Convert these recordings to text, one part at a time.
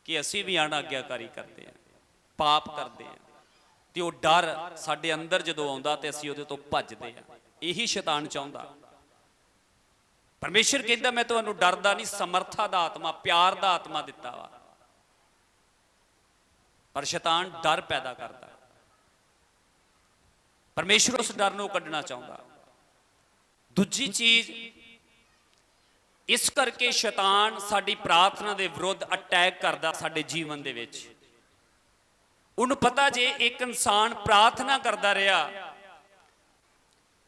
कि असी भी अनाग्याकारी करते हैं, पाप करते हैं, तो वह डर साडे अंदर जो आउंदा ते असी उहदे तो भजदे हैं। यही शैतान चाहुंदा। परमेश्वर कहता मैं तुहानूं डरदा नहीं, समर्था दा आत्मा, प्यार दा आत्मा दिता वा। पर शैतान डर पैदा करता। परमेश्वर उस डर नूं कड्ढना चाहुंदा। दूजी चीज, इस करके शैतान साडी प्रार्थना दे विरुद्ध अटैक करदा साडे जीवन दे विच। उन्हें पता जे एक इंसान प्रार्थना करता रहा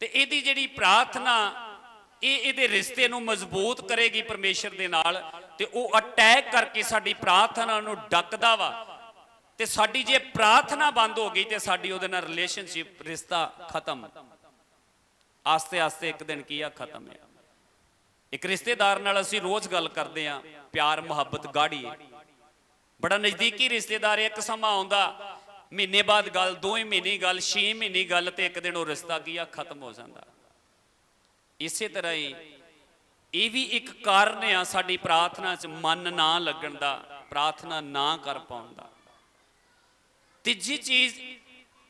तो इहदी जिहड़ी प्रार्थना ये रिश्ते नूं मजबूत करेगी परमेश्वर दे नाल, ते ओह अटैक करके साडी प्रार्थना नूं डकदा वा। ते साडी जे प्रार्थना बंद हो गई तो साडी उहदे नाल रिलेशनशिप, रिश्ता खत्म। आस्ते आस्ते एक दिन की खत्म है। एक रिश्तेदार नाल असीं रोज़ गल करते हैं, प्यार मुहब्बत गाढ़ी है, बड़ा नज़दीकी रिश्तेदार। एक समा आउंदा, महीने बाद गल, 2 महीने गल, 6 महीने गल, तो एक दिन वो रिश्ता की खत्म हो जाता। इस तरह ही ये भी एक कारण आ साडी प्रार्थना च मन ना लगन दा, प्रार्थना ना कर पाउण दा। तीजी चीज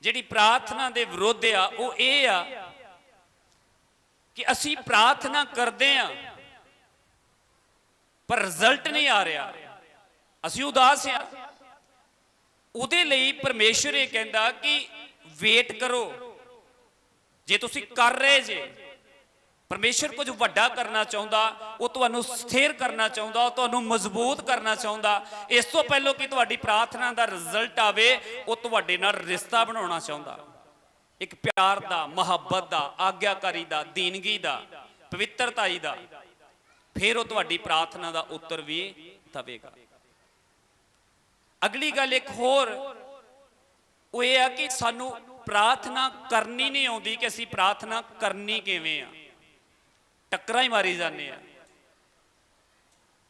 जिहड़ी प्रार्थना दे विरोध आ वो ये आ कि असी प्रार्थना करते हैं पर रिजल्ट नहीं आ रहा, असी उदास हैं। उहदे लई परमेश्वर ये कहंदा कि वेट करो। जे तुसी कर रहे जे, परमेश्वर कुछ वड्डा करना चाहुंदा, वो तुहानूं स्थिर करना चाहुंदा, वो तुहानूं मजबूत करना चाहुंदा। इस तो पहलों कि तुहाडी प्रार्थना दा रिजल्ट आवे, वो तुहाडे नाल रिश्ता बनाउणा चाहुंदा, एक प्यार दा, मुहब्बत दा, आग्याकारी दा, दीनगी दा, पवित्रताई दा। फिर वो तुहाडी प्रार्थना दा उत्तर भी दवेगा। अगली गल एक होर वो ये है कि सानू प्रार्थना करनी नहीं आउंदी कि असीं प्रार्थना करनी किवें आ, टक्करां ही मारी जाने हैं।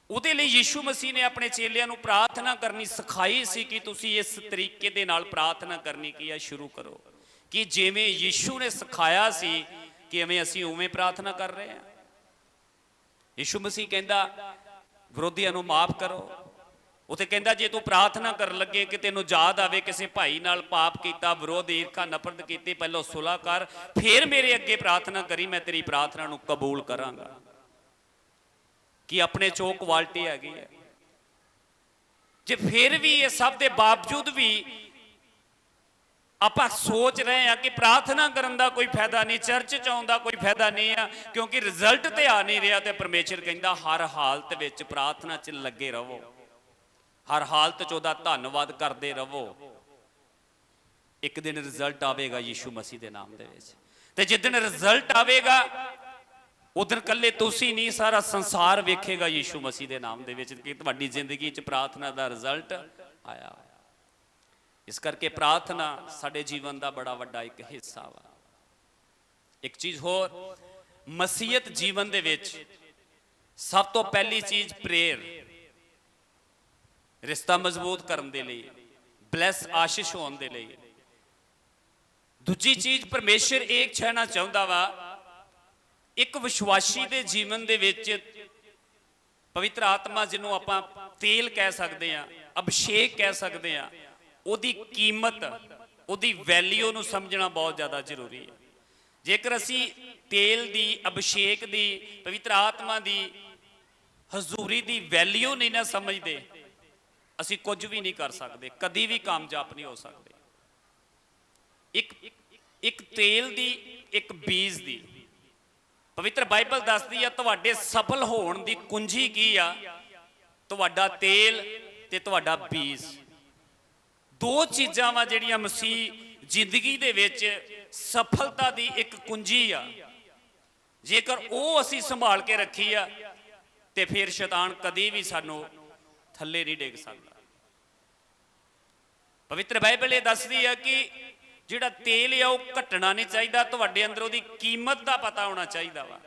उहदे लई यीशु मसीह ने अपने चेलियां नूं प्रार्थना करनी सिखाई सी कि तुसीं इस तरीके दे नाल प्रार्थना करनी की है शुरू करो, कि जिवें यीशु ने सिखाया सी कि इवें असीं उवें प्रार्थना कर रहे हैं। यीशु मसीह कहंदा विरोधियां नूं माफ करो। उत्थे कहंदा जे तू प्रार्थना कर लगे कि तेनों याद आवे किसी भाई नाल पाप किया, विरोध, ईर्खा, नफरत की, पहलो सुलह कर, फिर मेरे अगे प्रार्थना करी, मैं तेरी प्रार्थना नूं कबूल करांगा। कि अपने चो क्वालिटी हैगी है। जे फिर भी ये सब के बावजूद भी आप सोच रहे हैं कि प्रार्थना करने का कोई फायदा नहीं, चर्च च आउण दा कोई फायदा नहीं है क्योंकि रिजल्ट तो आ नहीं रहा, तो परमेश्वर कहंदा हर हालत विच प्रार्थना च लगे रहो, हर हालत च उहदा धन्नवाद करते रहो। एक दिन रिजल्ट आवेगा यीशु मसीह के नाम दे विच, ते जिस रिजल्ट आवेगा उस दिन कल्ले तुसी नहीं, सारा संसार वेखेगा यीशु मसीह के नाम दे विच कि तुहाडी जिंदगी च प्रार्थना का रिजल्ट आया। इस करके प्रार्थना साडे जीवन का बड़ा वड्डा एक हिस्सा वा। एक चीज होर, मसीहत जीवन दे विच सब तो पहली चीज प्रेयर, रिश्ता मजबूत करने दे लई, ब्लैस आशीष होने दे लई। दूजी चीज परमेश्वर एक छाना चाहुंदा वा, एक विश्वासी दे जीवन दे विच पवित्र आत्मा जिन्हों आपां तेल कह सकते हैं, अभिषेक कह सकते हैं, उहदी कीमत, उहदी वैल्यू नूं समझना बहुत ज़्यादा जरूरी है। जेकर असी तेल दी, अभिषेक दी, पवित्र आत्मा दी हजूरी दी वैल्यू नहीं ना समझते, असी कुछ भी नहीं कर सकते, कभी भी कामयाब नहीं हो सकते। एक तेल दी, एक बीज दी, पवित्र बाइबल दसदी है तुहाडे सफल होने की कुंजी की आ, तुहाडा तेल ते तुहाडा बीज। दो चीज़ां वा जिहड़ियां मसीह जिंदगी दे विच सफलता दी एक कुंजी आ। जेकर वो असी संभाल के रखी आ ते फिर शैतान कदी भी सानू थल्ले नहीं डिग सकता। पवित्र बाइबल ये दसदी है कि जिहड़ा तेल है वह घटना नहीं चाहिए, तुहाडे अंदर उहदी कीमत का पता होना चाहिए वा।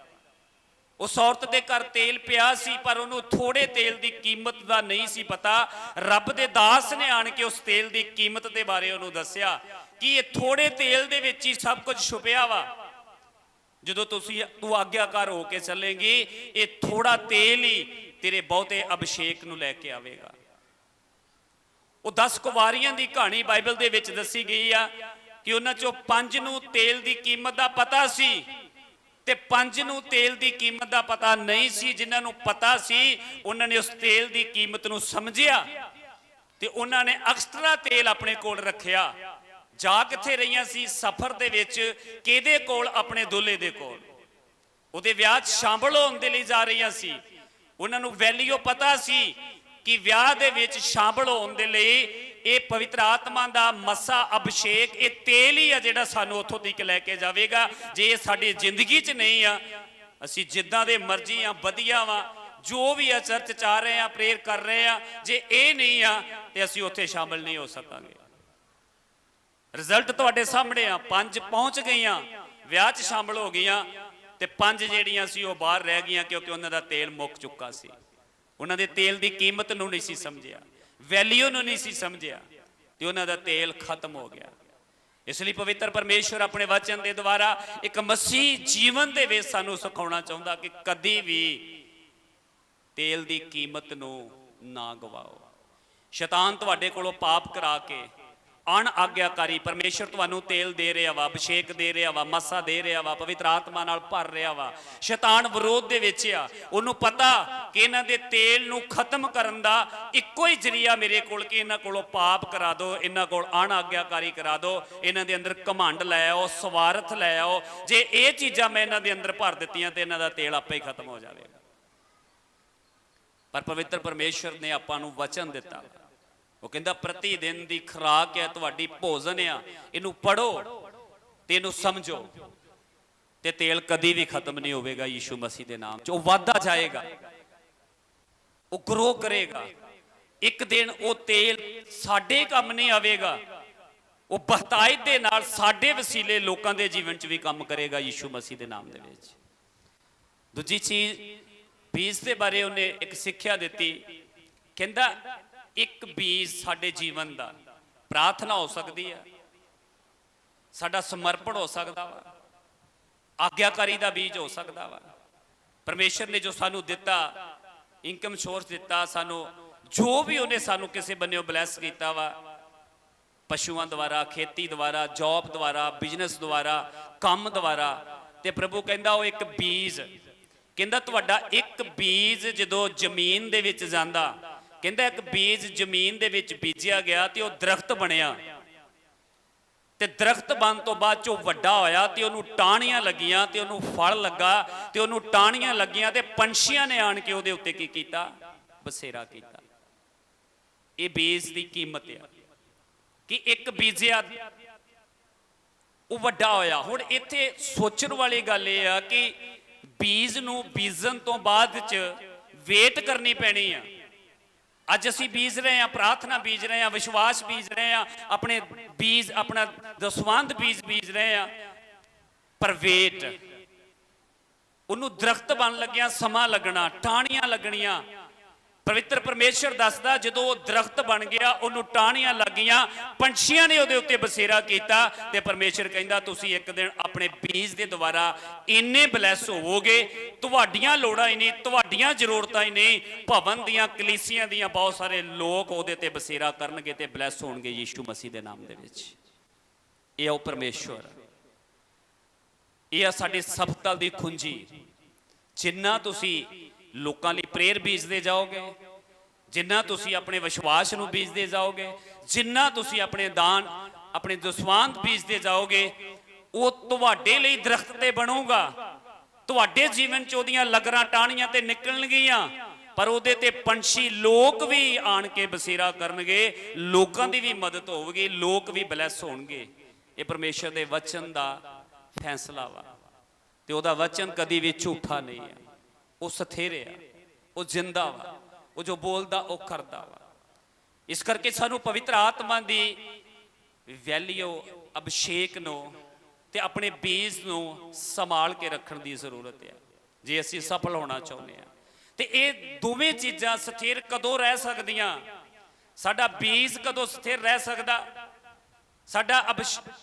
उस औरत के घर तेल पिया सी पर उन्होंने थोड़े तेल की कीमत का नहीं सी पता। रब के दास ने आन के उस तेल की कीमत के बारे उन्होंने दसिया कि ये थोड़े तेल दे विच ही सब कुछ छुपिया वा। जो तू आग्याकार होके चलेंगी, ये थोड़ा तेल ही तेरे बहुते अभिषेक नूं लैके आवेगा। ਉਹ 10 ਕੁਵਾਰੀਆਂ ਦੀ ਕਹਾਣੀ ਬਾਈਬਲ ਦੇ ਵਿੱਚ ਦੱਸੀ ਗਈ ਆ ਕਿ ਉਹਨਾਂ ਚੋਂ 5 ਨੂੰ ਤੇਲ ਦੀ ਕੀਮਤ ਦਾ ਪਤਾ ਸੀ ਤੇ 5 ਨੂੰ ਤੇਲ ਦੀ ਕੀਮਤ ਦਾ ਪਤਾ ਨਹੀਂ ਸੀ। ਜਿਨ੍ਹਾਂ ਨੂੰ ਪਤਾ ਸੀ ਉਹਨਾਂ ਨੇ ਉਸ ਤੇਲ ਦੀ ਕੀਮਤ ਨੂੰ ਸਮਝਿਆ ਤੇ ਉਹਨਾਂ ਨੇ ਐਕਸਟਰਾ ਤੇਲ ਆਪਣੇ ਕੋਲ ਰੱਖਿਆ। ਜਾ ਕਿੱਥੇ ਰਹੀਆਂ ਸੀ? ਸਫ਼ਰ ਦੇ ਵਿੱਚ। ਕਿਹਦੇ ਕੋਲ? ਆਪਣੇ ਦੁੱਲੇ ਦੇ ਕੋਲ। ਉਹਦੇ ਵਿਆਹ 'ਚ ਸ਼ਾਮਲ ਹੋਣ ਦੇ ਲਈ ਜਾ ਰਹੀਆਂ ਸੀ। ਉਹਨਾਂ ਨੂੰ ਵੈਲਿਊ ਪਤਾ ਸੀ ਕਿ ਵਿਆਹ ਦੇ ਵਿੱਚ ਸ਼ਾਮਲ ਹੋਣ ਦੇ ਲਈ ਇਹ ਪਵਿੱਤਰ ਆਤਮਾ ਦਾ ਮਸਾ ਅਭਿਸ਼ੇਕ, ਇਹ ਤੇਲ ਹੀ ਆ ਜਿਹੜਾ ਸਾਨੂੰ ਉੱਥੋਂ ਤੱਕ ਲੈ ਕੇ ਜਾਵੇਗਾ। ਜੇ ਇਹ ਸਾਡੀ ਜ਼ਿੰਦਗੀ 'ਚ ਨਹੀਂ ਆ, ਅਸੀਂ ਜਿੱਦਾਂ ਦੇ ਮਰਜ਼ੀ ਆ, ਵਧੀਆ ਵਾ, ਜੋ ਵੀ ਆ, ਚਰਚ 'ਚ ਆ ਰਹੇ ਆ, ਪ੍ਰੇਅਰ ਕਰ ਰਹੇ ਆ, ਜੇ ਇਹ ਨਹੀਂ ਆ ਤੇ ਅਸੀਂ ਉੱਥੇ ਸ਼ਾਮਲ ਨਹੀਂ ਹੋ ਸਕਾਂਗੇ। ਰਿਜ਼ਲਟ ਤੁਹਾਡੇ ਸਾਹਮਣੇ ਆ। 5 ਪਹੁੰਚ ਗਈਆਂ, ਵਿਆਹ 'ਚ ਸ਼ਾਮਲ ਹੋ ਗਈਆਂ ਤੇ 5 ਜਿਹੜੀਆਂ ਸੀ ਉਹ ਬਾਹਰ ਰਹਿ ਗਈਆਂ ਕਿਉਂਕਿ ਉਹਨਾਂ ਦਾ ਤੇਲ ਮੁੱਕ ਚੁੱਕਾ ਸੀ। ਉਹਨਾਂ ਦੇ ਤੇਲ ਦੀ ਕੀਮਤ ਨੂੰ ਨਹੀਂ ਸੀ ਸਮਝਿਆ, ਵੈਲਿਊ ਨੂੰ ਨਹੀਂ ਸੀ ਸਮਝਿਆ ਤੇ ਉਹਨਾਂ ਦਾ ਤੇਲ ਖਤਮ ਹੋ ਗਿਆ। ਇਸ ਲਈ ਪਵਿੱਤਰ ਪਰਮੇਸ਼ਵਰ ਆਪਣੇ ਵਚਨ ਦੇ ਦੁਆਰਾ ਇੱਕ ਮਸੀਹ ਜੀਵਨ ਦੇ ਵਿੱਚ ਸਾਨੂੰ ਸਿਖਾਉਣਾ ਚਾਹੁੰਦਾ ਕਿ ਕਦੀ ਵੀ ਤੇਲ ਦੀ ਕੀਮਤ ਨੂੰ ਨਾ ਗਵਾਓ। ਸ਼ੈਤਾਨ ਤੁਹਾਡੇ ਕੋਲੋਂ ਪਾਪ ਕਰਾ ਕੇ, ਅਣਆਗਿਆਕਾਰੀ, ਪਰਮੇਸ਼ਰ ਤੁਹਾਨੂੰ ਤੇਲ ਦੇ ਰਿਹਾ ਵਾ, ਅਭਿਸ਼ੇਕ ਦੇ ਰਿਹਾ ਵਾ, ਮਸਾ ਦੇ ਰਿਹਾ ਵਾ, ਪਵਿੱਤਰ ਆਤਮਾ ਨਾਲ ਭਰ ਰਿਹਾ ਵਾ। ਸ਼ੈਤਾਨ ਵਿਰੋਧ ਦੇ ਵਿੱਚ ਆ। ਉਹਨੂੰ ਪਤਾ ਕਿ ਇਹਨਾਂ ਦੇ ਤੇਲ ਨੂੰ ਖਤਮ ਕਰਨ ਦਾ ਇੱਕੋ ਹੀ ਜ਼ਰੀਆ ਮੇਰੇ ਕੋਲ ਕਿ ਇਹਨਾਂ ਕੋਲੋਂ ਪਾਪ ਕਰਾ ਦਿਓ, ਇਹਨਾਂ ਕੋਲ ਅਣਆਗਿਆਕਾਰੀ ਕਰਾ ਦਿਓ, ਇਹਨਾਂ ਦੇ ਅੰਦਰ ਘਮੰਡ ਲੈ ਆਓ, ਸਵਾਰਥ ਲੈ ਆਓ। ਜੇ ਇਹ ਚੀਜ਼ਾਂ ਮੈਂ ਇਹਨਾਂ ਦੇ ਅੰਦਰ ਭਰ ਦਿੱਤੀਆਂ ਤੇ ਇਹਨਾਂ ਦਾ ਤੇਲ ਆਪੇ ਹੀ ਖਤਮ ਹੋ ਜਾਵੇਗਾ। ਪਰ ਪਵਿੱਤਰ ਪਰਮੇਸ਼ਰ ਨੇ ਆਪਾਂ ਨੂੰ ਵਚਨ ਦਿੱਤਾ। ਉਹ ਕਹਿੰਦਾ ਪ੍ਰਤੀ ਦਿਨ ਦੀ ਖੁਰਾਕ ਹੈ, ਤੁਹਾਡੀ ਭੋਜਨ ਆ, ਇਹਨੂੰ ਪੜੋ ਤੇ ਇਹਨੂੰ ਸਮਝੋ ਤੇ ਤੇਲ ਕਦੀ ਵੀ ਖਤਮ ਨਹੀਂ ਹੋਵੇਗਾ। ਯੀਸ਼ੂ ਮਸੀਹ ਦੇ ਨਾਮ 'ਚ ਉਹ ਵਾਧਾ ਜਾਏਗਾ, ਉਹ ਗਰੋ ਕਰੇਗਾ। ਇੱਕ ਦਿਨ ਉਹ ਤੇਲ ਸਾਡੇ ਕੰਮ ਨਹੀਂ ਆਵੇਗਾ, ਉਹ ਬਹਤਾਇਤ ਦੇ ਨਾਲ ਸਾਡੇ ਵਸੀਲੇ ਲੋਕਾਂ ਦੇ ਜੀਵਨ 'ਚ ਵੀ ਕੰਮ ਕਰੇਗਾ ਯੀਸ਼ੂ ਮਸੀਹ ਦੇ ਨਾਮ ਦੇ ਵਿੱਚ। ਦੂਜੀ ਚੀਜ਼, ਬੀਜ ਦੇ ਬਾਰੇ ਉਹਨੇ ਇੱਕ ਸਿੱਖਿਆ ਦਿੱਤੀ। ਕਹਿੰਦਾ ਇੱਕ ਬੀਜ ਸਾਡੇ ਜੀਵਨ ਦਾ ਪ੍ਰਾਰਥਨਾ ਹੋ ਸਕਦੀ ਹੈ, ਸਾਡਾ ਸਮਰਪਣ ਹੋ ਸਕਦਾ ਵਾ, ਆਗਿਆਕਾਰੀ ਦਾ ਬੀਜ ਹੋ ਸਕਦਾ ਵਾ। ਪਰਮੇਸ਼ਰ ਨੇ ਜੋ ਸਾਨੂੰ ਦਿੱਤਾ, ਇਨਕਮ ਸੋਰਸ ਦਿੱਤਾ ਸਾਨੂੰ, ਜੋ ਵੀ ਉਹਨੇ ਸਾਨੂੰ ਕਿਸੇ ਬੰਨਿਓ ਬਲੈਸ ਕੀਤਾ ਵਾ, ਪਸ਼ੂਆਂ ਦੁਆਰਾ, ਖੇਤੀ ਦੁਆਰਾ, ਜੌਬ ਦੁਆਰਾ, ਬਿਜ਼ਨਸ ਦੁਆਰਾ, ਕੰਮ ਦੁਆਰਾ, ਤੇ ਪ੍ਰਭੂ ਕਹਿੰਦਾ ਉਹ ਇੱਕ ਬੀਜ, ਕਹਿੰਦਾ ਤੁਹਾਡਾ ਇੱਕ ਬੀਜ ਜਦੋਂ ਜ਼ਮੀਨ ਦੇ ਵਿੱਚ ਜਾਂਦਾ, ਕਹਿੰਦਾ ਇੱਕ ਬੀਜ ਜ਼ਮੀਨ ਦੇ ਵਿੱਚ ਬੀਜਿਆ ਗਿਆ ਤੇ ਉਹ ਦਰਖਤ ਬਣਿਆ ਤੇ ਦਰਖਤ ਬਣ ਤੋਂ ਬਾਅਦ ਚੋਂ ਵੱਡਾ ਹੋਇਆ ਤੇ ਉਹਨੂੰ ਟਾਹਣੀਆਂ ਲੱਗੀਆਂ ਤੇ ਉਹਨੂੰ ਫਲ ਲੱਗਾ ਤੇ ਉਹਨੂੰ ਟਾਹਣੀਆਂ ਲੱਗੀਆਂ ਤੇ ਪੰਛੀਆਂ ਨੇ ਆਣ ਕੇ ਉਹਦੇ ਉੱਤੇ ਕੀ ਕੀਤਾ? ਬਸੇਰਾ ਕੀਤਾ। ਇਹ ਬੀਜ ਦੀ ਕੀਮਤ ਆ ਕਿ ਇੱਕ ਬੀਜਿਆ ਉਹ ਵੱਡਾ ਹੋਇਆ। ਹੁਣ ਇੱਥੇ ਸੋਚਣ ਵਾਲੀ ਗੱਲ ਇਹ ਆ ਕਿ ਬੀਜ ਨੂੰ ਬੀਜਣ ਤੋਂ ਬਾਅਦ ਚ ਵੇਟ ਕਰਨੀ ਪੈਣੀ ਆ। ਅੱਜ ਅਸੀਂ ਬੀਜ ਰਹੇ ਹਾਂ, ਪ੍ਰਾਰਥਨਾ ਬੀਜ ਰਹੇ ਹਾਂ, ਵਿਸ਼ਵਾਸ ਬੀਜ ਰਹੇ ਹਾਂ, ਆਪਣੇ ਬੀਜ, ਆਪਣਾ ਦਸਵੰਧ ਬੀਜ ਰਹੇ ਹਾਂ, ਪਰ ਵੇਟ, ਉਹਨੂੰ ਦਰਖਤ ਬਣ ਲੱਗਿਆ ਸਮਾਂ ਲੱਗਣਾ, ਟਾਹਣੀਆਂ ਲੱਗਣੀਆਂ। ਪਵਿੱਤਰ ਪਰਮੇਸ਼ਰ ਦੱਸਦਾ ਜਦੋਂ ਉਹ ਦਰਖਤ ਬਣ ਗਿਆ, ਉਹਨੂੰ ਟਾਹਣੀਆਂ ਲੱਗੀਆਂ, ਪੰਛੀਆਂ ਨੇ ਉਹਦੇ ਉੱਤੇ ਬਸੇਰਾ ਕੀਤਾ ਤੇ ਪਰਮੇਸ਼ਰ ਕਹਿੰਦਾ ਤੁਸੀਂ ਇੱਕ ਦਿਨ ਆਪਣੇ ਬੀਜ ਦੇ ਦੁਆਰਾ ਇੰਨੇ ਬਲੈਸ ਹੋਵੋਗੇ, ਤੁਹਾਡੀਆਂ ਲੋੜਾਂ ਹੀ ਨਹੀਂ, ਤੁਹਾਡੀਆਂ ਜ਼ਰੂਰਤਾਂ ਹੀ ਨਹੀਂ, ਭਵਨ ਦੀਆਂ, ਕਲੀਸਿਆਂ ਦੀਆਂ ਬਹੁਤ ਸਾਰੇ ਲੋਕ ਉਹਦੇ ਤੇ ਬਸੇਰਾ ਕਰਨਗੇ ਤੇ ਬਲੈਸ ਹੋਣਗੇ ਯੀਸ਼ੂ ਮਸੀਹ ਦੇ ਨਾਮ ਦੇ ਵਿੱਚ। ਇਹ ਉਹ ਪਰਮੇਸ਼ਰ, ਇਹ ਆ ਸਾਡੀ ਸਫਲਤਾ ਦੀ ਕੁੰਜੀ। ਜਿੰਨਾ ਤੁਸੀਂ ਲੋਕਾਂ ਲਈ ਪ੍ਰੇਅਰ ਬੀਜਦੇ ਜਾਓਗੇ, ਜਿੰਨਾ ਤੁਸੀਂ ਆਪਣੇ ਵਿਸ਼ਵਾਸ ਨੂੰ ਬੀਜਦੇ ਜਾਓਗੇ, ਜਿੰਨਾ ਤੁਸੀਂ ਆਪਣੇ ਦਾਨ, ਆਪਣੇ ਦਸਵੰਧ ਬੀਜਦੇ ਜਾਓਗੇ, ਉਹ ਤੁਹਾਡੇ ਲਈ ਦਰਖਤ ਤੇ ਬਣੂਗਾ। ਤੁਹਾਡੇ ਜੀਵਨ 'ਚ ਉਹਦੀਆਂ ਲਗਰਾਂ ਟਾਹਣੀਆਂ ਤੇ ਨਿਕਲਣਗੀਆਂ, ਪਰ ਉਹਦੇ ਤੇ ਪੰਛੀ, ਲੋਕ ਵੀ ਆਣ ਕੇ ਬਸੇਰਾ ਕਰਨਗੇ, ਲੋਕਾਂ ਦੀ ਵੀ ਮਦਦ ਹੋਵੇਗੀ, ਲੋਕ ਵੀ ਬਲੈਸ ਹੋਣਗੇ। ਇਹ ਪਰਮੇਸ਼ਰ ਦੇ ਵਚਨ ਦਾ ਫੈਸਲਾ ਵਾ ਤੇ ਉਹਦਾ ਵਚਨ ਕਦੀ ਵੀ ਝੂਠਾ ਨਹੀਂ ਹੈ। ਉਹ ਸਥਿਰ ਆ, ਉਹ ਜਿੰਦਾ ਵਾ, ਉਹ ਜੋ ਬੋਲਦਾ ਉਹ ਕਰਦਾ ਵਾ। ਇਸ ਕਰਕੇ ਸਾਨੂੰ ਪਵਿੱਤਰ ਆਤਮਾ ਦੀ ਵੈਲਿਊ, ਅਭਿਸ਼ੇਕ ਨੂੰ ਤੇ ਆਪਣੇ ਬੀਜ ਨੂੰ ਸੰਭਾਲ ਕੇ ਰੱਖਣ ਦੀ ਜ਼ਰੂਰਤ ਹੈ ਜੇ ਅਸੀਂ ਸਫਲ ਹੋਣਾ ਚਾਹੁੰਦੇ ਹਾਂ। ਤੇ ਇਹ ਦੋਵੇਂ ਚੀਜ਼ਾਂ ਸਥਿਰ ਕਦੋਂ ਰਹਿ ਸਕਦੀਆਂ? ਸਾਡਾ ਬੀਜ ਕਦੋਂ ਸਥਿਰ ਰਹਿ ਸਕਦਾ? ਸਾਡਾ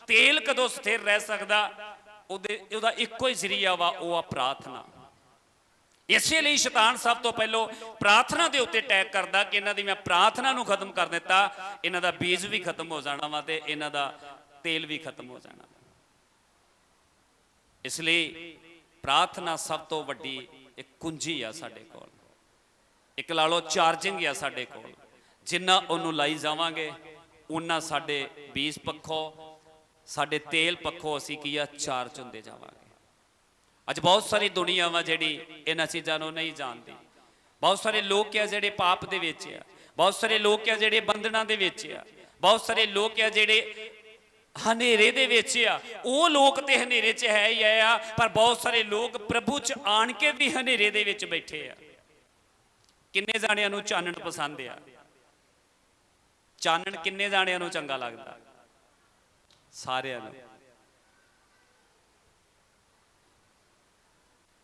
ਤੇਲ ਕਦੋਂ ਸਥਿਰ ਰਹਿ ਸਕਦਾ? ਉਹਦਾ ਇੱਕੋ ਹੀ ਜ਼ਰੀਆ ਵਾ, ਉਹ ਆ ਪ੍ਰਾਰਥਨਾ। ਇਸੇ ਲਈ ਸ਼ੈਤਾਨ ਸਭ ਤੋਂ ਪਹਿਲਾਂ ਪ੍ਰਾਰਥਨਾ ਦੇ ਉੱਤੇ ਅਟੈਕ ਕਰਦਾ ਕਿ ਇਹਨਾਂ ਦੀ ਮੈਂ ਪ੍ਰਾਰਥਨਾ ਨੂੰ ਖਤਮ ਕਰ ਦਿੱਤਾ, ਇਹਨਾਂ ਦਾ ਬੀਜ ਵੀ ਖਤਮ ਹੋ ਜਾਣਾ ਵਾ ਤੇ ਇਹਨਾਂ ਦਾ ਤੇਲ ਵੀ ਖਤਮ ਹੋ ਜਾਣਾ। ਇਸ ਲਈ ਪ੍ਰਾਰਥਨਾ ਸਭ ਤੋਂ ਵੱਡੀ ਇੱਕ ਕੁੰਜੀ ਆ ਸਾਡੇ ਕੋਲ, ਇੱਕ ਲਾ ਲਓ ਚਾਰਜਿੰਗ ਆ ਸਾਡੇ ਕੋਲ। ਜਿੰਨਾ ਉਹਨੂੰ ਲਾਈ ਜਾਵਾਂਗੇ ਉਹਨਾਂ ਸਾਡੇ ਬੀਜ ਪੱਖੋਂ, ਸਾਡੇ ਤੇਲ ਪੱਖੋਂ ਅਸੀਂ ਕੀ ਆ ਚਾਰਜ ਹੁੰਦੇ ਜਾਵਾਂਗੇ। ਅੱਜ ਬਹੁਤ ਸਾਰੀ ਦੁਨੀਆ ਵਾ ਜਿਹੜੀ ਇਹਨਾਂ ਚੀਜ਼ਾਂ ਨੂੰ ਨਹੀਂ ਜਾਣਦੀ। ਬਹੁਤ ਸਾਰੇ ਲੋਕ ਆ ਜਿਹੜੇ ਪਾਪ ਦੇ ਵਿੱਚ ਆ, ਬਹੁਤ ਸਾਰੇ ਲੋਕ ਆ ਜਿਹੜੇ ਬੰਧਨਾਂ ਦੇ ਵਿੱਚ ਆ, ਬਹੁਤ ਸਾਰੇ ਲੋਕ ਆ ਜਿਹੜੇ ਹਨੇਰੇ ਦੇ ਵਿੱਚ ਆ। ਉਹ ਲੋਕ ਤੇ ਹਨੇਰੇ 'ਚ ਹੈ ਹੀ ਆ, ਪਰ ਬਹੁਤ ਸਾਰੇ ਲੋਕ ਪ੍ਰਭੂ 'ਚ ਆਣ ਕੇ ਵੀ ਹਨੇਰੇ ਦੇ ਵਿੱਚ ਬੈਠੇ ਆ। ਕਿੰਨੇ ਜਾਣਿਆਂ ਨੂੰ ਚਾਨਣ ਪਸੰਦ ਆ? ਚਾਨਣ ਕਿੰਨੇ ਜਾਣਿਆਂ ਨੂੰ ਚੰਗਾ ਲੱਗਦਾ? ਸਾਰਿਆਂ ਨੂੰ।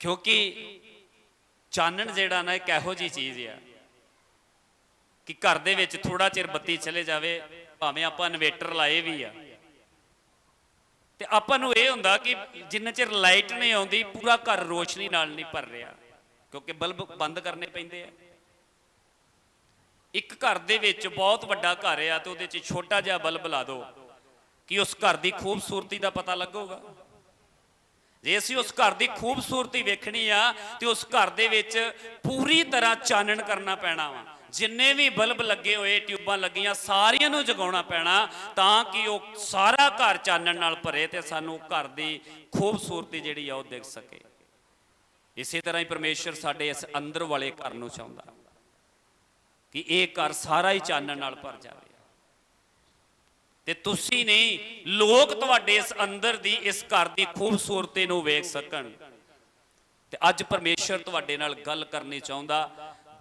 ਕਿਉਂਕਿ ਚਾਨਣ ਜਿਹੜਾ ਨਾ ਇੱਕ ਇਹੋ ਜਿਹੀ ਚੀਜ਼ ਆ ਕਿ ਘਰ ਦੇ ਵਿੱਚ ਥੋੜਾ ਚਿਰ ਬੱਤੀ ਚਲੇ ਜਾਵੇ, ਭਾਵੇਂ ਆਪਾਂ ਇਨਵੇਟਰ ਲਾਏ ਵੀ ਆ, ਤੇ ਆਪਾਂ ਨੂੰ ਇਹ ਹੁੰਦਾ ਕਿ ਜਿੰਨਾ ਚਿਰ ਲਾਈਟ ਨਹੀਂ ਆਉਂਦੀ ਪੂਰਾ ਘਰ ਰੋਸ਼ਨੀ ਨਾਲ ਨਹੀਂ ਭਰ ਰਿਹਾ, ਕਿਉਂਕਿ ਬਲਬ ਬੰਦ ਕਰਨੇ ਪੈਂਦੇ ਆ। ਇੱਕ ਘਰ ਦੇ ਵਿੱਚ ਬਹੁਤ ਵੱਡਾ ਘਰ ਆ ਤੇ ਉਹਦੇ 'ਚ ਛੋਟਾ ਜਿਹਾ ਬਲਬ ਲਾ ਦਿਓ ਕਿ ਉਸ ਘਰ ਦੀ ਖੂਬਸੂਰਤੀ ਦਾ ਪਤਾ ਲੱਗੂਗਾ। ਜੇ ਅਸੀਂ ਉਸ ਘਰ ਦੀ ਖੂਬਸੂਰਤੀ ਵੇਖਣੀ ਆ ਤੇ ਉਸ ਘਰ ਦੇ ਵਿੱਚ ਪੂਰੀ ਤਰ੍ਹਾਂ ਚਾਨਣ ਕਰਨਾ ਪੈਣਾ ਵਾ। ਜਿੰਨੇ ਵੀ ਬਲਬ ਲੱਗੇ ਹੋਏ, ਟਿਊਬਾਂ ਲੱਗੀਆਂ, ਸਾਰੀਆਂ ਨੂੰ ਜਗਾਉਣਾ ਪੈਣਾ ਤਾਂ ਕਿ ਉਹ ਸਾਰਾ ਘਰ ਚਾਨਣ ਨਾਲ ਭਰੇ ਤੇ ਸਾਨੂੰ ਘਰ ਦੀ ਖੂਬਸੂਰਤੀ ਜਿਹੜੀ ਆ ਉਹ ਦਿਖ ਸਕੇ। ਇਸੇ ਤਰ੍ਹਾਂ ਹੀ ਪਰਮੇਸ਼ਰ ਸਾਡੇ ਇਸ ਅੰਦਰ ਵਾਲੇ ਘਰ ਨੂੰ ਚਾਹੁੰਦਾ ਕਿ ਇਹ ਘਰ ਸਾਰਾ ਹੀ ਚਾਨਣ ਨਾਲ ਭਰ ਜਾਵੇ। ਤੇ ਤੁਸੀਂ ਨਹੀਂ, ਲੋਕ ਤੁਹਾਡੇ ਇਸ ਅੰਦਰ ਦੀ ਇਸ ਘਰ ਦੀ ਖੂਬਸੂਰਤੀ ਨੂੰ ਵੇਖ ਸਕਣ। ਤੇ ਅੱਜ ਪਰਮੇਸ਼ਰ ਤੁਹਾਡੇ ਨਾਲ ਗੱਲ ਕਰਨੀ ਚਾਹੁੰਦਾ,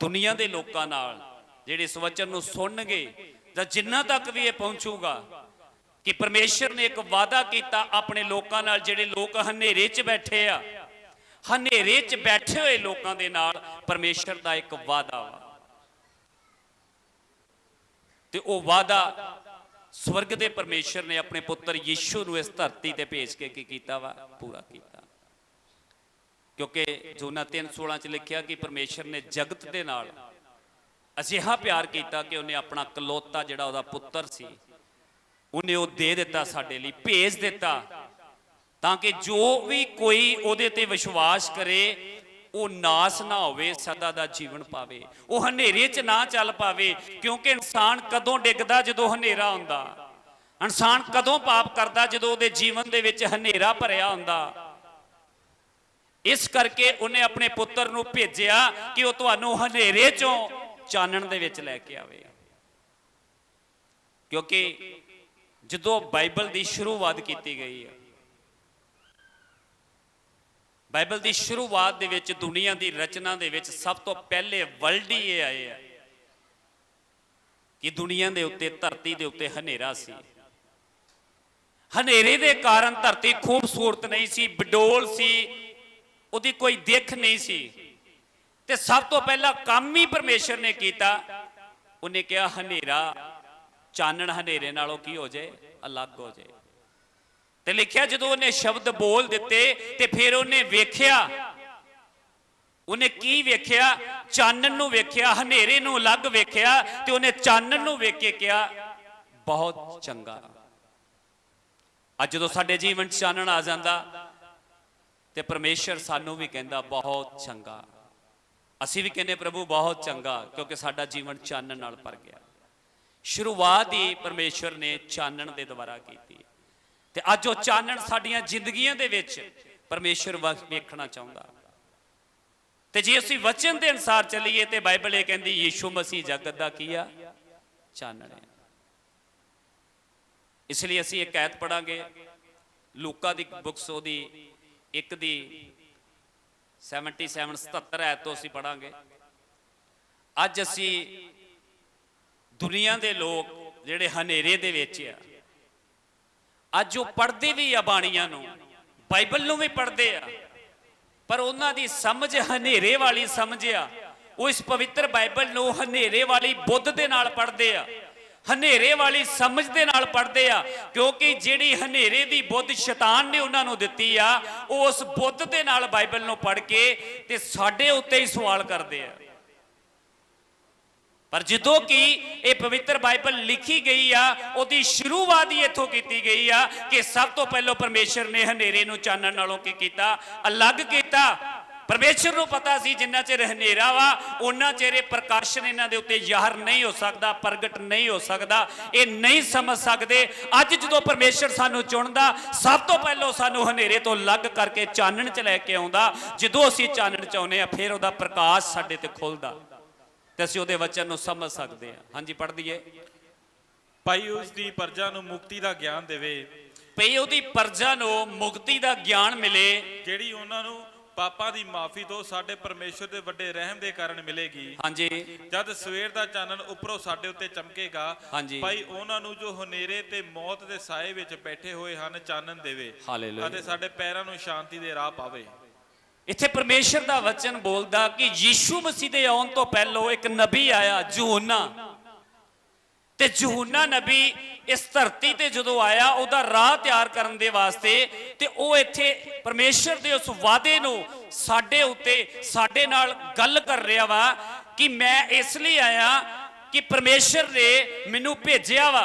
ਦੁਨੀਆ ਦੇ ਲੋਕਾਂ ਨਾਲ ਜਿਹੜੇ ਇਸ ਵਚਨ ਨੂੰ ਸੁਣਨਗੇ ਜਾਂ ਜਿੰਨਾ ਤੱਕ ਵੀ ਇਹ ਪਹੁੰਚੂਗਾ ਕਿ ਪਰਮੇਸ਼ਰ ਨੇ ਇੱਕ ਵਾਅਦਾ ਕੀਤਾ ਆਪਣੇ ਲੋਕਾਂ ਨਾਲ, ਜਿਹੜੇ ਲੋਕ ਹਨੇਰੇ 'ਚ ਬੈਠੇ ਆ। ਹਨੇਰੇ 'ਚ ਬੈਠੇ ਹੋਏ ਲੋਕਾਂ ਦੇ ਨਾਲ ਪਰਮੇਸ਼ਰ ਦਾ ਇੱਕ ਵਾਅਦਾ ਵਾ, ਤੇ ਉਹ ਵਾਅਦਾ ਸਵਰਗ ਦੇ ਪਰਮੇਸ਼ਰ ਨੇ ਆਪਣੇ ਪੁੱਤਰ ਯੀਸ਼ੂ ਨੂੰ ਇਸ ਧਰਤੀ ਤੇ ਭੇਜ ਕੇ ਕੀ ਕੀਤਾ ਵਾ? ਪੂਰਾ ਕੀਤਾ। ਕਿਉਂਕਿ ਯੋਹਨਾ 3:16 'ਚ ਲਿਖਿਆ ਕਿ ਪਰਮੇਸ਼ਰ ਨੇ ਜਗਤ ਦੇ ਨਾਲ ਅਜਿਹਾ ਪਿਆਰ ਕੀਤਾ ਕਿ ਉਹਨੇ ਆਪਣਾ ਇਕਲੌਤਾ ਜਿਹੜਾ ਉਹਦਾ ਪੁੱਤਰ ਸੀ ਉਹਨੇ ਉਹ ਦੇ ਦਿੱਤਾ, ਸਾਡੇ ਲਈ ਭੇਜ ਦਿੱਤਾ, ਤਾਂ ਕਿ ਜੋ ਵੀ ਕੋਈ ਉਹਦੇ ਤੇ ਵਿਸ਼ਵਾਸ ਕਰੇ ਉਹ ਨਾਸ ਨਾ ਹੋਵੇ, ਸਦਾ ਦਾ ਜੀਵਨ ਪਾਵੇ, ਉਹ ਹਨੇਰੇ 'ਚ ਨਾ ਚੱਲ ਪਾਵੇ। ਕਿਉਂਕਿ ਇਨਸਾਨ ਕਦੋਂ ਡਿੱਗਦਾ? ਜਦੋਂ ਹਨੇਰਾ ਹੁੰਦਾ। ਇਨਸਾਨ ਕਦੋਂ ਪਾਪ ਕਰਦਾ? ਜਦੋਂ ਉਹਦੇ ਜੀਵਨ ਦੇ ਵਿੱਚ ਹਨੇਰਾ ਭਰਿਆ ਹੁੰਦਾ। ਇਸ ਕਰਕੇ ਉਹਨੇ ਆਪਣੇ ਪੁੱਤਰ ਨੂੰ ਭੇਜਿਆ ਕਿ ਉਹ ਤੁਹਾਨੂੰ ਹਨੇਰੇ 'ਚੋਂ ਚਾਨਣ ਦੇ ਵਿੱਚ ਲੈ ਕੇ ਆਵੇ। ਕਿਉਂਕਿ ਜਦੋਂ ਬਾਈਬਲ ਦੀ ਸ਼ੁਰੂਆਤ ਕੀਤੀ ਗਈ ਹੈ, ਬਾਈਬਲ ਦੀ ਸ਼ੁਰੂਆਤ ਦੇ ਵਿੱਚ ਦੁਨੀਆ ਦੀ ਰਚਨਾ ਦੇ ਵਿੱਚ ਸਭ ਤੋਂ ਪਹਿਲੇ ਵਰਡ ਹੀ ਇਹ ਆਏ ਆ ਕਿ ਦੁਨੀਆ ਦੇ ਉੱਤੇ, ਧਰਤੀ ਦੇ ਉੱਤੇ ਹਨੇਰਾ ਸੀ। ਹਨੇਰੇ ਦੇ ਕਾਰਨ ਧਰਤੀ ਖੂਬਸੂਰਤ ਨਹੀਂ ਸੀ, ਬਡੋਲ ਸੀ, ਉਹਦੀ ਕੋਈ ਦਿੱਖ ਨਹੀਂ ਸੀ। ਤੇ ਸਭ ਤੋਂ ਪਹਿਲਾ ਕੰਮ ਹੀ ਪਰਮੇਸ਼ਰ ਨੇ ਕੀਤਾ, ਉਹਨੇ ਕਿਹਾ ਹਨੇਰਾ, ਚਾਨਣ ਹਨੇਰੇ ਨਾਲੋਂ ਕੀ ਹੋ ਜਾਏ? ਅਲੱਗ ਹੋ ਜਾਏ। ਤੇ ਲਿਖਿਆ ਜਦੋਂ ਉਹਨੇ ਸ਼ਬਦ ਬੋਲ ਦਿੱਤੇ ਤੇ ਫਿਰ ਉਹਨੇ ਵੇਖਿਆ। ਉਹਨੇ ਕੀ ਵੇਖਿਆ? ਚਾਨਣ ਨੂੰ ਵੇਖਿਆ, ਹਨੇਰੇ ਨੂੰ ਅਲੱਗ ਵੇਖਿਆ, ਤੇ ਉਹਨੇ ਚਾਨਣ ਨੂੰ ਵੇਖ ਕੇ ਕਿਹਾ ਬਹੁਤ ਚੰਗਾ। ਅੱਜ ਜਦੋਂ ਸਾਡੇ ਜੀਵਨ 'ਚ ਚਾਨਣ ਆ ਜਾਂਦਾ ਤੇ ਪਰਮੇਸ਼ਰ ਸਾਨੂੰ ਵੀ ਕਹਿੰਦਾ ਬਹੁਤ ਚੰਗਾ। ਅਸੀਂ ਵੀ ਕਹਿੰਦੇ ਪ੍ਰਭੂ ਬਹੁਤ ਚੰਗਾ, ਕਿਉਂਕਿ ਸਾਡਾ ਜੀਵਨ ਚਾਨਣ ਨਾਲ ਭਰ ਗਿਆ। ਸ਼ੁਰੂਆਤ ਹੀ ਪਰਮੇਸ਼ਰ ਨੇ ਚਾਨਣ ਦੇ ਦੁਆਰਾ ਕੀਤੀ ਤੇ ਅੱਜ ਉਹ ਚਾਨਣ ਸਾਡੀਆਂ ਜ਼ਿੰਦਗੀਆਂ ਦੇ ਵਿੱਚ ਪਰਮੇਸ਼ਰ ਵੇਖਣਾ ਚਾਹੁੰਦਾ। ਤੇ ਜੇ ਅਸੀਂ ਵਚਨ ਦੇ ਅਨੁਸਾਰ ਚੱਲੀਏ ਤੇ ਬਾਈਬਲ ਇਹ ਕਹਿੰਦੀ ਯੀਸ਼ੂ ਮਸੀਹ ਜਗਤ ਦਾ ਕੀ ਆ? ਚਾਨਣ ਹੈ। ਇਸ ਲਈ ਅਸੀਂ ਇੱਕ ਆਇਤ ਪੜਾਂਗੇ ਲੂਕਾ ਦੀ ਬੁੱਕਸ ਉਹਦੀ 1 ਦੀ 77 ਆਇਤ ਤੋਂ ਅਸੀਂ ਪੜਾਂਗੇ। ਅੱਜ ਅਸੀਂ ਦੁਨੀਆ ਦੇ ਲੋਕ ਜਿਹੜੇ ਹਨੇਰੇ ਦੇ ਵਿੱਚ ਆ, ਅੱਜ ਉਹ ਪੜ੍ਹਦੇ ਵੀ ਆ ਬਾਣੀਆਂ ਨੂੰ, ਬਾਈਬਲ ਨੂੰ ਵੀ ਪੜ੍ਹਦੇ ਆ, ਪਰ ਉਹਨਾਂ ਦੀ ਸਮਝ ਹਨੇਰੇ ਵਾਲੀ ਸਮਝ ਆ। ਉਹ ਇਸ ਪਵਿੱਤਰ ਬਾਈਬਲ ਨੂੰ ਹਨੇਰੇ ਵਾਲੀ ਬੁੱਧ ਦੇ ਨਾਲ ਪੜ੍ਹਦੇ ਆ। ਹਨੇਰੇ ਵਾਲੀ ਸਮਝ ਦੇ ਨਾਲ ਪੜਦੇ ਆ, ਕਿਉਂਕਿ ਜਿਹੜੀ ਹਨੇਰੇ ਦੀ ਬੁੱਧ ਸ਼ੈਤਾਨ ਨੇ ਉਹਨਾਂ ਨੂੰ ਦਿੱਤੀ ਆ, ਉਹ ਉਸ ਬੁੱਧ ਦੇ ਨਾਲ ਬਾਈਬਲ ਨੂੰ ਪੜ੍ਹ ਕੇ ਤੇ ਸਾਡੇ ਉੱਤੇ ਹੀ ਸਵਾਲ ਕਰਦੇ ਆ। ਪਰ ਜਦੋਂ ਕਿ ਇਹ ਪਵਿੱਤਰ ਬਾਈਬਲ ਲਿਖੀ ਗਈ ਆ, ਉਹਦੀ ਸ਼ੁਰੂਆਤ ਹੀ ਇੱਥੋਂ ਕੀਤੀ ਗਈ ਆ ਕਿ ਸਭ ਤੋਂ ਪਹਿਲਾਂ ਪਰਮੇਸ਼ਰ ਨੇ ਹਨੇਰੇ ਨੂੰ ਚਾਨਣ ਨਾਲੋਂ ਕੀ ਕੀਤਾ? ਅਲੱਗ ਕੀਤਾ। ਪਰਮੇਸ਼ਰ ਨੂੰ ਪਤਾ ਸੀ ਜਿੰਨਾ ਚਿਰ ਹਨੇਰਾ ਵਾ ਉਹਨਾਂ ਚਿਰ ਇਹ ਪ੍ਰਕਾਸ਼ਨ ਇਹਨਾਂ ਦੇ ਉੱਤੇ ਜ਼ਾਹਰ ਨਹੀਂ ਹੋ ਸਕਦਾ, ਪ੍ਰਗਟ ਨਹੀਂ ਹੋ ਸਕਦਾ, ਇਹ ਨਹੀਂ ਸਮਝ ਸਕਦੇ। ਅੱਜ ਜਦੋਂ ਪਰਮੇਸ਼ਰ ਸਾਨੂੰ ਚੁਣਦਾ, ਸਭ ਤੋਂ ਪਹਿਲਾਂ ਸਾਨੂੰ ਹਨੇਰੇ ਤੋਂ ਅਲੱਗ ਕਰਕੇ ਚਾਨਣ 'ਚ ਲੈ ਕੇ ਆਉਂਦਾ। ਜਦੋਂ ਅਸੀਂ ਚਾਨਣ 'ਚ ਆਉਂਦੇ ਆ, ਫਿਰ ਉਹਦਾ ਪ੍ਰਕਾਸ਼ ਸਾਡੇ ਤੇ ਖੁੱਲਦਾ ਤੇ ਅਸੀਂ ਉਹਦੇ ਵਚਨ ਨੂੰ ਸਮਝ ਸਕਦੇ ਹਾਂ। ਹਾਂਜੀ, ਪੜ੍ਹ ਦਈਏ। ਭਾਈ ਉਸ ਦੀ ਪਰਜਾ ਨੂੰ ਮੁਕਤੀ ਦਾ ਗਿਆਨ ਦੇਵੇ, ਭਈ ਉਹਦੀ ਪਰਜਾ ਨੂੰ ਮੁਕਤੀ ਦਾ ਗਿਆਨ ਮਿਲੇ, ਜਿਹੜੀ ਉਹਨਾਂ ਨੂੰ ਪਾਪਾਂ ਦੀ ਮਾਫੀ ਤੋਂ ਸਾਡੇ ਪਰਮੇਸ਼ਰ ਦੇ ਵੱਡੇ ਰਹਿਮ ਦੇ ਕਾਰਨ ਮਿਲੇਗੀ। ਹਾਂਜੀ, ਜਦ ਸਵੇਰ ਦਾ ਚਾਨਣ ਉੱਪਰੋਂ ਸਾਡੇ ਉੱਤੇ ਚਮਕੇਗਾ, ਹਾਂਜੀ, ਭਾਈ ਉਹਨਾਂ ਨੂੰ ਜੋ ਹਨੇਰੇ ਤੇ ਮੌਤ ਦੇ ਸਾਏ ਵਿੱਚ ਬੈਠੇ ਹੋਏ ਹਨ ਚਾਨਣ ਦੇਵੇ, ਹਾਲੇਲੂਇਆ। ਅਤੇ ਸਾਡੇ ਪੈਰਾਂ ਨੂੰ ਸ਼ਾਂਤੀ ਦੇ ਰਾਹ ਪਾਵੇ। ਇੱਥੇ ਪਰਮੇਸ਼ਰ ਦਾ ਵਚਨ ਬੋਲਦਾ ਕਿ ਯੀਸ਼ੂ ਮਸੀਹ ਦੇ ਆਉਣ ਤੋਂ ਪਹਿਲਾਂ ਇੱਕ ਨਬੀ ਆਇਆ, ਯਹੂਨਾ। ਤੇ ਯਹੂਨਾ ਨਬੀ ਇਸ ਧਰਤੀ ਤੇ ਜਦੋਂ ਆਇਆ, ਉਹਦਾ ਰਾਹ ਤਿਆਰ ਕਰਨ ਦੇ ਵਾਸਤੇ, ਤੇ ਉਹ ਇੱਥੇ ਪਰਮੇਸ਼ਰ ਦੇ ਉਸ ਵਾਅਦੇ ਨੂੰ ਸਾਡੇ ਉੱਤੇ, ਸਾਡੇ ਨਾਲ ਗੱਲ ਕਰ ਰਿਹਾ ਵਾ ਕਿ ਮੈਂ ਇਸ ਲਈ ਆਇਆ ਕਿ ਪਰਮੇਸ਼ਰ ਨੇ ਮੈਨੂੰ ਭੇਜਿਆ ਵਾ।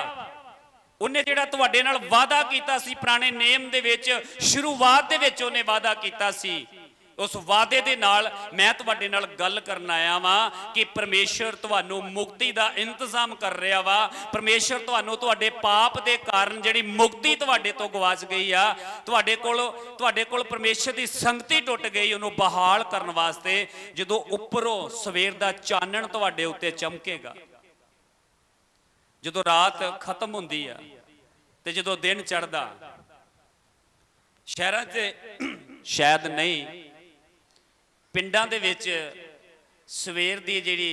ਉਹਨੇ ਜਿਹੜਾ ਤੁਹਾਡੇ ਨਾਲ ਵਾਅਦਾ ਕੀਤਾ ਸੀ ਪੁਰਾਣੇ ਨੇਮ ਦੇ ਵਿੱਚ, ਸ਼ੁਰੂਆਤ ਦੇ ਵਿੱਚ ਉਹਨੇ ਵਾਅਦਾ ਕੀਤਾ ਸੀ, ਉਸ ਵਾਅਦੇ ਦੇ ਨਾਲ ਮੈਂ ਤੁਹਾਡੇ ਨਾਲ ਗੱਲ ਕਰਨ ਆਇਆ ਵਾਂ ਕਿ ਪਰਮੇਸ਼ਰ ਤੁਹਾਨੂੰ ਮੁਕਤੀ ਦਾ ਇੰਤਜ਼ਾਮ ਕਰ ਰਿਹਾ ਵਾ। ਪਰਮੇਸ਼ਰ ਤੁਹਾਨੂੰ ਤੁਹਾਡੇ ਪਾਪ ਦੇ ਕਾਰਨ ਜਿਹੜੀ ਮੁਕਤੀ ਤੁਹਾਡੇ ਤੋਂ ਗਵਾਚ ਗਈ ਆ, ਤੁਹਾਡੇ ਕੋਲ ਪਰਮੇਸ਼ਰ ਦੀ ਸੰਗਤੀ ਟੁੱਟ ਗਈ, ਉਹਨੂੰ ਬਹਾਲ ਕਰਨ ਵਾਸਤੇ ਜਦੋਂ ਉੱਪਰੋਂ ਸਵੇਰ ਦਾ ਚਾਨਣ ਤੁਹਾਡੇ ਉੱਤੇ ਚਮਕੇਗਾ, ਜਦੋਂ ਰਾਤ ਖਤਮ ਹੁੰਦੀ ਆ ਤੇ ਜਦੋਂ ਦਿਨ ਚੜ੍ਹਦਾ। ਸ਼ਹਿਰਾਂ 'ਚ ਸ਼ਾਇਦ ਨਹੀਂ, ਪਿੰਡਾਂ ਦੇ ਵਿੱਚ ਸਵੇਰ ਦੀ ਜਿਹੜੀ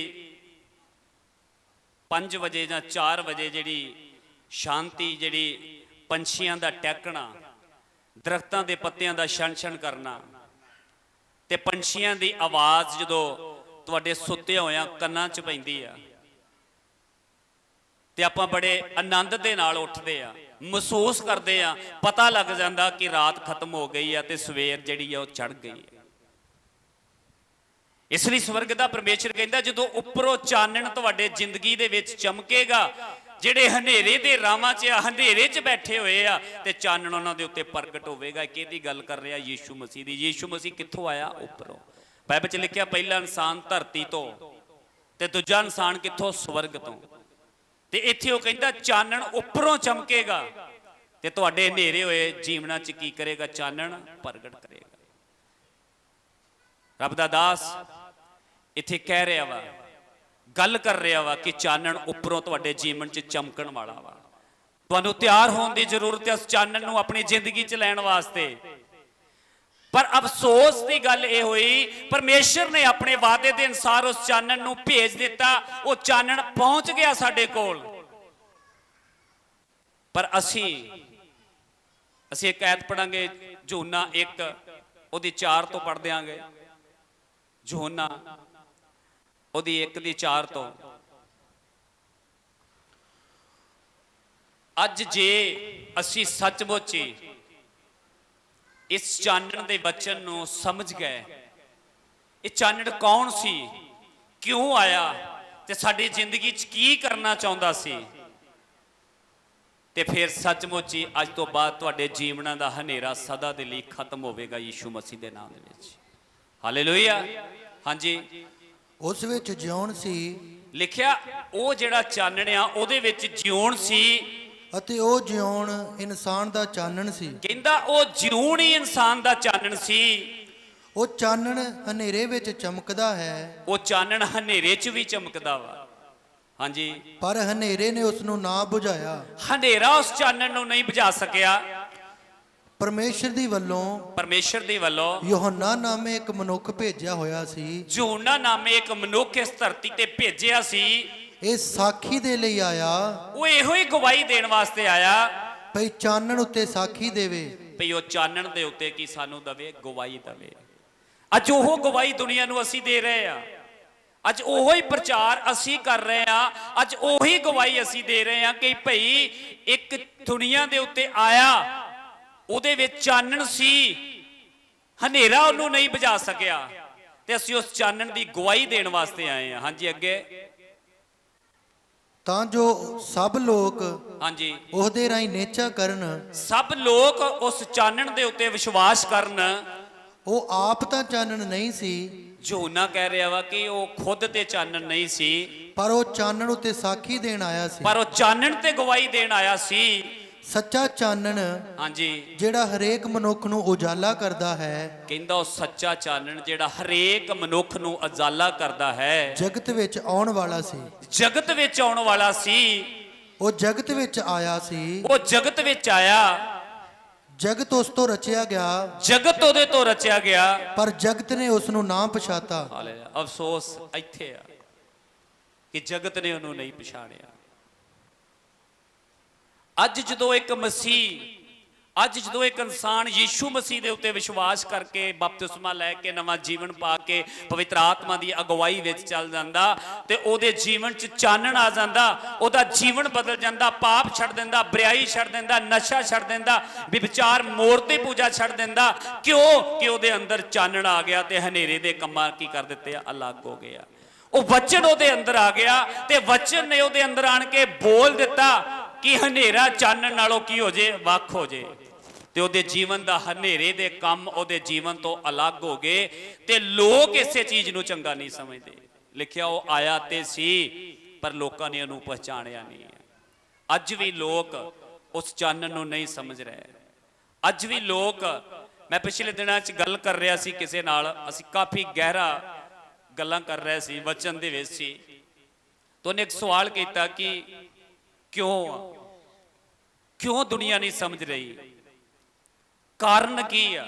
5 ਵਜੇ ਜਾਂ 4 ਵਜੇ ਜਿਹੜੀ ਸ਼ਾਂਤੀ, ਜਿਹੜੀ ਪੰਛੀਆਂ ਦਾ ਟਹਿਕਣਾ, ਦਰਖਤਾਂ ਦੇ ਪੱਤਿਆਂ ਦਾ ਛਣ-ਛਣ ਕਰਨਾ ਤੇ ਪੰਛੀਆਂ ਦੀ ਆਵਾਜ਼ ਜਦੋਂ ਤੁਹਾਡੇ ਸੁੱਤੇ ਹੋਇਆਂ ਕੰਨਾਂ 'ਚ ਪੈਂਦੀ ਆ, ਤੇ ਆਪਾਂ ਬੜੇ ਆਨੰਦ ਦੇ ਨਾਲ ਉੱਠਦੇ ਆ, ਮਹਿਸੂਸ ਕਰਦੇ ਆ, ਪਤਾ ਲੱਗ ਜਾਂਦਾ ਕਿ ਰਾਤ ਖਤਮ ਹੋ ਗਈ ਆ ਤੇ ਸਵੇਰ ਜਿਹੜੀ ਆ ਉਹ ਚੜ੍ਹ ਗਈ ਹੈ। ਇਸ ਲਈ ਸਵਰਗ ਦਾ ਪਰਮੇਸ਼ਰ ਕਹਿੰਦਾ ਜਦੋਂ ਉੱਪਰੋਂ ਚਾਨਣ ਤੁਹਾਡੇ ਜ਼ਿੰਦਗੀ ਦੇ ਵਿੱਚ ਚਮਕੇਗਾ, ਜਿਹੜੇ ਹਨੇਰੇ ਦੇ ਰਾਵਾਂ 'ਚ, ਹਨੇਰੇ 'ਚ ਬੈਠੇ ਹੋਏ ਆ, ਤੇ ਚਾਨਣ ਉਹਨਾਂ ਦੇ ਉੱਤੇ ਪ੍ਰਗਟ ਹੋਵੇਗਾ। ਕਿਹਦੀ ਗੱਲ ਕਰ ਰਿਹਾ? ਯੀਸ਼ੂ ਮਸੀਹ ਦੀ। ਯੀਸ਼ੂ ਮਸੀਹ ਕਿੱਥੋਂ ਆਇਆ? ਉੱਪਰੋਂ। ਬਾਈਬਲ 'ਚ ਲਿਖਿਆ ਪਹਿਲਾ ਇਨਸਾਨ ਧਰਤੀ ਤੋਂ ਤੇ ਦੂਜਾ ਇਨਸਾਨ ਕਿੱਥੋਂ? ਸਵਰਗ ਤੋਂ। ਤੇ ਇੱਥੇ ਉਹ ਕਹਿੰਦਾ ਚਾਨਣ ਉੱਪਰੋਂ ਚਮਕੇਗਾ ਤੇ ਤੁਹਾਡੇ ਹਨੇਰੇ ਹੋਏ ਜੀਵਨਾਂ 'ਚ ਕੀ ਕਰੇਗਾ? ਚਾਨਣ ਪ੍ਰਗਟ ਕਰੇਗਾ। ਰੱਬ ਦਾ ਦਾਸ ਇੱਥੇ ਕਹਿ ਰਿਹਾ ਵਾ, ਗੱਲ ਕਰ ਰਿਹਾ ਵਾ ਕਿ ਚਾਨਣ ਉੱਪਰੋਂ ਤੁਹਾਡੇ ਜੀਵਨ 'ਚ ਚਮਕਣ ਵਾਲਾ ਵਾ। ਤੁਹਾਨੂੰ ਤਿਆਰ ਹੋਣ ਦੀ ਜ਼ਰੂਰਤ ਹੈ ਉਸ ਚਾਨਣ ਨੂੰ ਆਪਣੀ ਜ਼ਿੰਦਗੀ 'ਚ ਲੈਣ ਵਾਸਤੇ। ਪਰ ਅਫਸੋਸ ਦੀ ਗੱਲ ਇਹ ਹੋਈ, ਪਰਮੇਸ਼ਰ ਨੇ ਆਪਣੇ ਵਾਅਦੇ ਦੇ ਅਨੁਸਾਰ ਉਸ ਚਾਨਣ ਨੂੰ ਭੇਜ ਦਿੱਤਾ, ਉਹ ਚਾਨਣ ਪਹੁੰਚ ਗਿਆ ਸਾਡੇ ਕੋਲ। ਪਰ ਅਸੀਂ ਇੱਕ ਐਤ ਪੜਾਂਗੇ, ਯਹੋਨਾ 1 ਉਹਦੀ 4 ਤੋਂ ਪੜ੍ਹ ਦਿਆਂਗੇ। ਯਹੋਨਾ ਉਹਦੀ 1 ਦੀ 4 ਤੋਂ। ਅੱਜ ਜੇ ਅਸੀਂ ਸੱਚਮੁੱਚ ਇਸ ਚਾਨਣ ਦੇ ਵਚਨ ਨੂੰ ਸਮਝ ਗਏ, ਇਹ ਚਾਨਣ ਕੌਣ ਸੀ, ਕਿਉਂ ਆਇਆ ਤੇ ਸਾਡੀ ਜ਼ਿੰਦਗੀ 'ਚ ਕੀ ਕਰਨਾ ਚਾਹੁੰਦਾ ਸੀ, ਤੇ ਫਿਰ ਸੱਚਮੁੱਚ ਹੀ ਅੱਜ ਤੋਂ ਬਾਅਦ ਤੁਹਾਡੇ ਜੀਵਨਾਂ ਦਾ ਹਨੇਰਾ ਸਦਾ ਦੇ ਲਈ ਖਤਮ ਹੋਵੇਗਾ ਯੀਸ਼ੂ ਮਸੀਹ ਦੇ ਨਾਮ ਦੇ ਵਿੱਚ। ਹਾਲੇਲੂਇਆ। ਹਾਂਜੀ, ਉਸ ਵਿੱਚ ਜਿਉਣ ਸੀ, ਲਿਖਿਆ ਉਹ ਜਿਹੜਾ ਚਾਨਣ ਆ ਉਹਦੇ ਵਿੱਚ ਜਿਉਣ ਸੀ, ਅਤੇ ਉਹ ਜਿਉਣ ਇਨਸਾਨ ਦਾ ਚਾਨਣ ਸੀ। ਕਹਿੰਦਾ ਉਹ ਜਿਉਣ ਹੀ ਇਨਸਾਨ ਦਾ ਚਾਨਣ ਸੀ। ਉਹ ਚਾਨਣ ਹਨੇਰੇ ਵਿੱਚ ਚਮਕਦਾ ਹੈ, ਉਹ ਚਾਨਣ ਹਨੇਰੇ 'ਚ ਵੀ ਚਮਕਦਾ ਵਾ। ਹਾਂਜੀ, ਪਰ ਹਨੇਰੇ ਨੇ ਉਸ ਨੂੰ ਨਾ ਬੁਝਾਇਆ। ਹਨੇਰਾ ਉਸ ਚਾਨਣ ਨੂੰ ਨਹੀਂ ਬੁਝਾ ਸਕਿਆ। ਪਰਮੇਸ਼ਰ ਦੀ ਵੱਲੋਂ ਯਹੋਨਾ ਨਾਮੇ ਇੱਕ ਮਨੁੱਖ ਭੇਜਿਆ ਹੋਇਆ ਸੀ। ਯਹੋਨਾ ਨਾਮੇ ਇੱਕ ਮਨੁੱਖ ਇਸ ਧਰਤੀ ਤੇ ਭੇਜਿਆ ਸੀ। ਇਹ ਸਾਖੀ ਦੇ ਲਈ ਆਇਆ, ਉਹ ਇਹੋ ਹੀ ਗਵਾਹੀ ਦੇਣ ਵਾਸਤੇ ਆਇਆ, ਭਈ ਚਾਨਣ ਉੱਤੇ ਸਾਖੀ ਦੇਵੇ, ਭਈ ਉਹ ਚਾਨਣ ਦੇ ਉੱਤੇ ਕੀ ਸਾਨੂੰ ਦਵੇ? ਗਵਾਹੀ ਦਵੇ। ਅੱਜ ਉਹ ਗਵਾਹੀ ਦੁਨੀਆ ਨੂੰ ਅਸੀਂ ਦੇ ਰਹੇ ਆ। ਅੱਜ ਉਹੀ ਪ੍ਰਚਾਰ ਅਸੀਂ ਕਰ ਰਹੇ ਹਾਂ, ਅੱਜ ਉਹੀ ਗਵਾਹੀ ਅਸੀਂ ਦੇ ਰਹੇ ਹਾਂ ਕਿ ਭਈ ਇੱਕ ਦੁਨੀਆ ਦੇ ਉੱਤੇ ਆਇਆ, ਉਹਦੇ ਵਿੱਚ ਚਾਨਣ ਸੀ, ਹਨੇਰਾ ਉਹਨੂੰ ਨਹੀਂ ਬੁਝਾ ਸਕਿਆ, ਤੇ ਅਸੀਂ ਉਸ ਚਾਨਣ ਦੀ ਗਵਾਹੀ ਦੇਣ ਵਾਸਤੇ ਆਏ ਹਾਂ। ਹਾਂਜੀ ਅੱਗੇ। ਤਾਂ ਜੋ ਸਭ ਲੋਕ ਹਾਂਜੀ, ਉਹਦੇ ਰਾਹੀਂ ਨੇਚਾ ਕਰਨ। ਸਭ ਲੋਕ ਉਸ ਚਾਨਣ ਦੇ ਉੱਤੇ ਵਿਸ਼ਵਾਸ ਕਰਨ। ਉਹ ਆਪ ਤਾਂ ਚਾਨਣ ਨਹੀਂ ਸੀ, ਯਹੋਨਾ ਕਹਿ ਰਿਹਾ ਵਾ ਕਿ ਉਹ ਖੁਦ ਤੇ ਚਾਨਣ ਨਹੀਂ ਸੀ, ਪਰ ਉਹ ਚਾਨਣ ਉੱਤੇ ਸਾਖੀ ਦੇਣ ਆਇਆ ਸੀ। ਪਰ ਉਹ ਚਾਨਣ ਤੇ ਗਵਾਹੀ ਦੇਣ ਆਇਆ ਸੀ। ਸੱਚਾ ਚਾਨਣ ਹਾਂਜੀ, ਜਿਹੜਾ ਹਰੇਕ ਮਨੁੱਖ ਨੂੰ ਉਜਾਲਾ ਕਰਦਾ ਹੈ, ਕਹਿੰਦਾ ਉਹ ਸੱਚਾ ਚਾਨਣ ਜਿਹੜਾ ਹਰੇਕ ਮਨੁੱਖ ਨੂੰ ਉਜਾਲਾ ਕਰਦਾ ਹੈ, ਜਗਤ ਵਿੱਚ ਆਉਣ ਵਾਲਾ ਸੀ। ਜਗਤ ਵਿੱਚ ਆਉਣ ਵਾਲਾ ਸੀ। ਉਹ ਜਗਤ ਵਿੱਚ ਆਇਆ ਸੀ, ਉਹ ਜਗਤ ਵਿੱਚ ਆਇਆ, ਜਗਤ ਉਸ ਤੋਂ ਰਚਿਆ ਗਿਆ, ਜਗਤ ਉਹਦੇ ਤੋਂ ਰਚਿਆ ਗਿਆ, ਪਰ ਜਗਤ ਨੇ ਉਸ ਨੂੰ ਨਾ ਪਛਾਤਾ। ਹਾਲੇਲੂਇਆ। ਅਫਸੋਸ ਇੱਥੇ ਆ ਕਿ ਜਗਤ ਨੇ ਉਹਨੂੰ ਨਹੀਂ ਪਛਾਣਿਆ। ਅੱਜ ਜਦੋਂ ਇੱਕ ਇਨਸਾਨ ਯੀਸ਼ੂ ਮਸੀਹ ਦੇ ਉੱਤੇ ਵਿਸ਼ਵਾਸ ਕਰਕੇ ਬਪਤਿਸਮਾ ਲੈ ਕੇ ਨਵਾਂ ਜੀਵਨ ਪਾ ਕੇ ਪਵਿੱਤਰ ਆਤਮਾ ਦੀ ਅਗਵਾਈ ਵਿੱਚ ਚੱਲ ਜਾਂਦਾ, ਤੇ ਉਹਦੇ ਜੀਵਨ 'ਚ ਚਾਨਣ ਆ ਜਾਂਦਾ, ਉਹਦਾ ਜੀਵਨ ਬਦਲ ਜਾਂਦਾ, ਪਾਪ ਛੱਡ ਦਿੰਦਾ, ਬੁਰਾਈ ਛੱਡ ਦਿੰਦਾ, ਨਸ਼ਾ ਛੱਡ ਦਿੰਦਾ, ਵਿਭਚਾਰ ਮੂਰਤੀ ਪੂਜਾ ਛੱਡ ਦਿੰਦਾ। ਕਿਉਂ? ਕਿ ਉਹਦੇ ਅੰਦਰ ਚਾਨਣ ਆ ਗਿਆ ਤੇ ਹਨੇਰੇ ਦੇ ਕੰਮਾਂ ਕੀ ਕਰ ਦਿੱਤੇ ਆ? ਅਲੱਗ ਹੋ ਗਿਆ। ਉਹ ਵਚਨ ਉਹਦੇ ਅੰਦਰ ਆ ਗਿਆ ਤੇ ਵਚਨ ਨੇ ਉਹਦੇ ਅੰਦਰ ਆਣ ਕੇ ਬੋਲ ਦਿੱਤਾ ਕਿ ਹਨੇਰਾ ਚਾਨਣ ਨਾਲੋਂ ਕੀ ਹੋ ਜੇ? ਵੱਖ ਹੋ ਜੇ। ਤੇ ਉਹਦੇ ਜੀਵਨ ਦਾ ਹਨੇਰੇ ਦੇ ਕੰਮ ਉਹਦੇ ਜੀਵਨ ਤੋਂ ਅਲੱਗ ਹੋ ਗਏ, ਤੇ ਲੋਕ ਇਸੇ ਚੀਜ਼ ਨੂੰ ਚੰਗਾ ਨਹੀਂ ਸਮਝਦੇ। ਲਿਖਿਆ ਉਹ ਆਇਆ ਤੇ ਸੀ, ਪਰ ਲੋਕਾਂ ਨੇ ਉਹਨੂੰ ਪਛਾਣਿਆ ਨਹੀਂ ਹੈ। ਅੱਜ ਵੀ ਲੋਕ ਉਸ ਚਾਨਣ ਨੂੰ ਨਹੀਂ ਸਮਝ ਰਹੇ। ਅੱਜ ਵੀ ਲੋਕ, ਮੈਂ ਪਿਛਲੇ ਦਿਨਾਂ 'ਚ ਗੱਲ ਕਰ ਰਿਹਾ ਸੀ ਕਿਸੇ ਨਾਲ, ਅਸੀਂ ਕਾਫੀ ਗਹਿਰਾ ਗੱਲਾਂ ਕਰ ਰਹੇ ਸੀ, ਵਚਨ ਦੇ ਵਿੱਚ ਸੀ, ਤਾਂ ਉਹਨੇ ਇੱਕ ਸਵਾਲ ਕੀਤਾ ਕਿ ਕਿਉਂ ਦੁਨੀਆ ਨਹੀਂ ਸਮਝ ਰਹੀ, ਕਾਰਨ ਕੀ ਆ?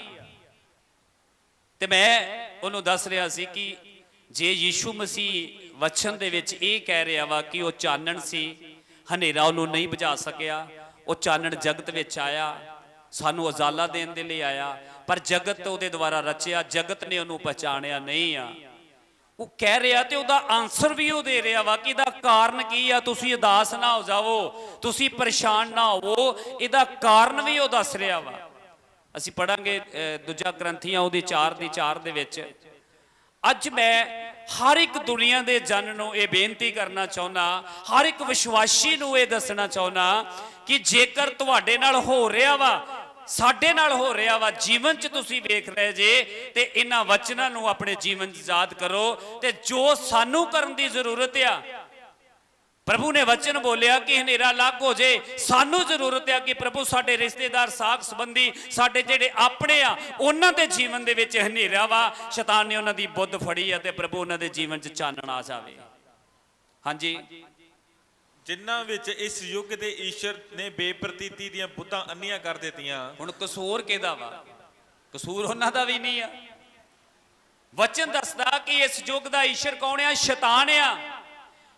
ਤੇ ਮੈਂ ਉਹਨੂੰ ਦੱਸ ਰਿਹਾ ਸੀ ਕਿ ਜੇ ਯੀਸ਼ੂ ਮਸੀਹ ਵਚਨ ਦੇ ਵਿੱਚ ਇਹ ਕਹਿ ਰਿਹਾ ਵਾ ਕਿ ਉਹ ਚਾਨਣ ਸੀ, ਹਨੇਰਾ ਉਹਨੂੰ ਨਹੀਂ ਬੁਝਾ ਸਕਿਆ, ਉਹ ਚਾਨਣ ਜਗਤ ਵਿੱਚ ਆਇਆ, ਸਾਨੂੰ ਉਜਾਲਾ ਦੇਣ ਦੇ ਲਈ ਆਇਆ, ਪਰ ਜਗਤ ਉਹਦੇ ਦੁਆਰਾ ਰਚਿਆ, ਜਗਤ ਨੇ ਉਹਨੂੰ ਪਛਾਣਿਆ ਨਹੀਂ ਆ। ਉਹ ਕਹਿ ਰਿਹਾ ਤੇ ਉਹਦਾ ਆਨਸਰ ਵੀ ਉਹ ਦੇ ਰਿਹਾ ਵਾ ਕਿ ਇਹਦਾ ਕਾਰਨ ਕੀ ਆ। ਤੁਸੀਂ ਉਦਾਸ ਨਾ ਹੋ ਜਾਵੋ, ਤੁਸੀਂ ਪਰੇਸ਼ਾਨ ਨਾ ਹੋਵੋ, ਇਹਦਾ ਕਾਰਨ ਵੀ ਉਹ ਦੱਸ ਰਿਹਾ ਵਾ। ਅਸੀਂ ਪੜਾਂਗੇ ਦੂਜਾ ਗ੍ਰੰਥੀਆਂ ਉਹਦੀ 4 ਦੇ ਵਿੱਚ। ਅੱਜ ਮੈਂ ਹਰ ਇੱਕ ਦੁਨੀਆ ਦੇ ਜਨ ਨੂੰ ਇਹ ਬੇਨਤੀ ਕਰਨਾ ਚਾਹੁੰਦਾ, ਹਰ ਇੱਕ ਵਿਸ਼ਵਾਸੀ ਨੂੰ ਇਹ ਦੱਸਣਾ ਚਾਹੁੰਦਾ ਕਿ ਜੇਕਰ ਤੁਹਾਡੇ ਨਾਲ ਹੋ ਰਿਹਾ ਵਾ, ਸਾਡੇ ਨਾਲ ਹੋ ਰਿਹਾ ਵਾ, ਜੀਵਨ 'ਚ ਤੁਸੀਂ ਵੇਖ ਰਹੇ ਜੇ, ਤੇ ਇਹਨਾਂ ਵਚਨਾਂ ਨੂੰ ਆਪਣੇ ਜੀਵਨ 'ਚ ਯਾਦ ਕਰੋ। ਤੇ ਜੋ ਸਾਨੂੰ ਕਰਨ ਦੀ ਜ਼ਰੂਰਤ ਆ, ਪ੍ਰਭੂ ਨੇ ਵਚਨ ਬੋਲਿਆ ਕਿ ਹਨੇਰਾ ਲੱਗ ਹੋ ਜੇ, ਸਾਨੂੰ ਜ਼ਰੂਰਤ ਆ ਕਿ ਪ੍ਰਭੂ ਸਾਡੇ ਰਿਸ਼ਤੇਦਾਰ, ਸਾਕ ਸੰਬੰਧੀ, ਸਾਡੇ ਜਿਹੜੇ ਆਪਣੇ ਆ, ਉਹਨਾਂ ਦੇ ਜੀਵਨ ਦੇ ਵਿੱਚ ਹਨੇਰਾ ਵਾ, ਸ਼ੈਤਾਨ ਨੇ ਉਹਨਾਂ ਦੀ ਬੁੱਧ ਫੜੀ ਆ, ਤੇ ਪ੍ਰਭੂ ਉਹਨਾਂ ਦੇ ਜੀਵਨ 'ਚ ਚਾਨਣ ਆ ਜਾਵੇ। ਹਾਂਜੀ, ਜਿਨ੍ਹਾਂ ਵਿੱਚ ਇਸ ਯੁੱਗ ਦੇ ਈਸ਼ਰ ਨੇ ਬੇਪ੍ਰਤੀਤੀ ਦੀਆਂ ਬੁੱਧਾਂ ਅੰਨੀਆਂ ਕਰ ਦਿੱਤੀਆਂ। ਹੁਣ ਕਸੂਰ ਕਿਹਦਾ ਵਾ? ਕਸੂਰ ਉਹਨਾਂ ਦਾ ਵੀ ਨਹੀਂ ਆ। ਵਚਨ ਦੱਸਦਾ ਕਿ ਇਸ ਯੁੱਗ ਦਾ ਈਸ਼ਰ ਕੌਣ ਆ? ਸ਼ੈਤਾਨ ਆ।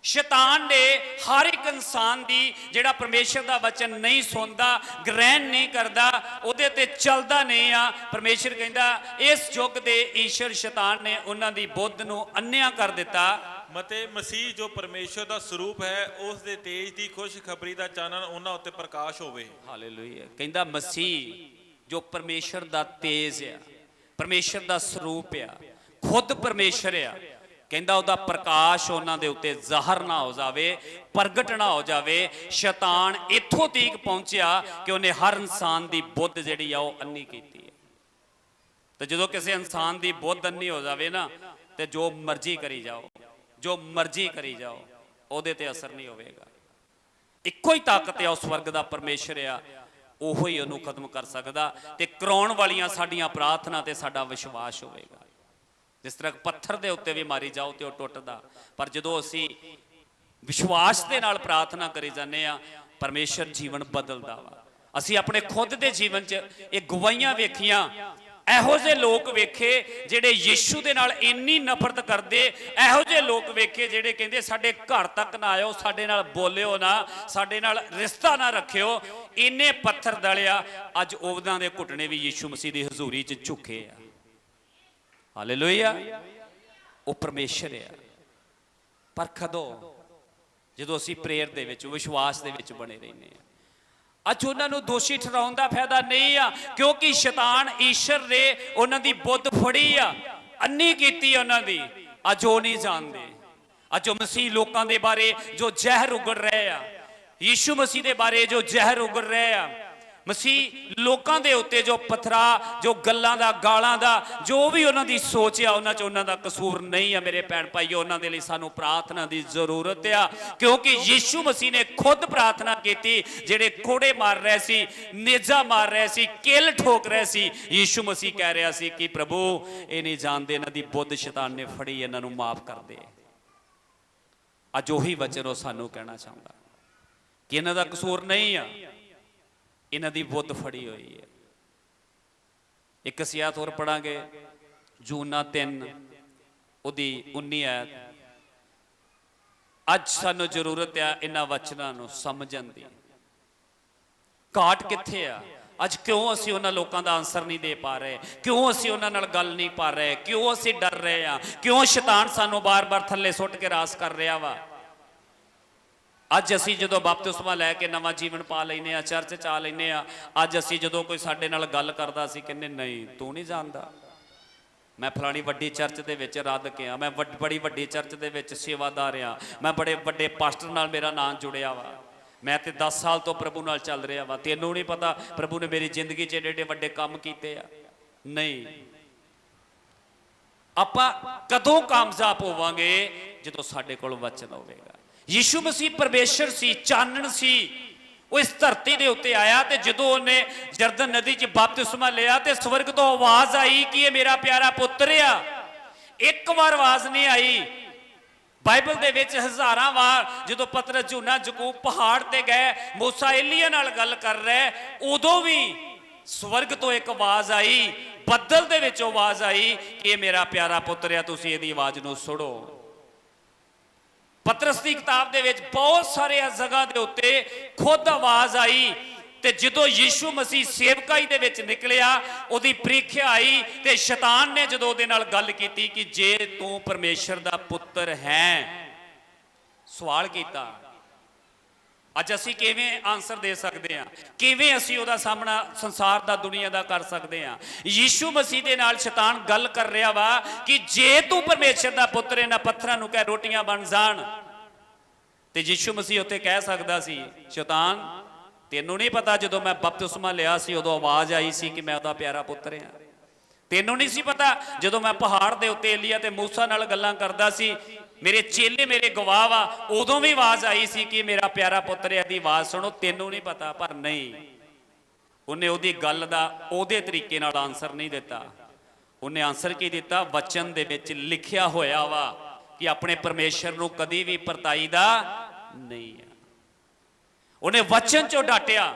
ਸ਼ੈਤਾਨ ਨੇ ਹਰ ਇੱਕ ਇਨਸਾਨ ਦੀ, ਜਿਹੜਾ ਪਰਮੇਸ਼ਰ ਦਾ ਵਚਨ ਨਹੀਂ ਸੁਣਦਾ, ਗ੍ਰਹਿਣ ਨਹੀਂ ਕਰਦਾ, ਉਹਦੇ ਤੇ ਚੱਲਦਾ ਨਹੀਂ ਆ, ਪਰਮੇਸ਼ਰ ਕਹਿੰਦਾ ਇਸ ਯੁੱਗ ਦੇ ਈਸ਼ਰ ਸ਼ੈਤਾਨ ਨੇ ਉਹਨਾਂ ਦੀ ਬੁੱਧ ਨੂੰ ਅੰਨ੍ਹਿਆ ਕਰ ਦਿੱਤਾ। ਮਤੇ ਮਸੀਹ ਜੋ ਪਰਮੇਸ਼ਰ ਦਾ ਸਰੂਪ ਹੈ, ਉਸ ਦੇ ਤੇਜ ਦੀ ਖੁਸ਼ਖਬਰੀ ਦਾ ਚਾਨਣ ਉਹਨਾਂ ਉੱਤੇ ਪ੍ਰਕਾਸ਼ ਹੋਵੇ। ਹਾਲੇਲੂਇਆ। ਕਹਿੰਦਾ ਮਸੀਹ ਜੋ ਪਰਮੇਸ਼ਰ ਦਾ ਤੇਜ ਆ, ਪਰਮੇਸ਼ਰ ਦਾ ਸਰੂਪ ਆ, ਖੁਦ ਪਰਮੇਸ਼ਰ ਆ, ਕਹਿੰਦਾ ਉਹਦਾ ਪ੍ਰਕਾਸ਼ ਉਹਨਾਂ ਦੇ ਉੱਤੇ ਜ਼ਾਹਰ ਨਾ ਹੋ ਜਾਵੇ, ਪ੍ਰਗਟ ਨਾ ਹੋ ਜਾਵੇ। ਸ਼ੈਤਾਨ ਇੱਥੋਂ ਤੀਕ ਪਹੁੰਚਿਆ ਕਿ ਉਹਨੇ ਹਰ ਇਨਸਾਨ ਦੀ ਬੁੱਧ ਜਿਹੜੀ ਆ ਉਹ ਅੰਨੀ ਕੀਤੀ ਹੈ। ਤੇ ਜਦੋਂ ਕਿਸੇ ਇਨਸਾਨ ਦੀ ਬੁੱਧ ਅੰਨੀ ਹੋ ਜਾਵੇ ਨਾ, ਤੇ ਜੋ ਮਰਜ਼ੀ ਕਰੀ ਜਾਓ, ਜੋ ਮਰਜ਼ੀ ਕਰੀ ਜਾਓ, ਉਹਦੇ ਤੇ ਅਸਰ ਨਹੀਂ ਹੋਵੇਗਾ। ਇੱਕੋ ਹੀ ਤਾਕਤ ਆ, ਉਸ ਵਰਗ ਦਾ ਪਰਮੇਸ਼ਰ ਆ, ਉਹੋ ਹੀ ਉਹਨੂੰ ਖਤਮ ਕਰ ਸਕਦਾ। ਤੇ ਕਰਾਉਣ ਵਾਲੀਆਂ ਸਾਡੀਆਂ ਪ੍ਰਾਰਥਨਾ ਤੇ ਸਾਡਾ ਵਿਸ਼ਵਾਸ ਹੋਵੇਗਾ। ਜਿਸ ਤਰ੍ਹਾਂ ਪੱਥਰ ਦੇ ਉੱਤੇ ਵੀ ਮਾਰੀ ਜਾਓ ਤੇ ਉਹ ਟੁੱਟਦਾ, ਪਰ ਜਦੋਂ ਅਸੀਂ ਵਿਸ਼ਵਾਸ ਦੇ ਨਾਲ ਪ੍ਰਾਰਥਨਾ ਕਰੀ ਜਾਂਦੇ ਆ, ਪਰਮੇਸ਼ਰ ਜੀਵਨ ਬਦਲਦਾ ਵਾ। ਅਸੀਂ ਆਪਣੇ ਖੁਦ ਦੇ ਜੀਵਨ 'ਚ ਇਹ ਗਵਾਹੀਆਂ ਵੇਖੀਆਂ, ਇਹੋ ਜਿਹੇ ਲੋਕ ਵੇਖੇ ਜਿਹੜੇ ਯੀਸ਼ੂ ਦੇ ਨਾਲ ਇੰਨੀ ਨਫ਼ਰਤ ਕਰਦੇ, ਇਹੋ ਜਿਹੇ ਲੋਕ ਵੇਖੇ ਜਿਹੜੇ ਕਹਿੰਦੇ ਸਾਡੇ ਘਰ ਤੱਕ ਨਾ ਆਇਓ, ਸਾਡੇ ਨਾਲ ਬੋਲਿਓ ਨਾ, ਸਾਡੇ ਨਾਲ ਰਿਸ਼ਤਾ ਨਾ ਰੱਖਿਓ। ਇੰਨੇ ਪੱਥਰ ਦਲਿਆ, ਅੱਜ ਉਹਨਾਂ ਦੇ ਘੁਟਨੇ ਵੀ ਯੀਸ਼ੂ ਮਸੀਹ ਦੀ ਹਜ਼ੂਰੀ 'ਚ ਝੁਕੇ ਆ। ਹਾਲੇਲੂਇਆ। ਉਹ ਪਰਮੇਸ਼ਰ ਆ, ਪਰ ਕਦੋਂ? ਜਦੋਂ ਅਸੀਂ ਪ੍ਰੇਅਰ ਦੇ ਵਿੱਚ, ਵਿਸ਼ਵਾਸ ਦੇ ਵਿੱਚ ਬਣੇ ਰਹਿੰਦੇ ਹਾਂ। ਅੱਜ ਉਹਨਾਂ ਨੂੰ ਦੋਸ਼ੀ ਠਹਿਰਾਉਣ ਦਾ ਫਾਇਦਾ ਨਹੀਂ ਆ, ਕਿਉਂਕਿ ਸ਼ੈਤਾਨ ਈਸ਼ਰ ਨੇ ਉਹਨਾਂ ਦੀ ਬੁੱਧ ਫੜੀ ਆ, ਅੰਨੀ ਕੀਤੀ ਉਹਨਾਂ ਦੀ। ਅੱਜ ਉਹ ਨਹੀਂ ਜਾਣਦੇ। ਅੱਜ ਉਹ ਮਸੀਹ ਲੋਕਾਂ ਦੇ ਬਾਰੇ ਜੋ ਜ਼ਹਿਰ ਉਗੜ ਰਹੇ ਆ, ਯੀਸ਼ੂ ਮਸੀਹ ਦੇ ਬਾਰੇ ਜੋ ਜ਼ਹਿਰ ਉਗੜ ਰਹੇ ਆ, ਮਸੀਹ ਲੋਕਾਂ ਦੇ ਉੱਤੇ ਜੋ ਪਥਰਾ, ਜੋ ਗੱਲਾਂ ਦਾ, ਗਾਲਾਂ ਦਾ, ਜੋ ਵੀ ਉਹਨਾਂ ਦੀ ਸੋਚ ਆ, ਉਹਨਾਂ 'ਚ ਉਹਨਾਂ ਦਾ ਕਸੂਰ ਨਹੀਂ ਆ। ਮੇਰੇ ਭੈਣ ਭਾਈਓ, ਉਹਨਾਂ ਦੇ ਲਈ ਸਾਨੂੰ ਪ੍ਰਾਰਥਨਾ ਦੀ ਜ਼ਰੂਰਤ ਆ, ਕਿਉਂਕਿ ਯੀਸ਼ੂ ਮਸੀਹ ਨੇ ਖੁਦ ਪ੍ਰਾਰਥਨਾ ਕੀਤੀ। ਜਿਹੜੇ ਕੋੜੇ ਮਾਰ ਰਹੇ ਸੀ, ਨੇਜਾ ਮਾਰ ਰਹੇ ਸੀ, ਕਿੱਲ ਠੋਕ ਰਹੇ ਸੀ, ਯੀਸ਼ੂ ਮਸੀਹ ਕਹਿ ਰਿਹਾ ਸੀ ਕਿ ਪ੍ਰਭੂ ਇਹ ਨਹੀਂ ਜਾਣਦੇ, ਇਹਨਾਂ ਦੀ ਬੁੱਧ ਸ਼ੈਤਾਨ ਨੇ ਫੜੀ, ਇਹਨਾਂ ਨੂੰ ਮਾਫ ਕਰ ਦੇ। ਅੱਜ ਉਹੀ ਵਚਨ ਉਹ ਸਾਨੂੰ ਕਹਿਣਾ ਚਾਹੁੰਦਾ ਕਿ ਇਹਨਾਂ ਦਾ ਕਸੂਰ ਨਹੀਂ ਆ, ਇਹਨਾਂ ਦੀ ਬੁੱਧ ਫੜੀ ਹੋਈ ਹੈ। ਇੱਕ ਅਸੀਂ ਆਇਤ ਹੋਰ ਪੜਾਂਗੇ, ਯੂਹੰਨਾ 3 ਉਹਦੀ 19 ਆਇਤ। ਅੱਜ ਸਾਨੂੰ ਜ਼ਰੂਰਤ ਆ ਇਹਨਾਂ ਵਚਨਾਂ ਨੂੰ ਸਮਝਣ ਦੀ। ਘਾਟ ਕਿੱਥੇ ਆ? ਅੱਜ ਕਿਉਂ ਅਸੀਂ ਉਹਨਾਂ ਲੋਕਾਂ ਦਾ ਆਨਸਰ ਨਹੀਂ ਦੇ ਪਾ ਰਹੇ? ਕਿਉਂ ਅਸੀਂ ਉਹਨਾਂ ਨਾਲ ਗੱਲ ਨਹੀਂ ਪਾ ਰਹੇ? ਕਿਉਂ ਅਸੀਂ ਡਰ ਰਹੇ ਆ? ਕਿਉਂ ਸ਼ੈਤਾਨ ਸਾਨੂੰ ਬਾਰ-ਬਾਰ ਥੱਲੇ ਸੁੱਟ ਕੇ ਰਾਸ ਕਰ ਰਿਹਾ ਵਾ? ਅੱਜ ਅਸੀਂ ਜਦੋਂ ਬਪਤਿਸਮਾ ਲੈ ਕੇ ਨਵਾਂ ਜੀਵਨ ਪਾ ਲੈਨੇ ਆ, ਚਰਚ 'ਚ ਆ ਲੈਨੇ ਆ, ਅੱਜ ਅਸੀਂ ਜਦੋਂ ਕੋਈ ਸਾਡੇ ਨਾਲ ਗੱਲ ਕਰਦਾ ਸੀ ਕਹਿੰਦੇ ਨਹੀਂ ਤੂੰ ਨਹੀਂ ਜਾਣਦਾ, ਮੈਂ ਫਲਾਣੀ ਵੱਡੀ ਚਰਚ ਦੇ ਵਿੱਚ ਰੱਦ ਕੇ ਆ, ਮੈਂ ਬੜੀ ਵੱਡੀ ਚਰਚ ਦੇ ਵਿੱਚ ਸੇਵਾਦਾਰ ਆ, ਮੈਂ ਬੜੇ ਵੱਡੇ ਪਾਸਟਰ ਨਾਲ ਮੇਰਾ ਨਾਮ ਜੁੜਿਆ ਵਾ, ਮੈਂ ਤੇ 10 ਸਾਲ ਤੋਂ ਪ੍ਰਭੂ ਨਾਲ ਚੱਲ ਰਿਹਾ ਵਾ, ਤੈਨੂੰ ਨਹੀਂ ਪਤਾ ਪ੍ਰਭੂ ਨੇ ਮੇਰੀ ਜ਼ਿੰਦਗੀ 'ਚ ਏਡੇ ਵੱਡੇ ਕੰਮ ਕੀਤੇ ਆ। ਨਹੀਂ, ਆਪਾਂ ਕਦੋਂ ਕਾਮਯਾਬ ਹੋਵਾਂਗੇ? ਜਦੋਂ ਸਾਡੇ ਕੋਲ ਵਚਨ ਹੋਵੇਗਾ। ਯੀਸ਼ੂ ਮਸੀਹ ਪਰਮੇਸ਼ਰ ਸੀ, ਚਾਨਣ ਸੀ, ਉਹ ਇਸ ਧਰਤੀ ਦੇ ਉੱਤੇ ਆਇਆ ਤੇ ਜਦੋਂ ਉਹਨੇ ਜਰਦਨ ਨਦੀ 'ਚ ਬਪਤਿਸਮਾ ਲਿਆ ਤੇ ਸਵਰਗ ਤੋਂ ਆਵਾਜ਼ ਆਈ ਕਿ ਇਹ ਮੇਰਾ ਪਿਆਰਾ ਪੁੱਤਰ ਆ। ਇੱਕ ਵਾਰ ਆਵਾਜ਼ ਨਹੀਂ ਆਈ, ਬਾਈਬਲ ਦੇ ਵਿੱਚ ਹਜ਼ਾਰਾਂ ਵਾਰ ਜਦੋਂ ਪਤਰਸ, यूहन्ना, ਯਾਕੂਬ ਪਹਾੜ ਤੇ ਗਏ, ਮੂਸਾ ਏਲੀਆ ਨਾਲ ਗੱਲ ਕਰ ਰਹੇ, ਉਦੋਂ ਵੀ ਸਵਰਗ ਤੋਂ ਇੱਕ ਆਵਾਜ਼ ਆਈ, ਬੱਦਲ ਦੇ ਵਿੱਚ ਆਵਾਜ਼ ਆਈ ਕਿ ਇਹ ਮੇਰਾ ਪਿਆਰਾ ਪੁੱਤਰ ਆ, ਤੁਸੀਂ ਇਹਦੀ ਆਵਾਜ਼ ਨੂੰ ਸੁਣੋ। ਪਤਰਸ ਦੀ ਕਿਤਾਬ ਦੇ ਵਿੱਚ ਬਹੁਤ ਸਾਰੇ ਜਗ੍ਹਾ ਦੇ ਉੱਤੇ ਖੁਦ ਆਵਾਜ਼ ਆਈ ਤੇ ਜਦੋਂ ਯੀਸ਼ੂ ਮਸੀਹ ਸੇਵਕਾਈ ਦੇ ਵਿੱਚ ਨਿਕਲਿਆ, ਉਹਦੀ ਪ੍ਰੀਖਿਆ ਆਈ ਤੇ ਸ਼ੈਤਾਨ ਨੇ ਜਦੋਂ ਉਹਦੇ ਨਾਲ ਗੱਲ ਕੀਤੀ ਕਿ ਜੇ ਤੂੰ ਪਰਮੇਸ਼ਰ ਦਾ ਪੁੱਤਰ ਹੈ, ਸਵਾਲ ਕੀਤਾ। ਅੱਜ ਅਸੀਂ ਕਿਵੇਂ ਆਨਸਰ ਦੇ ਸਕਦੇ ਹਾਂ? ਕਿਵੇਂ ਅਸੀਂ ਉਹਦਾ ਸਾਹਮਣਾ ਸੰਸਾਰ ਦਾ, ਦੁਨੀਆ ਦਾ ਕਰ ਸਕਦੇ ਹਾਂ? ਯੀਸ਼ੂ ਮਸੀਹ ਦੇ ਨਾਲ ਸ਼ੈਤਾਨ ਗੱਲ ਕਰ ਰਿਹਾ ਵਾ ਕਿ ਜੇ ਤੂੰ ਪਰਮੇਸ਼ਰ ਦਾ ਪੁੱਤਰ, ਇਹਨਾਂ ਪੱਥਰਾਂ ਨੂੰ ਕਹਿ ਰੋਟੀਆਂ ਬਣ ਜਾਣ। ਤੇ ਯੀਸ਼ੂ ਮਸੀਹ ਉੱਤੇ ਕਹਿ ਸਕਦਾ ਸੀ, ਸ਼ੈਤਾਨ ਤੈਨੂੰ ਨਹੀਂ ਪਤਾ ਜਦੋਂ ਮੈਂ ਬਪਤਿਸਮਾ ਲਿਆ ਸੀ ਉਦੋਂ ਆਵਾਜ਼ ਆਈ ਸੀ ਕਿ ਮੈਂ ਉਹਦਾ ਪਿਆਰਾ ਪੁੱਤਰ ਹਾਂ? ਤੈਨੂੰ ਨਹੀਂ ਸੀ ਪਤਾ ਜਦੋਂ ਮੈਂ ਪਹਾੜ ਦੇ ਉੱਤੇ ਏਲੀਆ ਤੇ ਮੂਸਾ ਨਾਲ ਗੱਲਾਂ ਕਰਦਾ ਸੀ, ਮੇਰੇ ਚੇਲੇ ਮੇਰੇ ਗਵਾਹ ਵਾ, ਉਦੋਂ ਵੀ ਆਵਾਜ਼ ਆਈ ਸੀ ਕਿ ਮੇਰਾ ਪਿਆਰਾ ਪੁੱਤਰ ਹੈ, ਦੀ ਆਵਾਜ਼ ਸੁਣੋ? ਤੈਨੂੰ ਨਹੀਂ ਪਤਾ। ਪਰ ਨਹੀਂ, ਉਹਨੇ ਉਹਦੀ ਗੱਲ ਦਾ ਉਹਦੇ ਤਰੀਕੇ ਨਾਲ ਆਨਸਰ ਨਹੀਂ ਦਿੱਤਾ। ਉਹਨੇ ਆਨਸਰ ਕੀ ਦਿੱਤਾ? ਵਚਨ ਦੇ ਵਿੱਚ ਲਿਖਿਆ ਹੋਇਆ ਵਾ ਕਿ ਆਪਣੇ ਪਰਮੇਸ਼ਰ ਨੂੰ ਕਦੀ ਵੀ ਪਰਤਾਈਦਾ ਨਹੀਂ ਹੈ। ਉਹਨੇ ਵਚਨ ਚੋਂ ਡਾਟਿਆ।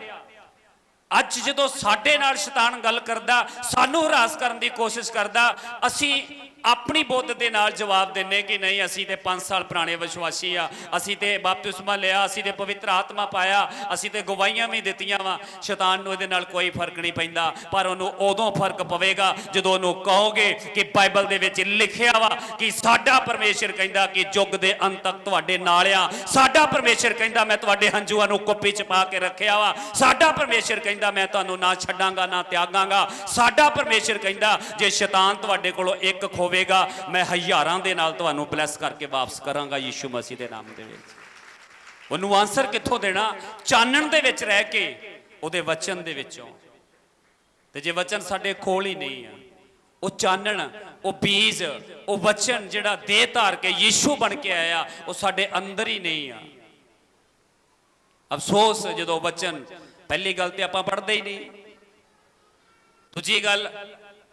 ਅੱਜ ਜਦੋਂ ਸਾਡੇ ਨਾਲ ਸ਼ੈਤਾਨ ਗੱਲ ਕਰਦਾ, ਸਾਨੂੰ ਹਰਾਸ ਕਰਨ ਦੀ ਕੋਸ਼ਿਸ਼ ਕਰਦਾ, ਅਸੀਂ ਆਪਣੀ ਬੁੱਧ ਦੇ ਨਾਲ ਜਵਾਬ ਦਿੰਨੇ ਕਿ ਨਹੀਂ, ਅਸੀਂ ਤੇ 5 ਸਾਲ ਪੁਰਾਣੇ ਵਿਸ਼ਵਾਸੀ ਆ, ਅਸੀਂ ਤੇ ਬਪਤਿਸਮਾ ਲਿਆ, ਅਸੀਂ ਤੇ ਪਵਿੱਤਰ ਆਤਮਾ ਪਾਇਆ, ਅਸੀਂ ਤੇ ਗਵਾਹੀਆਂ ਵੀ ਦਿੱਤੀਆਂ ਵਾ। ਸ਼ੈਤਾਨ ਨੂੰ ਇਹਦੇ ਨਾਲ ਕੋਈ ਫਰਕ ਨਹੀਂ ਪੈਂਦਾ, ਪਰ ਉਹਨੂੰ ਉਦੋਂ ਫਰਕ ਪਵੇਗਾ ਜਦੋਂ ਉਹਨੂੰ ਕਹੋਗੇ ਕਿ ਬਾਈਬਲ ਦੇ ਵਿੱਚ ਲਿਖਿਆ ਵਾ ਕਿ ਸਾਡਾ ਪਰਮੇਸ਼ਰ ਕਹਿੰਦਾ ਕਿ ਯੁੱਗ ਦੇ ਅੰਤ ਤੱਕ ਤੁਹਾਡੇ ਨਾਲ ਆ। ਸਾਡਾ ਪਰਮੇਸ਼ਰ ਕਹਿੰਦਾ ਮੈਂ ਤੁਹਾਡੇ ਹੰਝੂਆਂ ਨੂੰ ਕੁੱਪੀ 'ਚ ਪਾ ਕੇ ਰੱਖਿਆ ਵਾ। ਸਾਡਾ ਪਰਮੇਸ਼ਰ ਕਹਿੰਦਾ ਮੈਂ ਤੁਹਾਨੂੰ ਨਾ ਛੱਡਾਂਗਾ ਨਾ ਤਿਆਗਾਂਗਾ। ਸਾਡਾ ਪਰਮੇਸ਼ਰ ਕਹਿੰਦਾ ਜੇ ਸ਼ੈਤਾਨ ਤੁਹਾਡੇ ਕੋਲੋਂ ਇੱਕ ਖੋਵੇਗਾ, ਮੈਂ ਹਜ਼ਾਰਾਂ ਦੇ ਨਾਲ ਤੁਹਾਨੂੰ ਬਲੈਸ ਕਰਕੇ ਵਾਪਸ ਕਰਾਂਗਾ ਯੀਸ਼ੂ ਮਸੀਹ ਦੇ ਨਾਮ ਦੇ ਵਿੱਚ। ਉਹਨੂੰ ਆਨਸਰ ਕਿੱਥੋਂ ਦੇਣਾ? ਚਾਨਣ ਦੇ ਵਿੱਚ ਰਹਿ ਕੇ, ਉਹਦੇ ਵਚਨ ਦੇ ਵਿੱਚੋਂ। ਤੇ ਜੇ ਵਚਨ ਸਾਡੇ ਕੋਲ ਹੀ ਨਹੀਂ ਆ, ਉਹ ਚਾਨਣ, ਉਹ ਬੀਜ, ਉਹ ਵਚਨ ਜਿਹੜਾ ਦੇਹ ਧਾਰ ਕੇ ਯੀਸ਼ੂ ਬਣ ਕੇ ਆਇਆ, ਉਹ ਸਾਡੇ ਅੰਦਰ ਹੀ ਨਹੀਂ ਆ। ਅਫਸੋਸ, ਜਦੋਂ ਵਚਨ, ਪਹਿਲੀ ਗੱਲ ਤੇ ਆਪਾਂ ਪੜ੍ਹਦੇ ਹੀ ਨਹੀਂ। ਦੂਜੀ ਗੱਲ,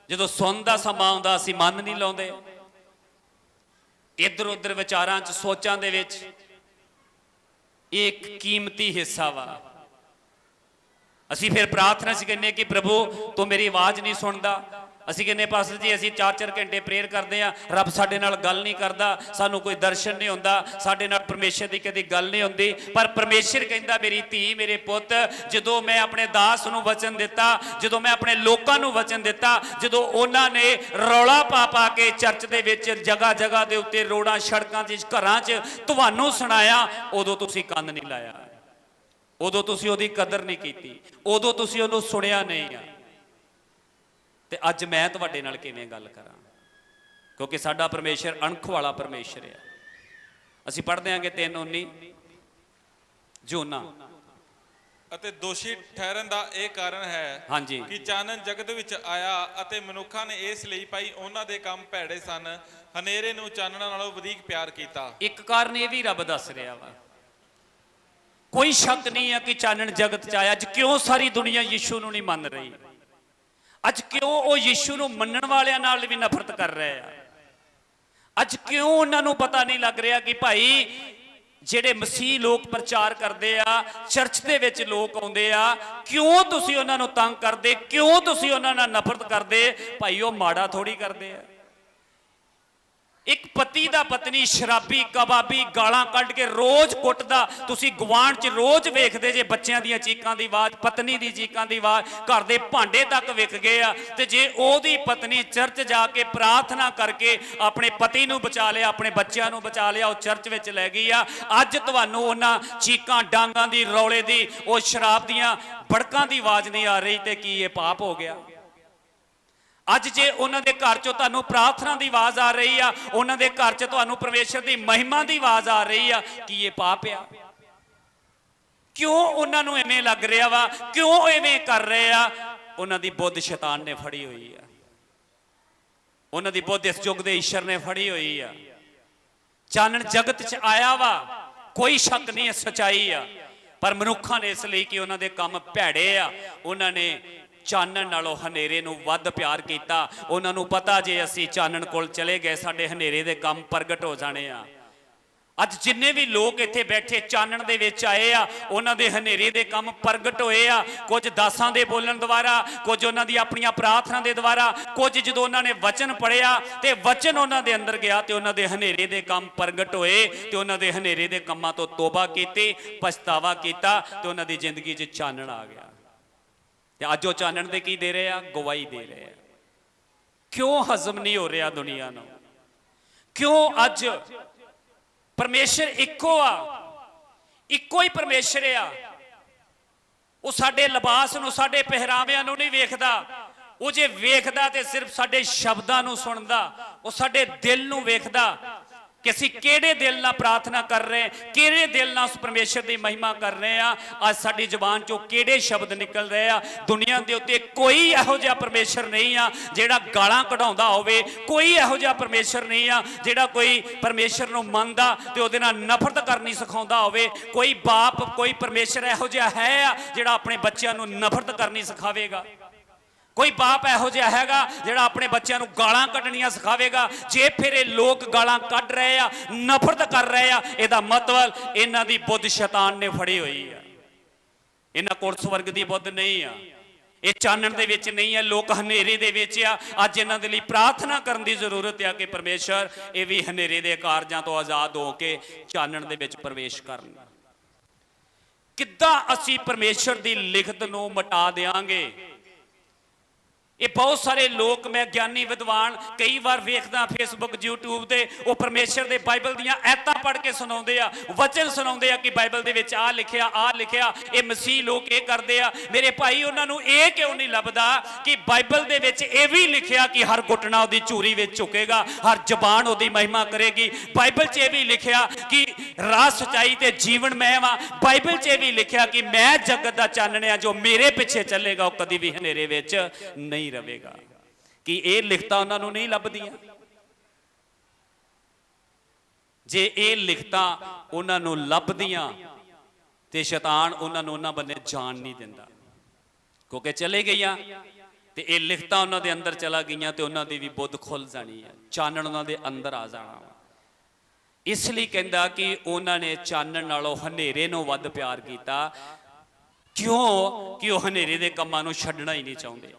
ਜਦੋਂ ਸੁਣਨ ਦਾ ਸਮਾਂ ਆਉਂਦਾ ਅਸੀਂ ਮਨ ਨਹੀਂ ਲਾਉਂਦੇ। ਇੱਧਰ ਉੱਧਰ ਵਿਚਾਰਾਂ 'ਚ, ਸੋਚਾਂ ਦੇ ਵਿੱਚ। ਇਹ ਇੱਕ ਕੀਮਤੀ ਹਿੱਸਾ ਵਾ। ਅਸੀਂ ਫਿਰ ਪ੍ਰਾਰਥਨਾ 'ਚ ਕਹਿੰਦੇ ਕਿ ਪ੍ਰਭੂ ਤੂੰ ਮੇਰੀ ਆਵਾਜ਼ ਨਹੀਂ ਸੁਣਦਾ। ਅਸੀਂ ਕਹਿੰਦੇ ਪਾਸਟਰ ਜੀ ਅਸੀਂ 4-4 ਘੰਟੇ ਪ੍ਰੇਅਰ ਕਰਦੇ ਆ, ਰੱਬ ਸਾਡੇ ਨਾਲ ਗੱਲ ਨਹੀਂ ਕਰਦਾ, ਸਾਨੂੰ ਕੋਈ ਦਰਸ਼ਨ ਨਹੀਂ ਹੁੰਦਾ, ਸਾਡੇ ਨਾਲ ਪਰਮੇਸ਼ਰ ਦੀ ਕਦੀ ਗੱਲ ਨਹੀਂ ਹੁੰਦੀ। ਪਰ ਪਰਮੇਸ਼ਰ ਕਹਿੰਦਾ ਮੇਰੀ ਧੀ ਮੇਰੇ ਪੁੱਤ, ਜਦੋਂ ਮੈਂ ਆਪਣੇ ਦਾਸ ਨੂੰ ਵਚਨ ਦਿੱਤਾ, ਜਦੋਂ ਮੈਂ ਆਪਣੇ ਲੋਕਾਂ ਨੂੰ ਵਚਨ ਦਿੱਤਾ, ਜਦੋਂ ਉਹਨਾਂ ਨੇ ਰੌਲਾ ਪਾ ਪਾ ਕੇ ਚਰਚ ਦੇ ਵਿੱਚ ਜਗ੍ਹਾ ਜਗ੍ਹਾ ਦੇ ਉੱਤੇ ਰੋਡਾਂ ਸੜਕਾਂ 'ਚ ਘਰਾਂ 'ਚ ਤੁਹਾਨੂੰ ਸੁਣਾਇਆ, ਉਦੋਂ ਤੁਸੀਂ ਕੰਨ ਨਹੀਂ ਲਾਇਆ, ਉਦੋਂ ਤੁਸੀਂ ਉਹਦੀ ਕਦਰ ਨਹੀਂ ਕੀਤੀ, ਉਦੋਂ ਤੁਸੀਂ ਉਹਨੂੰ ਸੁਣਿਆ ਨਹੀਂ ਆ। ਤੇ ਅੱਜ ਮੈਂ ਤੁਹਾਡੇ ਨਾਲ ਕਿਵੇਂ ਗੱਲ ਕਰਾਂ, ਕਿਉਂਕਿ ਸਾਡਾ ਪਰਮੇਸ਼ਰ ਅਣਖ ਵਾਲਾ ਪਰਮੇਸ਼ਰ ਹੈ। ਅਸੀਂ ਪੜ੍ਹਦੇ ਆਂਗੇ 3:19 ਜੋਨਾ, ਅਤੇ ਦੋਸ਼ੀ ਠਹਿਰਨ ਦਾ ਇਹ ਕਾਰਨ ਹੈ ਹਾਂਜੀ ਕਿ ਚਾਨਣ ਜਗਤ ਵਿੱਚ ਆਇਆ ਅਤੇ ਮਨੁੱਖਾਂ ਨੇ ਇਸ ਲਈ ਪਾਈ ਉਹਨਾਂ ਦੇ ਕੰਮ ਭੈੜੇ ਸਨ, ਹਨੇਰੇ ਨੂੰ ਚਾਨਣਾ ਨਾਲੋਂ ਵਧੇਕ ਪਿਆਰ ਕੀਤਾ। ਇੱਕ ਕਾਰਨ ਇਹ ਵੀ ਰੱਬ ਦੱਸ ਰਿਹਾ ਵਾ, ਕੋਈ ਸ਼ੱਕ ਨਹੀਂ ਹੈ ਕਿ ਚਾਨਣ ਜਗਤ ਚ ਆਇਆ। ਅੱਜ ਕਿਉਂ ਸਾਰੀ ਦੁਨੀਆ ਯਿਸੂ ਨੂੰ ਨਹੀਂ ਮੰਨ ਰਹੀ? ਅੱਜ ਕਿਉਂ ਉਹ ਯਿਸੂ ਨੂੰ ਮੰਨਣ ਵਾਲਿਆਂ ਨਾਲ ਵੀ ਨਫ਼ਰਤ ਕਰ ਰਹੇ ਆ? ਅੱਜ ਕਿਉਂ ਉਹਨਾਂ ਨੂੰ ਪਤਾ ਨਹੀਂ ਲੱਗ ਰਿਹਾ ਕਿ ਭਾਈ ਜਿਹੜੇ ਮਸੀਹ ਲੋਕ ਪ੍ਰਚਾਰ ਕਰਦੇ ਆ, ਚਰਚ ਦੇ ਵਿੱਚ ਲੋਕ ਆਉਂਦੇ ਆ, ਕਿਉਂ ਤੁਸੀਂ ਉਹਨਾਂ ਨੂੰ ਤੰਗ ਕਰਦੇ, ਕਿਉਂ ਤੁਸੀਂ ਉਹਨਾਂ ਨਾਲ ਨਫ਼ਰਤ ਕਰਦੇ? ਭਾਈ ਉਹ ਮਾੜਾ ਥੋੜੀ ਕਰਦੇ ਆ। ਇੱਕ ਪਤੀ ਦਾ ਪਤਨੀ ਸ਼ਰਾਬੀ ਕਬਾਬੀ ਗਾਲਾਂ ਕੱਢ ਕੇ ਰੋਜ਼ ਕੁੱਟਦਾ, ਤੁਸੀਂ ਗੁਆਂਢ 'ਚ ਰੋਜ਼ ਵੇਖਦੇ ਜੇ ਬੱਚਿਆਂ ਦੀਆਂ ਚੀਕਾਂ ਦੀ ਆਵਾਜ਼, ਪਤਨੀ ਦੀ ਚੀਕਾਂ ਦੀ ਆਵਾਜ਼, ਘਰ ਦੇ ਭਾਂਡੇ ਤੱਕ ਵਿਕ ਗਏ ਆ। ਤੇ ਜੇ ਉਹਦੀ ਪਤਨੀ ਚਰਚ ਜਾ ਕੇ ਪ੍ਰਾਰਥਨਾ ਕਰਕੇ ਆਪਣੇ ਪਤੀ ਨੂੰ ਬਚਾ ਲਿਆ, ਆਪਣੇ ਬੱਚਿਆਂ ਨੂੰ ਬਚਾ ਲਿਆ, ਉਹ ਚਰਚ ਵਿੱਚ ਲੈ ਗਈ ਆ, ਅੱਜ ਤੁਹਾਨੂੰ ਉਹਨਾਂ ਚੀਕਾਂ ਡਾਂਗਾਂ ਦੀ, ਰੌਲੇ ਦੀ, ਉਹ ਸ਼ਰਾਬ ਦੀਆਂ ਭੜਕਾਂ ਦੀ ਆਵਾਜ਼ ਨਹੀਂ ਆ ਰਹੀ, ਤੇ ਕੀ ਇਹ ਪਾਪ ਹੋ ਗਿਆ? ਅੱਜ ਜੇ ਉਹਨਾਂ ਦੇ ਘਰ ਚੋਂ ਤੁਹਾਨੂੰ ਪ੍ਰਾਰਥਨਾ ਦੀ ਆਵਾਜ਼ ਆ ਰਹੀ ਆ, ਉਹਨਾਂ ਦੇ ਘਰ 'ਚ ਤੁਹਾਨੂੰ ਪਰਮੇਸ਼ਰ ਦੀ ਮਹਿਮਾ ਦੀ ਆਵਾਜ਼ ਆ ਰਹੀ ਆ, ਕੀ ਇਹ ਪਾਪ ਆ? ਕਿਉਂ ਉਹਨਾਂ ਨੂੰ ਐਵੇਂ ਲੱਗ ਰਿਹਾ ਵਾ? ਕਿਉਂ ਐਵੇਂ ਕਰ ਰਹੇ ਆ? ਉਹਨਾਂ ਦੀ ਬੁੱਧ ਸ਼ੈਤਾਨ ਨੇ ਫੜੀ ਹੋਈ ਆ, ਉਹਨਾਂ ਦੀ ਬੁੱਧ ਇਸ ਯੁੱਗ ਦੇ ਈਸ਼ਰ ਨੇ ਫੜੀ ਹੋਈ ਆ। ਚਾਨਣ ਜਗਤ 'ਚ ਆਇਆ ਵਾ, ਕੋਈ ਸ਼ੱਕ ਨਹੀਂ, ਸਚਾਈ ਆ, ਪਰ ਮਨੁੱਖਾਂ ਨੇ ਇਸ ਲਈ ਕਿ ਉਹਨਾਂ ਦੇ ਕੰਮ ਭੈੜੇ ਆ, ਉਹਨਾਂ ਨੇ ਚਾਨਣ ਨਾਲੋਂ ਹਨੇਰੇ ਨੂੰ ਵੱਧ ਪਿਆਰ ਕੀਤਾ। ਉਹਨਾਂ ਨੂੰ ਪਤਾ ਜੇ ਅਸੀਂ ਚਾਨਣ ਕੋਲ ਚਲੇ ਗਏ ਸਾਡੇ ਹਨੇਰੇ ਦੇ ਕੰਮ ਪ੍ਰਗਟ ਹੋ ਜਾਣੇ ਆ। ਅੱਜ ਜਿੰਨੇ ਵੀ ਲੋਕ ਇੱਥੇ ਬੈਠੇ ਚਾਨਣ ਦੇ ਵਿੱਚ ਆਏ ਆ, ਉਹਨਾਂ ਦੇ ਹਨੇਰੇ ਦੇ ਕੰਮ ਪ੍ਰਗਟ ਹੋਏ ਆ। ਕੁਝ ਦਾਸਾਂ ਦੇ ਬੋਲਣ ਦੁਆਰਾ, ਕੁਝ ਉਹਨਾਂ ਦੀ ਆਪਣੀਆਂ ਪ੍ਰਾਰਥਨਾ ਦੇ ਦੁਆਰਾ, ਕੁਝ ਜਦੋਂ ਉਹਨਾਂ ਨੇ ਵਚਨ ਪੜਿਆ ਤੇ ਵਚਨ ਉਹਨਾਂ ਦੇ ਅੰਦਰ ਗਿਆ ਤੇ ਉਹਨਾਂ ਦੇ ਹਨੇਰੇ ਦੇ ਕੰਮ ਪ੍ਰਗਟ ਹੋਏ, ਤੇ ਉਹਨਾਂ ਦੇ ਹਨੇਰੇ ਦੇ ਕੰਮਾਂ ਤੋਂ ਤੋਬਾ ਕੀਤੀ, ਪਛਤਾਵਾ ਕੀਤਾ, ਤੇ ਉਹਨਾਂ ਦੀ ਜ਼ਿੰਦਗੀ 'ਚ ਚਾਨਣ ਆ ਗਿਆ। ਤੇ ਅੱਜ ਉਹ ਚਾਨਣ ਦੇ ਕੀ ਦੇ ਰਹੇ ਆ? ਗਵਾਹੀ ਦੇ ਰਹੇ ਆ। ਕਿਉਂ ਹਜ਼ਮ ਨਹੀਂ ਹੋ ਰਿਹਾ ਦੁਨੀਆ ਨੂੰ? ਕਿਉਂ ਅੱਜ ਪਰਮੇਸ਼ਰ ਇੱਕੋ ਆ, ਇੱਕੋ ਹੀ ਪਰਮੇਸ਼ਰ ਆ। ਉਹ ਸਾਡੇ ਲਿਬਾਸ ਨੂੰ, ਸਾਡੇ ਪਹਿਰਾਵਿਆਂ ਨੂੰ ਨਹੀਂ ਵੇਖਦਾ, ਉਹ ਜੇ ਵੇਖਦਾ ਤੇ ਸਿਰਫ ਸਾਡੇ ਸ਼ਬਦਾਂ ਨੂੰ ਸੁਣਦਾ। ਉਹ ਸਾਡੇ ਦਿਲ ਨੂੰ ਵੇਖਦਾ ਕਿ ਅਸੀਂ ਕਿਹੜੇ ਦਿਲ ਨਾਲ ਪ੍ਰਾਰਥਨਾ ਕਰ ਰਹੇ, ਕਿਹੜੇ ਦਿਲ ਨਾਲ ਉਸ ਪਰਮੇਸ਼ਰ ਦੀ ਮਹਿਮਾ ਕਰ ਰਹੇ ਆ। ਅੱਜ ਸਾਡੀ ਜ਼ੁਬਾਨ ਚੋਂ ਕਿਹੜੇ ਸ਼ਬਦ ਨਿਕਲ ਰਹੇ ਆ? ਦੁਨੀਆ ਦੇ ਉੱਤੇ ਕੋਈ ਇਹੋ ਜਿਹਾ ਪਰਮੇਸ਼ਰ ਨਹੀਂ ਆ ਜਿਹੜਾ ਗਾਲਾਂ ਕਢਾਉਂਦਾ ਹੋਵੇ, ਕੋਈ ਇਹੋ ਜਿਹਾ ਪਰਮੇਸ਼ਰ ਨਹੀਂ ਆ ਜਿਹੜਾ ਕੋਈ ਪਰਮੇਸ਼ਰ ਨੂੰ ਮੰਨਦਾ ਤੇ ਉਹਦੇ ਨਾਲ ਨਫ਼ਰਤ ਕਰਨੀ ਸਿਖਾਉਂਦਾ ਹੋਵੇ। ਕੋਈ ਬਾਪ, ਕੋਈ ਪਰਮੇਸ਼ਰ ਇਹੋ ਜਿਹਾ ਹੈ ਆ ਜਿਹੜਾ ਆਪਣੇ ਬੱਚਿਆਂ ਨੂੰ ਨਫ਼ਰਤ ਕਰਨੀ ਸਿਖਾਵੇਗਾ? ਕੋਈ ਬਾਪ ਇਹੋ ਜਿਹਾ ਹੈਗਾ ਜਿਹੜਾ ਆਪਣੇ ਬੱਚਿਆਂ ਨੂੰ ਗਾਲਾਂ ਕੱਢਣੀਆਂ ਸਿਖਾਵੇਗਾ? ਜੇ ਫਿਰ ਇਹ ਲੋਕ ਗਾਲਾਂ ਕੱਢ ਰਹੇ ਆ, ਨਫ਼ਰਤ ਕਰ ਰਹੇ ਆ, ਇਹਦਾ ਮਤਲਬ ਇਹਨਾਂ ਦੀ ਬੁੱਧ ਸ਼ੈਤਾਨ ਨੇ ਫੜੀ ਹੋਈ ਆ। ਇਹਨਾਂ ਕੋਲ ਸਵਰਗ ਦੀ ਬੁੱਧ ਨਹੀਂ ਆ, ਇਹ ਚਾਨਣ ਦੇ ਵਿੱਚ ਨਹੀਂ ਹੈ, ਲੋਕ ਹਨੇਰੇ ਦੇ ਵਿੱਚ ਆ। ਅੱਜ ਇਹਨਾਂ ਦੇ ਲਈ ਪ੍ਰਾਰਥਨਾ ਕਰਨ ਦੀ ਜ਼ਰੂਰਤ ਆ ਕਿ ਪਰਮੇਸ਼ਰ ਇਹ ਵੀ ਹਨੇਰੇ ਦੇ ਕਾਰਜਾਂ ਤੋਂ ਆਜ਼ਾਦ ਹੋ ਕੇ ਚਾਨਣ ਦੇ ਵਿੱਚ ਪ੍ਰਵੇਸ਼ ਕਰਨ। ਕਿੱਦਾਂ ਅਸੀਂ ਪਰਮੇਸ਼ਰ ਦੀ ਲਿਖਤ ਨੂੰ ਮਿਟਾ ਦੇਵਾਂਗੇ? ਇਹ ਬਹੁਤ ਸਾਰੇ ਲੋਕ, ਮੈਂ ਗਿਆਨੀ ਵਿਦਵਾਨ ਕਈ ਵਾਰ ਵੇਖਦਾ ਫੇਸਬੁੱਕ YouTube ਤੇ, ਉਹ ਪਰਮੇਸ਼ਰ ਦੇ ਬਾਈਬਲ ਦੀਆਂ ਐਤਾਂ ਪੜ੍ਹ ਕੇ ਸੁਣਾਉਂਦੇ ਆ, ਵਚਨ ਸੁਣਾਉਂਦੇ ਆ ਕਿ ਬਾਈਬਲ ਦੇ ਵਿੱਚ ਆਹ ਲਿਖਿਆ, ਆਹ ਲਿਖਿਆ। ਇਹ ਮਸੀਹ ਲੋਕ ਇਹ ਕਰਦੇ ਆ। ਮੇਰੇ ਭਾਈ, ਉਹਨਾਂ ਨੂੰ ਇਹ ਕਿਉਂ ਨਹੀਂ ਲੱਭਦਾ ਕਿ ਬਾਈਬਲ ਦੇ ਵਿੱਚ ਇਹ ਵੀ ਲਿਖਿਆ ਕਿ ਹਰ ਘੁਟਨਾ ਉਹਦੀ ਝੂਰੀ ਵਿੱਚ ਝੁਕੇਗਾ, ਹਰ ਜ਼ਬਾਨ ਉਹਦੀ ਮਹਿਮਾ ਕਰੇਗੀ। ਬਾਈਬਲ 'ਚ ਇਹ ਵੀ ਲਿਖਿਆ ਕਿ ਰਾਹ, ਸਚਾਈ ਤੇ ਜੀਵਨ ਮੈਂ ਵਾਂ। ਬਾਈਬਲ 'ਚ ਇਹ ਵੀ ਲਿਖਿਆ ਕਿ ਮੈਂ ਜਗਤ ਦਾ ਚਾਨਣ ਆ, ਜੋ ਮੇਰੇ ਪਿੱਛੇ ਚੱਲੇਗਾ ਉਹ ਕਦੀ ਵੀ ਹਨੇਰੇ ਵਿੱਚ ਨਹੀਂ ਰਵੇਗਾ। ਕਿ ਇਹ ਲਿਖਤਾਂ ਉਹਨਾਂ ਨੂੰ ਨਹੀਂ ਲੱਭਦੀਆਂ? ਜੇ ਇਹ ਲਿਖਤਾਂ ਉਹਨਾਂ ਨੂੰ ਲੱਭਦੀਆਂ ਤੇ ਸ਼ੈਤਾਨ ਉਹਨਾਂ ਨੂੰ ਉਹਨਾਂ ਬੰਨੇ ਜਾਣ ਨਹੀਂ ਦਿੰਦਾ, ਕਿਉਂਕਿ ਚਲੇ ਗਈਆਂ ਤੇ ਇਹ ਲਿਖਤਾਂ ਉਹਨਾਂ ਦੇ ਅੰਦਰ ਚਲਾ ਗਈਆਂ ਤੇ ਉਹਨਾਂ ਦੀ ਵੀ ਬੁੱਧ ਖੁੱਲ ਜਾਣੀ ਹੈ, ਚਾਨਣ ਉਹਨਾਂ ਦੇ ਅੰਦਰ ਆ ਜਾਣਾ। ਇਸ ਲਈ ਕਹਿੰਦਾ ਕਿ ਉਹਨਾਂ ਨੇ ਚਾਨਣ ਨਾਲੋਂ ਹਨੇਰੇ ਨੂੰ ਵੱਧ ਪਿਆਰ ਕੀਤਾ। ਕਿਉਂ? ਕਿ ਉਹ ਹਨੇਰੇ ਦੇ ਕੰਮਾਂ ਨੂੰ ਛੱਡਣਾ ਹੀ ਨਹੀਂ ਚਾਹੁੰਦੇ।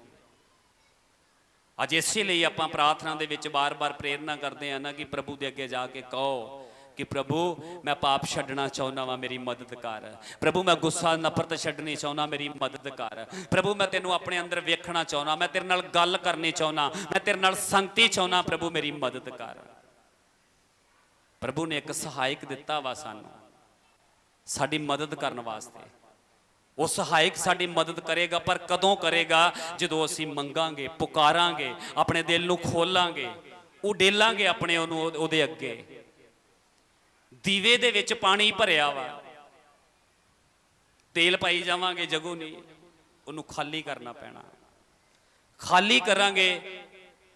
ਅੱਜ ਇਸੇ ਲਈ ਆਪਾਂ ਪ੍ਰਾਰਥਨਾ ਦੇ ਵਿੱਚ ਬਾਰ-ਬਾਰ ਪ੍ਰੇਰਨਾ ਕਰਦੇ ਆ ਨਾ ਕਿ ਪ੍ਰਭੂ ਦੇ ਅੱਗੇ ਜਾ ਕੇ ਕਹੋ ਕਿ ਪ੍ਰਭੂ ਮੈਂ ਪਾਪ ਛੱਡਣਾ ਚਾਹੁੰਦਾ ਵਾਂ, ਮੇਰੀ ਮਦਦ ਕਰ। ਪ੍ਰਭੂ ਮੈਂ ਗੁੱਸਾ ਨਫ਼ਰਤ ਛੱਡਣੀ ਚਾਹੁੰਦਾ, ਮੇਰੀ ਮਦਦ ਕਰ। ਪ੍ਰਭੂ ਮੈਂ ਤੈਨੂੰ ਆਪਣੇ ਅੰਦਰ ਵੇਖਣਾ ਚਾਹੁੰਦਾ, ਮੈਂ ਤੇਰੇ ਨਾਲ ਗੱਲ ਕਰਨੀ ਚਾਹੁੰਦਾ, ਮੈਂ ਤੇਰੇ ਨਾਲ ਸੰਗਤੀ ਚਾਹੁੰਦਾ, ਪ੍ਰਭੂ ਮੇਰੀ ਮਦਦ ਕਰ। ਪ੍ਰਭੂ ਨੇ ਇੱਕ ਸਹਾਇਕ ਦਿੱਤਾ ਵਾ ਸਾਨੂੰ ਸਾਡੀ ਮਦਦ ਕਰਨ ਵਾਸਤੇ। ਉਹ ਸਹਾਇਕ ਸਾਡੀ ਮਦਦ ਕਰੇਗਾ, ਪਰ ਕਦੋਂ ਕਰੇਗਾ? ਜਦੋਂ ਅਸੀਂ ਮੰਗਾਂਗੇ, ਪੁਕਾਰਾਂਗੇ, ਆਪਣੇ ਦਿਲ ਨੂੰ ਖੋਲਾਂਗੇ, ਉਡੇਲਾਂਗੇ ਆਪਣੇ ਉਹਦੇ ਅੱਗੇ। ਦੀਵੇ ਦੇ ਵਿੱਚ ਪਾਣੀ ਭਰਿਆ ਵਾ, ਤੇਲ ਪਾਈ ਜਾਵਾਂਗੇ ਜਗੂ ਨਹੀਂ, ਉਹਨੂੰ ਖਾਲੀ ਕਰਨਾ ਪੈਣਾ। ਖਾਲੀ ਕਰਾਂਗੇ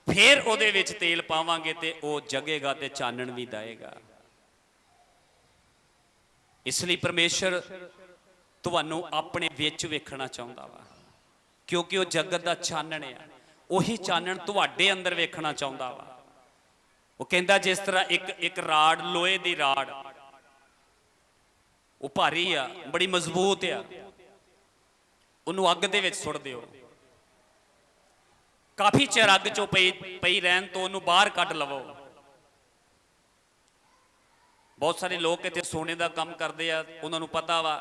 ਫਿਰ ਉਹਦੇ ਵਿੱਚ ਤੇਲ ਪਾਵਾਂਗੇ ਤੇ ਉਹ ਜਗੇਗਾ ਤੇ ਚਾਨਣ ਵੀ ਦੇਵੇਗਾ। ਇਸ ਲਈ ਪਰਮੇਸ਼ਰ ਤੁਹਾਨੂੰ ਆਪਣੇ ਵਿੱਚ ਵੇਖਣਾ ਚਾਹੁੰਦਾ ਵਾ, ਕਿਉਂਕਿ ਉਹ ਜਗਤ ਦਾ ਚਾਨਣ ਆ। ਉਹੀ ਚਾਨਣ ਤੁਹਾਡੇ ਅੰਦਰ ਵੇਖਣਾ ਚਾਹੁੰਦਾ ਵਾ। ਉਹ ਕਹਿੰਦਾ ਜਿਸ ਤਰ੍ਹਾਂ ਇੱਕ ਰਾੜ, ਲੋਹੇ ਦੀ ਰਾੜ, ਉਹ ਭਾਰੀ ਆ, ਬੜੀ ਮਜ਼ਬੂਤ ਆ, ਉਹਨੂੰ ਅੱਗ ਦੇ ਵਿੱਚ ਸੁੱਟ ਦਿਓ, ਕਾਫੀ ਚਿਰ ਅੱਗ ਚੋਂ ਪਈ ਰਹਿਣ ਤੋਂ ਉਹਨੂੰ ਬਾਹਰ ਕੱਢ ਲਵੋ। ਬਹੁਤ ਸਾਰੇ ਲੋਕ ਇੱਥੇ ਸੋਨੇ ਦਾ ਕੰਮ ਕਰਦੇ ਆ, ਉਹਨਾਂ ਨੂੰ ਪਤਾ ਵਾ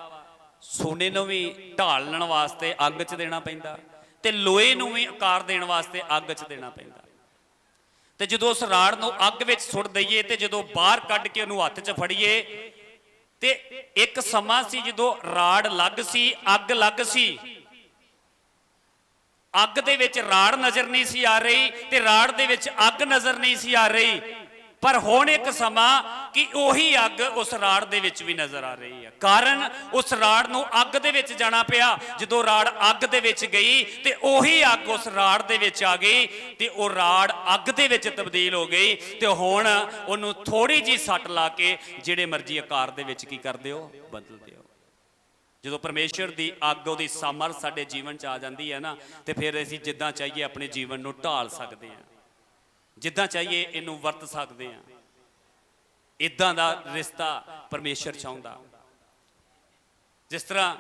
ਸੋਨੇ ਨੂੰ ਵੀ ਢਾਲਣ ਵਾਸਤੇ ਅੱਗ 'ਚ ਦੇਣਾ ਪੈਂਦਾ ਤੇ ਲੋਹੇ ਨੂੰ ਵੀ ਆਕਾਰ ਦੇਣ ਵਾਸਤੇ ਅੱਗ 'ਚ ਦੇਣਾ ਪੈਂਦਾ। ਤੇ ਜਦੋਂ ਉਸ ਰਾੜ ਨੂੰ ਅੱਗ ਵਿੱਚ ਸੁੱਟ ਦਈਏ ਤੇ ਜਦੋਂ ਬਾਹਰ ਕੱਢ ਕੇ ਉਹਨੂੰ ਹੱਥ 'ਚ ਫੜੀਏ ਤੇ ਇੱਕ ਸਮਾਂ ਸੀ ਜਦੋਂ ਰਾੜ ਲੱਗ ਸੀ, ਅੱਗ ਲੱਗ ਸੀ, ਅੱਗ ਦੇ ਵਿੱਚ ਰਾੜ ਨਜ਼ਰ ਨਹੀਂ ਸੀ ਆ ਰਹੀ ਤੇ ਰਾੜ ਦੇ ਵਿੱਚ ਅੱਗ ਨਜ਼ਰ ਨਹੀਂ ਸੀ ਆ ਰਹੀ। ਪਰ ਹੁਣ ਇੱਕ ਸਮਾਂ ਕਿ ਉਹੀ ਅੱਗ ਉਸ ਰਾੜ ਦੇ ਵਿੱਚ ਵੀ ਨਜ਼ਰ ਆ ਰਹੀ ਹੈ। ਕਾਰਨ ਉਸ ਰਾੜ ਨੂੰ ਅੱਗ ਦੇ ਵਿੱਚ ਜਾਣਾ ਪਿਆ। ਜਦੋਂ ਰਾੜ ਅੱਗ ਦੇ ਵਿੱਚ ਗਈ ਤੇ ਉਹੀ ਅੱਗ ਉਸ ਰਾੜ ਦੇ ਵਿੱਚ ਆ ਗਈ ਤੇ ਉਹ ਰਾੜ ਅੱਗ ਦੇ ਵਿੱਚ ਤਬਦੀਲ ਹੋ ਗਈ ਤੇ ਹੁਣ ਉਹਨੂੰ ਥੋੜੀ ਜੀ ਸੱਟ ਲਾ ਕੇ ਜਿਹੜੇ ਮਰਜ਼ੀ ਆਕਾਰ ਦੇ ਵਿੱਚ ਕੀ ਕਰ ਦਿਓ, ਬਦਲ ਦਿਓ। ਜਦੋਂ ਪਰਮੇਸ਼ਰ ਦੀ ਅੱਗ, ਉਹਦੀ ਸਮਰਥ ਸਾਡੇ ਜੀਵਨ 'ਚ ਆ ਜਾਂਦੀ ਹੈ ਨਾ, ਤੇ ਫਿਰ ਅਸੀਂ ਜਿੱਦਾਂ ਚਾਹੀਏ ਆਪਣੇ ਜੀਵਨ ਨੂੰ ਢਾਲ ਸਕਦੇ ਹਾਂ, ਜਿੱਦਾਂ ਚਾਹੀਏ ਇਹਨੂੰ ਵਰਤ ਸਕਦੇ ਹਾਂ। ਇਦਾਂ ਦਾ ਰਿਸ਼ਤਾ ਪਰਮੇਸ਼ਰ ਚਾਹੁੰਦਾ। ਜਿਸ ਤਰ੍ਹਾਂ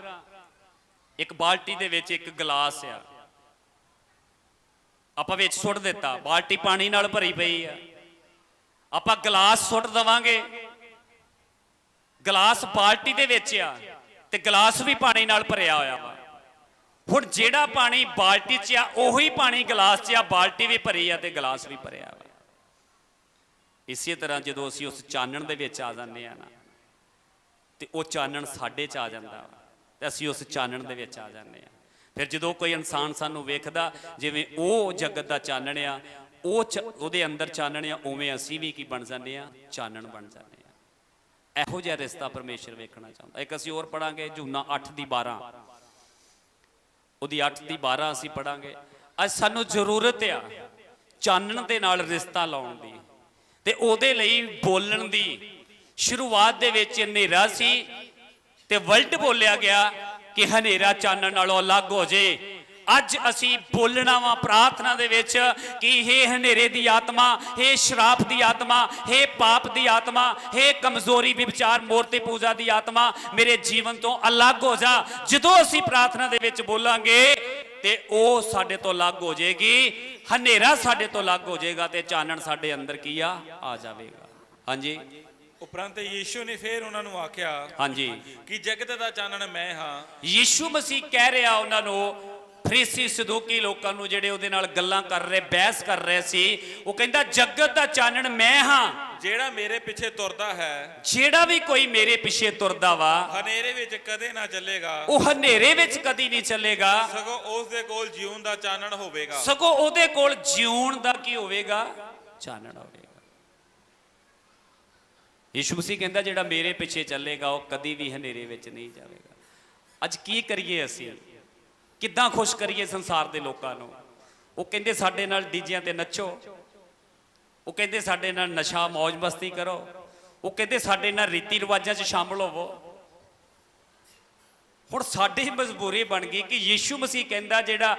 ਇੱਕ ਬਾਲਟੀ ਦੇ ਵਿੱਚ ਇੱਕ ਗਲਾਸ ਆ, ਆਪਾਂ ਵਿੱਚ ਸੁੱਟ ਦਿੱਤਾ, ਬਾਲਟੀ ਪਾਣੀ ਨਾਲ ਭਰੀ ਪਈ ਆ, ਆਪਾਂ ਗਲਾਸ ਸੁੱਟ ਦੇਵਾਂਗੇ, ਗਲਾਸ ਬਾਲਟੀ ਦੇ ਵਿੱਚ ਆ ਤੇ ਗਲਾਸ ਵੀ ਪਾਣੀ ਨਾਲ ਭਰਿਆ ਹੋਇਆ ਵਾ। ਹੁਣ ਜਿਹੜਾ ਪਾਣੀ ਬਾਲਟੀ 'ਚ ਆ ਉਹੀ ਪਾਣੀ ਗਲਾਸ 'ਚ ਆ, ਬਾਲਟੀ ਵੀ ਭਰੀ ਆ ਤੇ ਗਲਾਸ ਵੀ ਭਰਿਆ ਵਾ। ਇਸੇ ਤਰ੍ਹਾਂ ਜਦੋਂ ਅਸੀਂ ਉਸ ਚਾਨਣ ਦੇ ਵਿੱਚ ਆ ਜਾਂਦੇ ਆ ਨਾ, ਤੇ ਉਹ ਚਾਨਣ ਸਾਡੇ 'ਚ ਆ ਜਾਂਦਾ ਵਾ ਤੇ ਅਸੀਂ ਉਸ ਚਾਨਣ ਦੇ ਵਿੱਚ ਆ ਜਾਂਦੇ ਆ। ਫਿਰ ਜਦੋਂ ਕੋਈ ਇਨਸਾਨ ਸਾਨੂੰ ਵੇਖਦਾ ਜਿਵੇਂ ਉਹ ਜਗਤ ਦਾ ਚਾਨਣ ਆ, ਉਹਦੇ ਅੰਦਰ ਚਾਨਣ ਆ, ਉਵੇਂ ਅਸੀਂ ਵੀ ਕੀ ਬਣ ਜਾਂਦੇ ਆ, ਚਾਨਣ ਬਣ ਜਾਂਦੇ ਆ। ਇਹੋ ਜਿਹਾ ਰਿਸ਼ਤਾ ਪਰਮੇਸ਼ਰ ਵੇਖਣਾ ਚਾਹੁੰਦਾ। ਇੱਕ ਅਸੀਂ ਹੋਰ ਪੜਾਂਗੇ ਯੂਹੰਨਾ 8:12, ਉਹਦੀ 8:12 ਅਸੀਂ ਪੜਾਂਗੇ। ਅੱਜ ਸਾਨੂੰ ਜ਼ਰੂਰਤ ਆ ਚਾਨਣ ਦੇ ਨਾਲ ਰਿਸ਼ਤਾ ਲਾਉਣ ਦੀ ਤੇ ਉਹਦੇ ਲਈ ਬੋਲਣ ਦੀ। ਸ਼ੁਰੂਆਤ ਦੇ ਵਿੱਚ ਹਨੇਰਾ ਸੀ ਤੇ ਵਲਟ ਬੋਲਿਆ ਗਿਆ ਕਿ ਹਨੇਰਾ ਚਾਨਣ ਨਾਲੋਂ ਅਲੱਗ ਹੋ ਜੇ। ਅੱਜ ਅਸੀਂ ਬੋਲਣਾ ਵਾ ਪ੍ਰਾਰਥਨਾ ਦੇ ਵਿੱਚ ਕਿ ਹੇ ਹਨੇਰੇ ਦੀ ਆਤਮਾ, ਹੇ ਸ਼ਰਾਪ ਦੀ ਆਤਮਾ, ਹੇ ਪਾਪ ਦੀ ਆਤਮਾ, ਹੇ ਕਮਜ਼ੋਰੀ ਵਿਚਾਰ ਮੂਰਤੀ ਪੂਜਾ ਦੀ ਆਤਮਾ, ਮੇਰੇ ਜੀਵਨ ਤੋਂ ਅਲੱਗ ਹੋ ਜਾ। ਜਦੋਂ ਅਸੀਂ ਪ੍ਰਾਰਥਨਾ ਦੇ ਵਿੱਚ ਬੋਲਾਂਗੇ ਤੇ ਉਹ ਸਾਡੇ ਤੋਂ ਅਲੱਗ ਹੋ ਜਾਏਗੀ, ਹਨੇਰਾ ਸਾਡੇ ਤੋਂ ਅਲੱਗ ਹੋ ਜਾਏਗਾ ਤੇ ਚਾਨਣ ਸਾਡੇ ਅੰਦਰ ਕੀ ਆ ਜਾਵੇਗਾ। ਹਾਂਜੀ। ਉਪਰੰਤ ਯੀਸ਼ੂ ਨੇ ਫਿਰ ਉਹਨਾਂ ਨੂੰ ਆਖਿਆ, ਹਾਂਜੀ, ਕਿ ਜਗਤ ਦਾ ਚਾਨਣ ਮੈਂ ਹਾਂ। ਯੀਸ਼ੂ ਮਸੀਹ ਕਹਿ ਰਿਹਾ ਉਹਨਾਂ ਨੂੰ, ਫਰੀਸੀ ਸਦੂਕੀ ਲੋਕਾਂ ਨੂੰ ਜਿਹੜੇ ਉਹਦੇ ਨਾਲ ਗੱਲਾਂ ਕਰ ਰਹੇ, ਬਹਿਸ ਕਰ ਰਹੇ ਸੀ, ਉਹ ਕਹਿੰਦਾ ਜਗਤ ਦਾ ਚਾਨਣ ਮੈਂ ਹਾਂ। ਜਿਹੜਾ ਮੇਰੇ ਪਿੱਛੇ ਤੁਰਦਾ ਹੈ, ਜਿਹੜਾ ਵੀ ਕੋਈ ਮੇਰੇ ਪਿੱਛੇ ਤੁਰਦਾ ਵਾ, ਹਨੇਰੇ ਵਿੱਚ ਕਦੇ ਨਾ ਚੱਲੇਗਾ। ਉਹ ਹਨੇਰੇ ਵਿੱਚ ਕਦੀ ਨਹੀਂ ਚੱਲੇਗਾ, ਸਗੋਂ ਉਸ ਦੇ ਕੋਲ ਜੀਵਨ ਦਾ ਚਾਨਣ ਹੋਵੇਗਾ। ਸਗੋਂ ਉਹਦੇ ਕੋਲ ਜਿਉਣ ਦਾ ਕੀ ਹੋਵੇਗਾ, ਚਾਨਣ ਹੋਵੇਗਾ। ਯਿਸੂ ਮਸੀਹ ਕਹਿੰਦਾ ਜਿਹੜਾ ਮੇਰੇ ਪਿੱਛੇ ਚੱਲੇਗਾ ਉਹ ਕਦੀ ਵੀ ਹਨੇਰੇ ਵਿੱਚ ਨਹੀਂ ਜਾਵੇਗਾ। ਅੱਜ ਕੀ ਕਰੀਏ ਅਸੀਂ, ਕਿੱਦਾਂ ਖੁਸ਼ ਕਰੀਏ ਸੰਸਾਰ ਦੇ ਲੋਕਾਂ ਨੂੰ? ਉਹ ਕਹਿੰਦੇ ਸਾਡੇ ਨਾਲ ਡੀਜਿਆਂ ਤੇ ਨੱਚੋ, ਉਹ ਕਹਿੰਦੇ ਸਾਡੇ ਨਾਲ ਨਸ਼ਾ ਮौज ਮਸਤੀ ਕਰੋ, ਉਹ ਕਹਿੰਦੇ ਸਾਡੇ ਨਾਲ ਰੀਤੀ ਰਿਵਾਜਾਂ 'ਚ ਸ਼ਾਮਲ ਹੋਵੋ। ਹੁਣ ਸਾਡੀ ਮਜਬੂਰੀ ਬਣ ਗਈ ਕਿ ਯਿਸੂ ਮਸੀਹ ਕਹਿੰਦਾ ਜਿਹੜਾ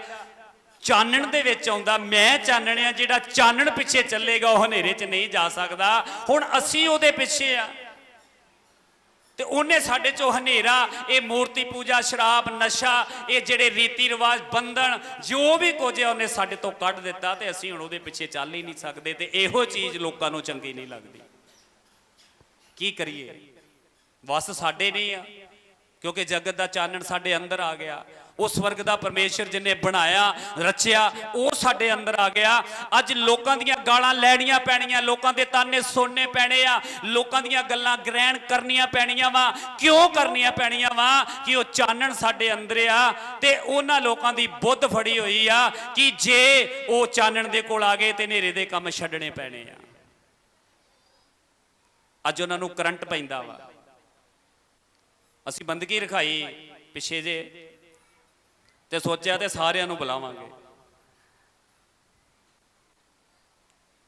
ਚਾਨਣ ਦੇ ਵਿੱਚ ਆਉਂਦਾ, ਮੈਂ ਚਾਨਣ ਆ, ਜਿਹੜਾ ਚਾਨਣ ਪਿੱਛੇ ਚੱਲੇਗਾ ਉਹ ਹਨੇਰੇ 'ਚ ਨਹੀਂ ਜਾ ਸਕਦਾ। ਹੁਣ ਅਸੀਂ ਉਹਦੇ ਪਿੱਛੇ ਆ। ਤੇ ਉਹਨੇ ਸਾਡੇ ਚੋਂ ਹਨੇਰਾ, ਇਹ ਮੂਰਤੀ ਪੂਜਾ, ਸ਼ਰਾਬ, ਨਸ਼ਾ, ਇਹ ਜਿਹੜੇ ਰੀਤੀ ਰਿਵਾਜ, ਬੰਧਨ, ਜੋ ਵੀ ਕੁਝ ਹੈ ਉਹਨੇ ਸਾਡੇ ਤੋਂ ਕੱਢ ਦਿੱਤਾ ਤੇ ਅਸੀਂ ਹੁਣ ਉਹਦੇ ਪਿੱਛੇ ਚੱਲ ਹੀ ਨਹੀਂ ਸਕਦੇ। ਤੇ ਇਹੋ ਚੀਜ਼ ਲੋਕਾਂ ਨੂੰ ਚੰਗੀ ਨਹੀਂ ਲੱਗਦੀ। ਕੀ ਕਰੀਏ? ਵਸ ਸਾਡੇ ਨਹੀਂ ਆ, ਕਿਉਂਕਿ ਜਗਤ ਦਾ ਚਾਨਣ ਸਾਡੇ ਅੰਦਰ ਆ ਗਿਆ। ਉਹ ਸਵਰਗ ਦਾ ਪਰਮੇਸ਼ਰ ਜਿਹਨੇ ਬਣਾਇਆ, ਰਚਿਆ, ਉਹ ਸਾਡੇ ਅੰਦਰ ਆ ਗਿਆ। ਅੱਜ ਲੋਕਾਂ ਦੀਆਂ ਗਾਲਾਂ ਲੈਣੀਆਂ ਪੈਣੀਆਂ, ਲੋਕਾਂ ਦੇ ਤਾਨੇ ਸੁਣਨੇ ਪੈਣੇ ਆ, ਲੋਕਾਂ ਦੀਆਂ ਗੱਲਾਂ ਗ੍ਰਹਿਣ ਕਰਨੀਆਂ ਪੈਣੀਆਂ ਵਾ। ਕਿਉਂ ਕਰਨੀਆਂ ਪੈਣੀਆਂ ਵਾ? ਕਿ ਉਹ ਚਾਨਣ ਸਾਡੇ ਅੰਦਰ ਆ ਤੇ ਉਹਨਾਂ ਲੋਕਾਂ ਦੀ ਬੁੱਧ ਫੜੀ ਹੋਈ ਆ ਕਿ ਜੇ ਉਹ ਚਾਨਣ ਦੇ ਕੋਲ ਆ ਗਏ ਤੇ ਹਨੇਰੇ ਦੇ ਕੰਮ ਛੱਡਣੇ ਪੈਣੇ ਆ। ਅੱਜ ਉਹਨਾਂ ਨੂੰ ਕਰੰਟ ਪੈਂਦਾ ਵਾ। ਅਸੀਂ ਬੰਦਗੀ ਰਖਾਈ ਪਿੱਛੇ ਜੇ ਤੇ ਸੋਚਿਆ ਤੇ ਸਾਰਿਆਂ ਨੂੰ ਬੁਲਾਵਾਂਗੇ।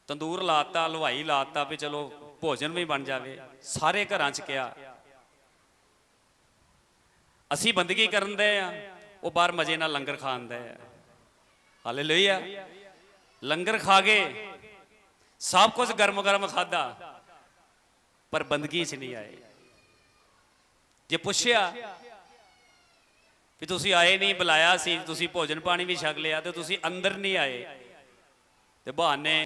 ਤੰਦੂਰ ਲਾਤਾ, ਹਲਵਾਈ ਲਾਤਾ ਵੀ ਚਲੋ ਭੋਜਨ ਵੀ ਬਣ ਜਾਵੇ। ਸਾਰੇ ਘਰਾਂ 'ਚ ਕਿਹਾ। ਅਸੀਂ ਬੰਦਗੀ ਕਰਨ ਦੇ ਆ, ਉਹ ਬਾਹਰ ਮਜ਼ੇ ਨਾਲ ਲੰਗਰ ਖਾਣ ਦੇ ਆ। ਹਾਲੇਲੂਇਆ। ਲੰਗਰ ਖਾ ਗਏ, ਸਭ ਕੁਝ ਗਰਮ ਗਰਮ ਖਾਦਾ, ਪਰ ਬੰਦਗੀ 'ਚ ਨਹੀਂ ਆਏ। ਜੇ ਪੁੱਛਿਆ ਵੀ ਤੁਸੀਂ ਆਏ ਨਹੀਂ, ਬੁਲਾਇਆ ਸੀ, ਤੁਸੀਂ ਭੋਜਨ ਪਾਣੀ ਵੀ ਛਕ ਲਿਆ ਤੇ ਤੁਸੀਂ ਅੰਦਰ ਨਹੀਂ ਆਏ, ਤੇ ਬਹਾਨੇ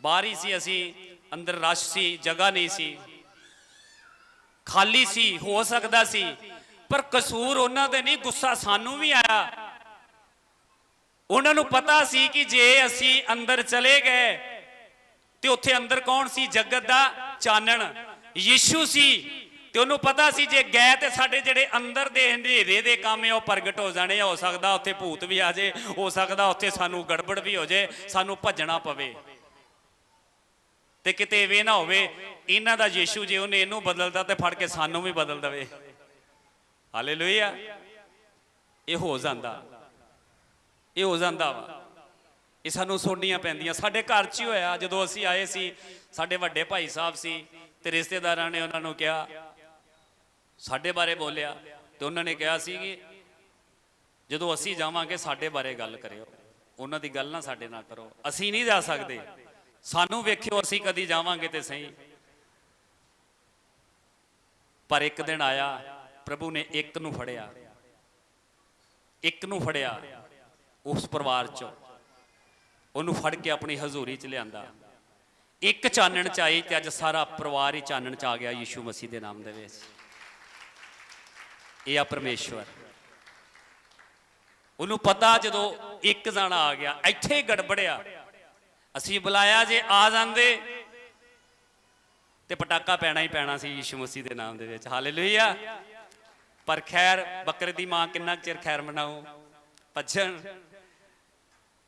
ਬਾਹਰ ਹੀ ਸੀ, ਅਸੀਂ ਅੰਦਰ ਰਸ਼ ਸੀ, ਜਗ੍ਹਾ ਨਹੀਂ ਸੀ, ਖਾਲੀ ਸੀ, ਹੋ ਸਕਦਾ ਸੀ। ਪਰ ਕਸੂਰ ਉਹਨਾਂ ਦੇ ਨਹੀਂ, ਗੁੱਸਾ ਸਾਨੂੰ ਵੀ ਆਇਆ। ਉਹਨਾਂ ਨੂੰ ਪਤਾ ਸੀ ਕਿ ਜੇ ਅਸੀਂ ਅੰਦਰ ਚਲੇ ਗਏ ਤੇ ਉੱਥੇ ਅੰਦਰ ਕੌਣ ਸੀ? ਜਗਤ ਦਾ ਚਾਨਣ ਯਿਸੂ ਸੀ। ਤੇ ਉਹਨੂੰ ਪਤਾ ਸੀ ਜੇ ਗਏ ਤੇ ਸਾਡੇ ਜਿਹੜੇ ਅੰਦਰ ਦੇ ਹਨੇਰੇ ਦੇ ਕੰਮ ਆ ਉਹ ਪ੍ਰਗਟ ਹੋ ਜਾਣੇ ਆ। ਹੋ ਸਕਦਾ ਉੱਥੇ ਭੂਤ ਵੀ ਆ ਜੇ, ਹੋ ਸਕਦਾ ਉੱਥੇ ਸਾਨੂੰ ਗੜਬੜ ਵੀ ਹੋ ਜੇ, ਸਾਨੂੰ ਭੱਜਣਾ ਪਵੇ। ਤੇ ਕਿਤੇ ਇਹ ਨਾ ਹੋਵੇ ਇਹਨਾਂ ਦਾ ਯਿਸੂ ਜੇ ਉਹਨੇ ਇਹਨੂੰ ਬਦਲਦਾ ਤੇ ਫੜ ਕੇ ਸਾਨੂੰ ਵੀ ਬਦਲ ਦਵੇ। ਹਾਲੇਲੂਇਆ। ਇਹ ਹੋ ਜਾਂਦਾ, ਇਹ ਹੋ ਜਾਂਦਾ ਵਾ। ਇਹ ਸਾਨੂੰ ਸੁਣਨੀਆਂ ਪੈਂਦੀਆਂ। ਸਾਡੇ ਘਰ 'ਚ ਹੀ ਹੋਇਆ। ਜਦੋਂ ਅਸੀਂ ਆਏ ਸੀ, ਸਾਡੇ ਵੱਡੇ ਭਾਈ ਸਾਹਿਬ ਸੀ ਤੇ ਰਿਸ਼ਤੇਦਾਰਾਂ ਨੇ ਉਹਨਾਂ ਨੂੰ ਕਿਹਾ, ਸਾਡੇ ਬਾਰੇ ਬੋਲਿਆ ਤੇ ਉਹਨਾਂ ਨੇ ਕਿਹਾ ਸੀ ਕਿ ਜਦੋਂ ਅਸੀਂ ਜਾਵਾਂਗੇ ਸਾਡੇ ਬਾਰੇ ਗੱਲ ਕਰਿਓ, ਉਹਨਾਂ ਦੀ ਗੱਲ ਨਾ ਸਾਡੇ ਨਾਲ ਕਰੋ। ਅਸੀਂ ਨਹੀਂ ਜਾ ਸਕਦੇ, ਸਾਨੂੰ ਵੇਖਿਓ, ਅਸੀਂ ਕਦੀ ਜਾਵਾਂਗੇ ਤੇ ਸਹੀ। ਪਰ ਇੱਕ ਦਿਨ ਆਇਆ, ਪ੍ਰਭੂ ਨੇ ਇੱਕ ਨੂੰ ਫੜਿਆ, ਇੱਕ ਨੂੰ ਫੜਿਆ ਉਸ ਪਰਿਵਾਰ 'ਚੋਂ, ਉਹਨੂੰ ਫੜ ਕੇ ਆਪਣੀ ਹਜ਼ੂਰੀ 'ਚ ਲਿਆਂਦਾ। ਇੱਕ ਚਾਨਣ 'ਚ ਆਈ ਤੇ ਅੱਜ ਸਾਰਾ ਪਰਿਵਾਰ ਹੀ ਚਾਨਣ 'ਚ ਆ ਗਿਆ ਯਿਸੂ ਮਸੀਹ ਦੇ ਨਾਮ ਦੇ ਵਿੱਚ। ਇਹ ਆ ਪਰਮੇਸ਼ਵਰ। ਉਹਨੂੰ ਪਤਾ ਜਦੋਂ ਇੱਕ ਜਾਣਾ ਆ ਗਿਆ, ਇੱਥੇ ਗੜਬੜਿਆ। ਅਸੀਂ ਬੁਲਾਇਆ, ਜੇ ਆ ਜਾਂਦੇ ਤੇ ਪਟਾਕਾ ਪੈਣਾ ਹੀ ਪੈਣਾ ਸੀ ਯਿਸੂ ਮਸੀਹ ਦੇ ਨਾਮ ਦੇ ਵਿੱਚ। ਹਾਲੇਲੂਇਆ। ਪਰ ਖੈਰ, ਬੱਕਰੇ ਦੀ ਮਾਂ ਕਿੰਨਾ ਚਿਰ ਖੈਰ ਮਨਾਊ? ਭਜਨ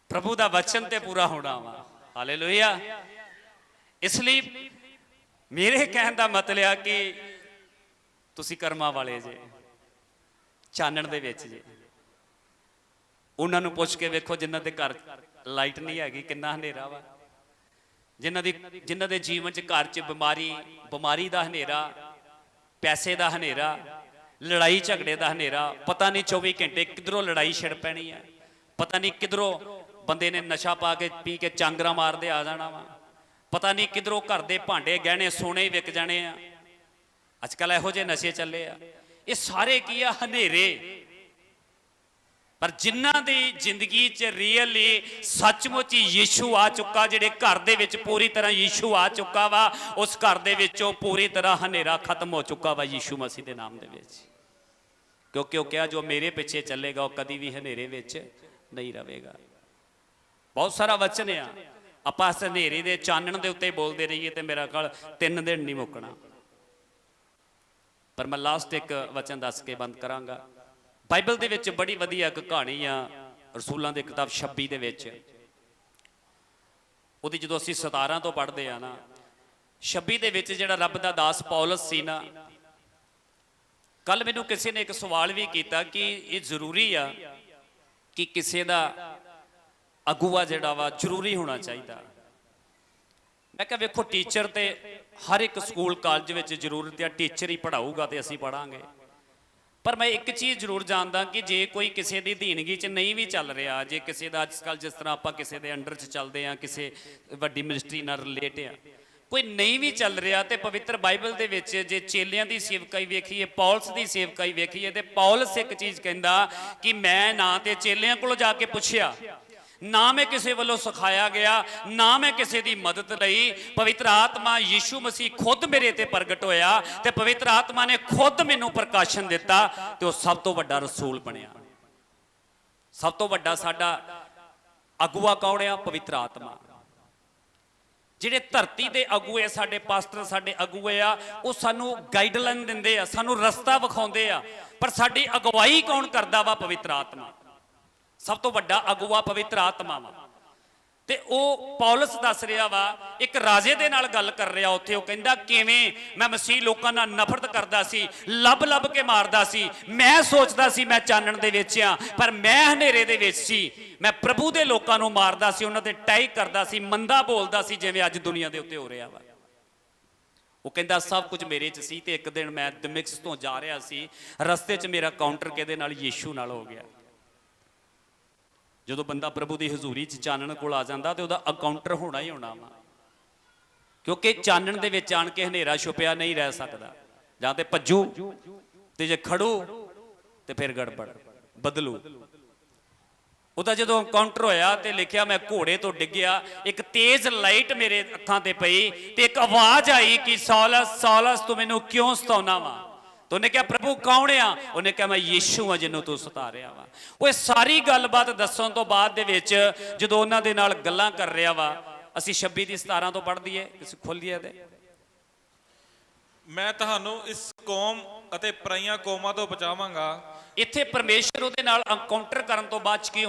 ਪ੍ਰਭੂ ਦਾ ਵਚਨ ਤੇ ਪੂਰਾ ਹੋਣਾ ਵਾ। ਹਾਲੇਲੂਇਆ। ਇਸ ਲਈ ਮੇਰੇ ਕਹਿਣ ਦਾ ਮਤਲਬ ਆ ਕਿ ਤੁਸੀਂ ਕਰਮਾਂ ਵਾਲੇ ਜੇ, ਚਾਨਣ ਦੇ ਵਿੱਚ ਜੇ। ਉਹਨਾਂ ਨੂੰ ਪੁੱਛ ਕੇ ਵੇਖੋ ਜਿਨ੍ਹਾਂ ਦੇ ਘਰ ਲਾਈਟ ਨਹੀਂ ਹੈਗੀ, ਕਿੰਨਾ ਹਨੇਰਾ ਵਾ। ਜਿਨ੍ਹਾਂ ਦੇ ਜੀਵਨ 'ਚ ਘਰ 'ਚ ਬਿਮਾਰੀ ਦਾ ਹਨੇਰਾ, ਪੈਸੇ ਦਾ ਹਨੇਰਾ, ਲੜਾਈ ਝਗੜੇ ਦਾ ਹਨੇਰਾ। ਪਤਾ ਨਹੀਂ 24 ਘੰਟੇ ਕਿਧਰੋਂ ਲੜਾਈ ਛਿੜ ਪੈਣੀ ਹੈ, ਪਤਾ ਨਹੀਂ ਕਿਧਰੋਂ ਬੰਦੇ ਨੇ ਨਸ਼ਾ ਪਾ ਕੇ ਪੀ ਕੇ ਚਾਂਗਰਾ ਮਾਰਦੇ ਆ ਜਾਣਾ ਵਾ, ਪਤਾ ਨਹੀਂ ਕਿਧਰੋਂ ਘਰ ਦੇ ਭਾਂਡੇ ਗਹਿਣੇ ਸੋਨੇ ਹੀ ਵਿਕ ਜਾਣੇ ਆ। ਅੱਜ ਕੱਲ੍ਹ ਇਹੋ ਜਿਹੇ ਨਸ਼ੇ ਚੱਲੇ ਆ। ਇਹ ਸਾਰੇ ਕੀ ਆ? ਹਨੇਰੇ। ਪਰ ਜਿਨ੍ਹਾਂ ਦੀ ਜ਼ਿੰਦਗੀ 'ਚ ਰੀਅਲੀ ਸੱਚਮੁੱਚ ਹੀ ਯਿਸੂ ਆ ਚੁੱਕਾ, ਜਿਹੜੇ ਘਰ ਦੇ ਵਿੱਚ ਪੂਰੀ ਤਰ੍ਹਾਂ ਯਿਸੂ ਆ ਚੁੱਕਾ ਵਾ, ਉਸ ਘਰ ਦੇ ਵਿੱਚੋਂ ਪੂਰੀ ਤਰ੍ਹਾਂ ਹਨੇਰਾ ਖਤਮ ਹੋ ਚੁੱਕਾ ਵਾ ਯਿਸੂ ਮਸੀਹ ਦੇ ਨਾਮ ਦੇ ਵਿੱਚ। ਕਿਉਂਕਿ ਉਹ ਕਿਹਾ, ਜੋ ਮੇਰੇ ਪਿੱਛੇ ਚੱਲੇਗਾ ਉਹ ਕਦੀ ਵੀ ਹਨੇਰੇ ਵਿੱਚ ਨਹੀਂ ਰਵੇਗਾ। ਬਹੁਤ ਸਾਰਾ ਵਚਨ ਆ, ਆਪਾਂ ਇਸ ਹਨੇਰੇ ਦੇ ਚਾਨਣ ਦੇ ਉੱਤੇ ਬੋਲਦੇ ਰਹੀਏ ਤੇ ਮੇਰਾ ਕੱਲ 3 ਦਿਨ ਨਹੀਂ ਮੁੱਕਣਾ। ਪਰ ਮੈਂ ਲਾਸਟ ਇੱਕ ਵਚਨ ਦੱਸ ਕੇ ਬੰਦ ਕਰਾਂਗਾ। ਬਾਈਬਲ ਦੇ ਵਿੱਚ ਬੜੀ ਵਧੀਆ ਇੱਕ ਕਹਾਣੀ ਆ, ਰਸੂਲਾਂ ਦੀ ਕਿਤਾਬ 26 ਦੇ ਵਿੱਚ। ਉਹਦੀ ਜਦੋਂ ਅਸੀਂ 17 ਤੋਂ ਪੜ੍ਹਦੇ ਆ ਨਾ, 26 ਦੇ ਵਿੱਚ ਜਿਹੜਾ ਰੱਬ ਦਾ ਦਾਸ ਪੌਲਸ ਸੀ ਨਾ, ਕੱਲ ਮੈਨੂੰ ਕਿਸੇ ਨੇ ਇੱਕ ਸਵਾਲ ਵੀ ਕੀਤਾ ਕਿ ਇਹ ਜ਼ਰੂਰੀ ਆ ਕਿ ਕਿਸੇ ਦਾ ਅਗੂਆ ਜਿਹੜਾ ਵਾ ਜ਼ਰੂਰੀ ਹੋਣਾ ਚਾਹੀਦਾ। ਮੈਂ ਕਿਹਾ ਵੇਖੋ, ਟੀਚਰ ਤੇ ਹਰ ਇੱਕ ਸਕੂਲ ਕਾਲਜ ਵਿੱਚ ਜ਼ਰੂਰਤ ਆ, ਟੀਚਰ ਹੀ ਪੜ੍ਹਾਊਗਾ ਤੇ ਅਸੀਂ ਪੜ੍ਹਾਂਗੇ। ਪਰ ਮੈਂ ਇੱਕ ਚੀਜ਼ ਜ਼ਰੂਰ ਜਾਣਦਾ ਕਿ ਜੇ ਕੋਈ ਕਿਸੇ ਦੀ ਅਧੀਨਗੀ 'ਚ ਨਹੀਂ ਵੀ ਚੱਲ ਰਿਹਾ, ਜੇ ਕਿਸੇ ਦਾ ਅੱਜ ਕੱਲ੍ਹ ਜਿਸ ਤਰ੍ਹਾਂ ਆਪਾਂ ਕਿਸੇ ਦੇ ਅੰਡਰ 'ਚ ਚੱਲਦੇ ਆ, ਕਿਸੇ ਵੱਡੀ ਮਿਨਿਸਟਰੀ ਨਾਲ ਰਿਲੇਟ ਆ, ਕੋਈ ਨਹੀਂ ਵੀ ਚੱਲ ਰਿਹਾ ਤੇ ਪਵਿੱਤਰ ਬਾਈਬਲ ਦੇ ਵਿੱਚ ਜੇ ਚੇਲਿਆਂ ਦੀ ਸੇਵਕਾਈ ਵੇਖੀਏ, ਪੌਲਸ ਦੀ ਸੇਵਕਾਈ ਵੇਖੀਏ, ਤੇ ਪੌਲਸ ਇੱਕ ਚੀਜ਼ ਕਹਿੰਦਾ ਕਿ ਮੈਂ ਨਾ ਤੇ ਚੇਲਿਆਂ ਕੋਲ ਜਾ ਕੇ ਪੁੱਛਿਆ, ਨਾ ਮੈਂ ਕਿਸੇ ਵੱਲੋਂ ਸਿਖਾਇਆ ਗਿਆ, ਨਾ ਮੈਂ ਕਿਸੇ ਦੀ ਮਦਦ ਲਈ। ਪਵਿੱਤਰ ਆਤਮਾ ਯੀਸ਼ੂ ਮਸੀਹ ਖੁਦ ਮੇਰੇ ਤੇ ਪ੍ਰਗਟ ਹੋਇਆ ਤੇ ਪਵਿੱਤਰ ਆਤਮਾ ਨੇ ਖੁਦ ਮੈਨੂੰ ਪ੍ਰਕਾਸ਼ਨ ਦਿੱਤਾ ਤੇ ਉਹ ਸਭ ਤੋਂ ਵੱਡਾ ਰਸੂਲ ਬਣਿਆ। ਸਭ ਤੋਂ ਵੱਡਾ ਸਾਡਾ ਅਗੁਆ ਕੌਣ ਆ? ਪਵਿੱਤਰ ਆਤਮਾ। ਜਿਹੜੇ ਧਰਤੀ ਦੇ ਅਗੂਏ, ਸਾਡੇ ਪਾਸਟਰ, ਸਾਡੇ ਅਗੂਏ ਆ, ਉਹ ਸਾਨੂੰ ਗਾਈਡਲਾਈਨ ਦਿੰਦੇ ਆ, ਸਾਨੂੰ ਰਸਤਾ ਵਿਖਾਉਂਦੇ ਆ, ਪਰ ਸਾਡੀ ਅਗਵਾਈ ਕੌਣ ਕਰਦਾ ਵਾ? ਪਵਿੱਤਰ ਆਤਮਾ। ਸਭ ਤੋਂ ਵੱਡਾ ਅਗੁਆ ਪਵਿੱਤਰ ਆਤਮਾ ਵਾ। ਤੇ ਉਹ ਪੌਲਸ ਦੱਸ ਰਿਹਾ ਵਾ, ਇੱਕ ਰਾਜੇ ਦੇ ਨਾਲ ਗੱਲ ਕਰ ਰਿਹਾ ਉੱਥੇ। ਉਹ ਕਹਿੰਦਾ ਕਿਵੇਂ ਮੈਂ ਮਸੀਹ ਲੋਕਾਂ ਨਾਲ ਨਫ਼ਰਤ ਕਰਦਾ ਸੀ, ਲੱਭ ਲੱਭ ਕੇ ਮਾਰਦਾ ਸੀ। ਮੈਂ ਸੋਚਦਾ ਸੀ ਮੈਂ ਚਾਨਣ ਦੇ ਵਿੱਚ ਆ, ਪਰ ਮੈਂ ਹਨੇਰੇ ਦੇ ਵਿੱਚ ਸੀ। ਮੈਂ ਪ੍ਰਭੂ ਦੇ ਲੋਕਾਂ ਨੂੰ ਮਾਰਦਾ ਸੀ, ਉਹਨਾਂ ਤੇ ਅਟੈਕ ਕਰਦਾ ਸੀ, ਮੰਦਾ ਬੋਲਦਾ ਸੀ, ਜਿਵੇਂ ਅੱਜ ਦੁਨੀਆ ਦੇ ਉੱਤੇ ਹੋ ਰਿਹਾ ਵਾ। ਉਹ ਕਹਿੰਦਾ ਸਭ ਕੁਝ ਮੇਰੇ 'ਚ ਸੀ ਤੇ ਇੱਕ ਦਿਨ ਮੈਂ ਦਮਿਸ਼ਕ ਤੋਂ ਜਾ ਰਿਹਾ ਸੀ, ਰਸਤੇ 'ਚ ਮੇਰਾ ਕਾਊਂਟਰ ਕਿਹਦੇ ਨਾਲ? ਯੀਸ਼ੂ ਨਾਲ ਹੋ ਗਿਆ। ਜਦੋਂ ਬੰਦਾ ਪ੍ਰਭੂ ਦੀ ਹਜ਼ੂਰੀ 'ਚ ਚਾਨਣ ਕੋਲ ਆ ਜਾਂਦਾ ਤੇ ਉਹਦਾ ਅਕਾਊਂਟਰ ਹੋਣਾ ਹੀ ਹੋਣਾ ਵਾ, ਕਿਉਂਕਿ ਚਾਨਣ ਦੇ ਵਿੱਚ ਆਣ ਕੇ ਹਨੇਰਾ ਛੁਪਿਆ ਨਹੀਂ ਰਹਿ ਸਕਦਾ। ਜਾਂ ਤੇ ਭੱਜੂ ਤੇ ਜੇ ਖੜੂ ਤੇ ਫਿਰ ਗੜਬੜ ਬਦਲੂ। ਉਹਦਾ ਜਦੋਂ ਅਕਾਊਂਟਰ ਹੋਇਆ ਤੇ ਲਿਖਿਆ ਮੈਂ ਘੋੜੇ ਤੋਂ ਡਿੱਗਿਆ, ਇੱਕ ਤੇਜ਼ ਲਾਈਟ ਮੇਰੇ ਅੱਖਾਂ ਤੇ ਪਈ ਤੇ ਇੱਕ ਆਵਾਜ਼ ਆਈ ਕਿ ਸੌਲਸ ਸੌਲਸ ਤੂੰ ਮੈਨੂੰ ਕਿਉਂ ਸਤਾਉਣਾ ਵਾ? तो उन्हें कहा प्रभु कौन आ? उन्हें कहा मैं यीशु हाँ जिन्हों तू सता रहा वा। वो सारी गलबात दसन तो बाद जो उन्होंने दे नाल गल्लां कर रहा वा, असी 26 ਦੀ 17 तो पढ़ दईए, खोलिए ते मैं तुहानू इस कौम अते पराइयां कौमां तो बचावांगा। इत्थे परमेश्वर उहदे नाल एनकाउंटर करन तो बाद की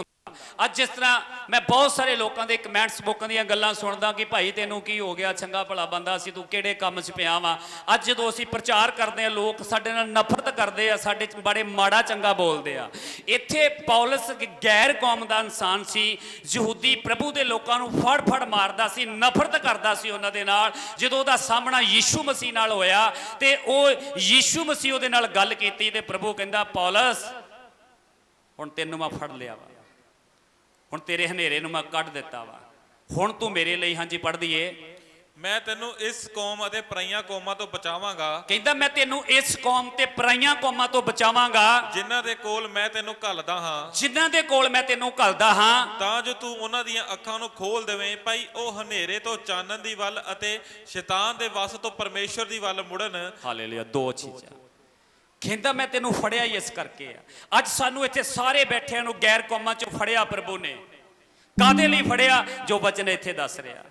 ਅੱਜ ਜਿਸ ਤਰ੍ਹਾਂ ਮੈਂ ਬਹੁਤ ਸਾਰੇ ਲੋਕਾਂ ਦੇ ਕਮੈਂਟਸ ਬੁੱਕਾਂ ਦੀਆਂ ਗੱਲਾਂ ਸੁਣਦਾ ਕਿ ਭਾਈ ਤੈਨੂੰ ਕੀ ਹੋ ਗਿਆ, ਚੰਗਾ ਭਲਾ ਬੰਦਾ ਸੀ ਤੂੰ, ਕਿਹੜੇ ਕੰਮ 'ਚ ਪਿਆ ਵਾ। ਅੱਜ ਜਦੋਂ ਅਸੀਂ ਪ੍ਰਚਾਰ ਕਰਦੇ ਆ ਲੋਕ ਸਾਡੇ ਨਾਲ ਨਫ਼ਰਤ ਕਰਦੇ ਆ, ਸਾਡੇ 'ਚ ਬੜੇ ਮਾੜਾ ਚੰਗਾ ਬੋਲਦੇ ਆ। ਇੱਥੇ ਪੌਲਸ ਗੈਰ ਕੌਮ ਦਾ ਇਨਸਾਨ ਸੀ, ਯਹੂਦੀ ਪ੍ਰਭੂ ਦੇ ਲੋਕਾਂ ਨੂੰ ਫੜ ਫੜ ਮਾਰਦਾ ਸੀ, ਨਫ਼ਰਤ ਕਰਦਾ ਸੀ ਉਹਨਾਂ ਦੇ ਨਾਲ। ਜਦੋਂ ਉਹਦਾ ਸਾਹਮਣਾ ਯੀਸ਼ੂ ਮਸੀਹ ਨਾਲ ਹੋਇਆ ਤੇ ਉਹ ਯੀਸ਼ੂ ਮਸੀਹ ਉਹਦੇ ਨਾਲ ਗੱਲ ਕੀਤੀ ਤੇ ਪ੍ਰਭੂ ਕਹਿੰਦਾ ਪੌਲਸ ਹੁਣ ਤੈਨੂੰ ਮੈਂ ਫੜ ਲਿਆ ਵਾ, ਹੁਣ ਤੇਰੇ ਹਨੇਰੇ ਨੂੰ ਮੈਂ ਕੱਢ ਦਿੱਤਾ ਵਾ, ਹੁਣ ਤੂੰ ਮੇਰੇ ਲਈ। ਹਾਂਜੀ ਪੜ੍ਹ ਦਈਏ। ਮੈਂ ਤੈਨੂੰ ਇਸ ਕੌਮ ਅਤੇ ਪਰਾਈਆਂ ਕੌਮਾਂ ਤੋਂ ਬਚਾਵਾਂਗਾ। ਕਹਿੰਦਾ ਮੈਂ ਤੈਨੂੰ ਇਸ ਕੌਮ ਤੇ ਪਰਾਈਆਂ ਕੌਮਾਂ ਤੋਂ ਬਚਾਵਾਂਗਾ ਜਿਨ੍ਹਾਂ ਦੇ ਕੋਲ ਮੈਂ ਤੈਨੂੰ ਘੱਲਦਾ ਹਾਂ, ਜਿਨ੍ਹਾਂ ਦੇ ਕੋਲ ਮੈਂ ਤੈਨੂੰ ਘੱਲਦਾ ਹਾਂ, ਤਾਂ ਜੋ ਤੂੰ ਉਹਨਾਂ ਦੀਆਂ ਅੱਖਾਂ ਨੂੰ ਖੋਲ ਦੇਵੇਂ ਭਾਈ ਉਹ ਹਨੇਰੇ ਤੋਂ ਚਾਨਣ ਦੀ ਵੱਲ ਅਤੇ ਸ਼ੈਤਾਨ ਦੇ ਵਸ ਤੋਂ ਪਰਮੇਸ਼ਰ ਦੀ ਵੱਲ ਮੁੜਨ। ਹਾਲੇਲੂਇਆ। ਦੋ ਚੀਜ਼ਾਂ ਕਹਿੰਦਾ ਮੈਂ ਤੈਨੂੰ ਫੜਿਆ ਹੀ ਇਸ ਕਰਕੇ ਆ। ਅੱਜ ਸਾਨੂੰ ਇੱਥੇ ਸਾਰੇ ਬੈਠਿਆਂ ਨੂੰ ਗੈਰ ਕੌਮਾਂ ਚੋਂ ਫੜਿਆ ਪ੍ਰਭੂ ਨੇ। ਕਾਹਦੇ ਲਈ ਫੜਿਆ? ਜੋ ਵਚਨ ਇੱਥੇ ਦੱਸ ਰਿਹਾ।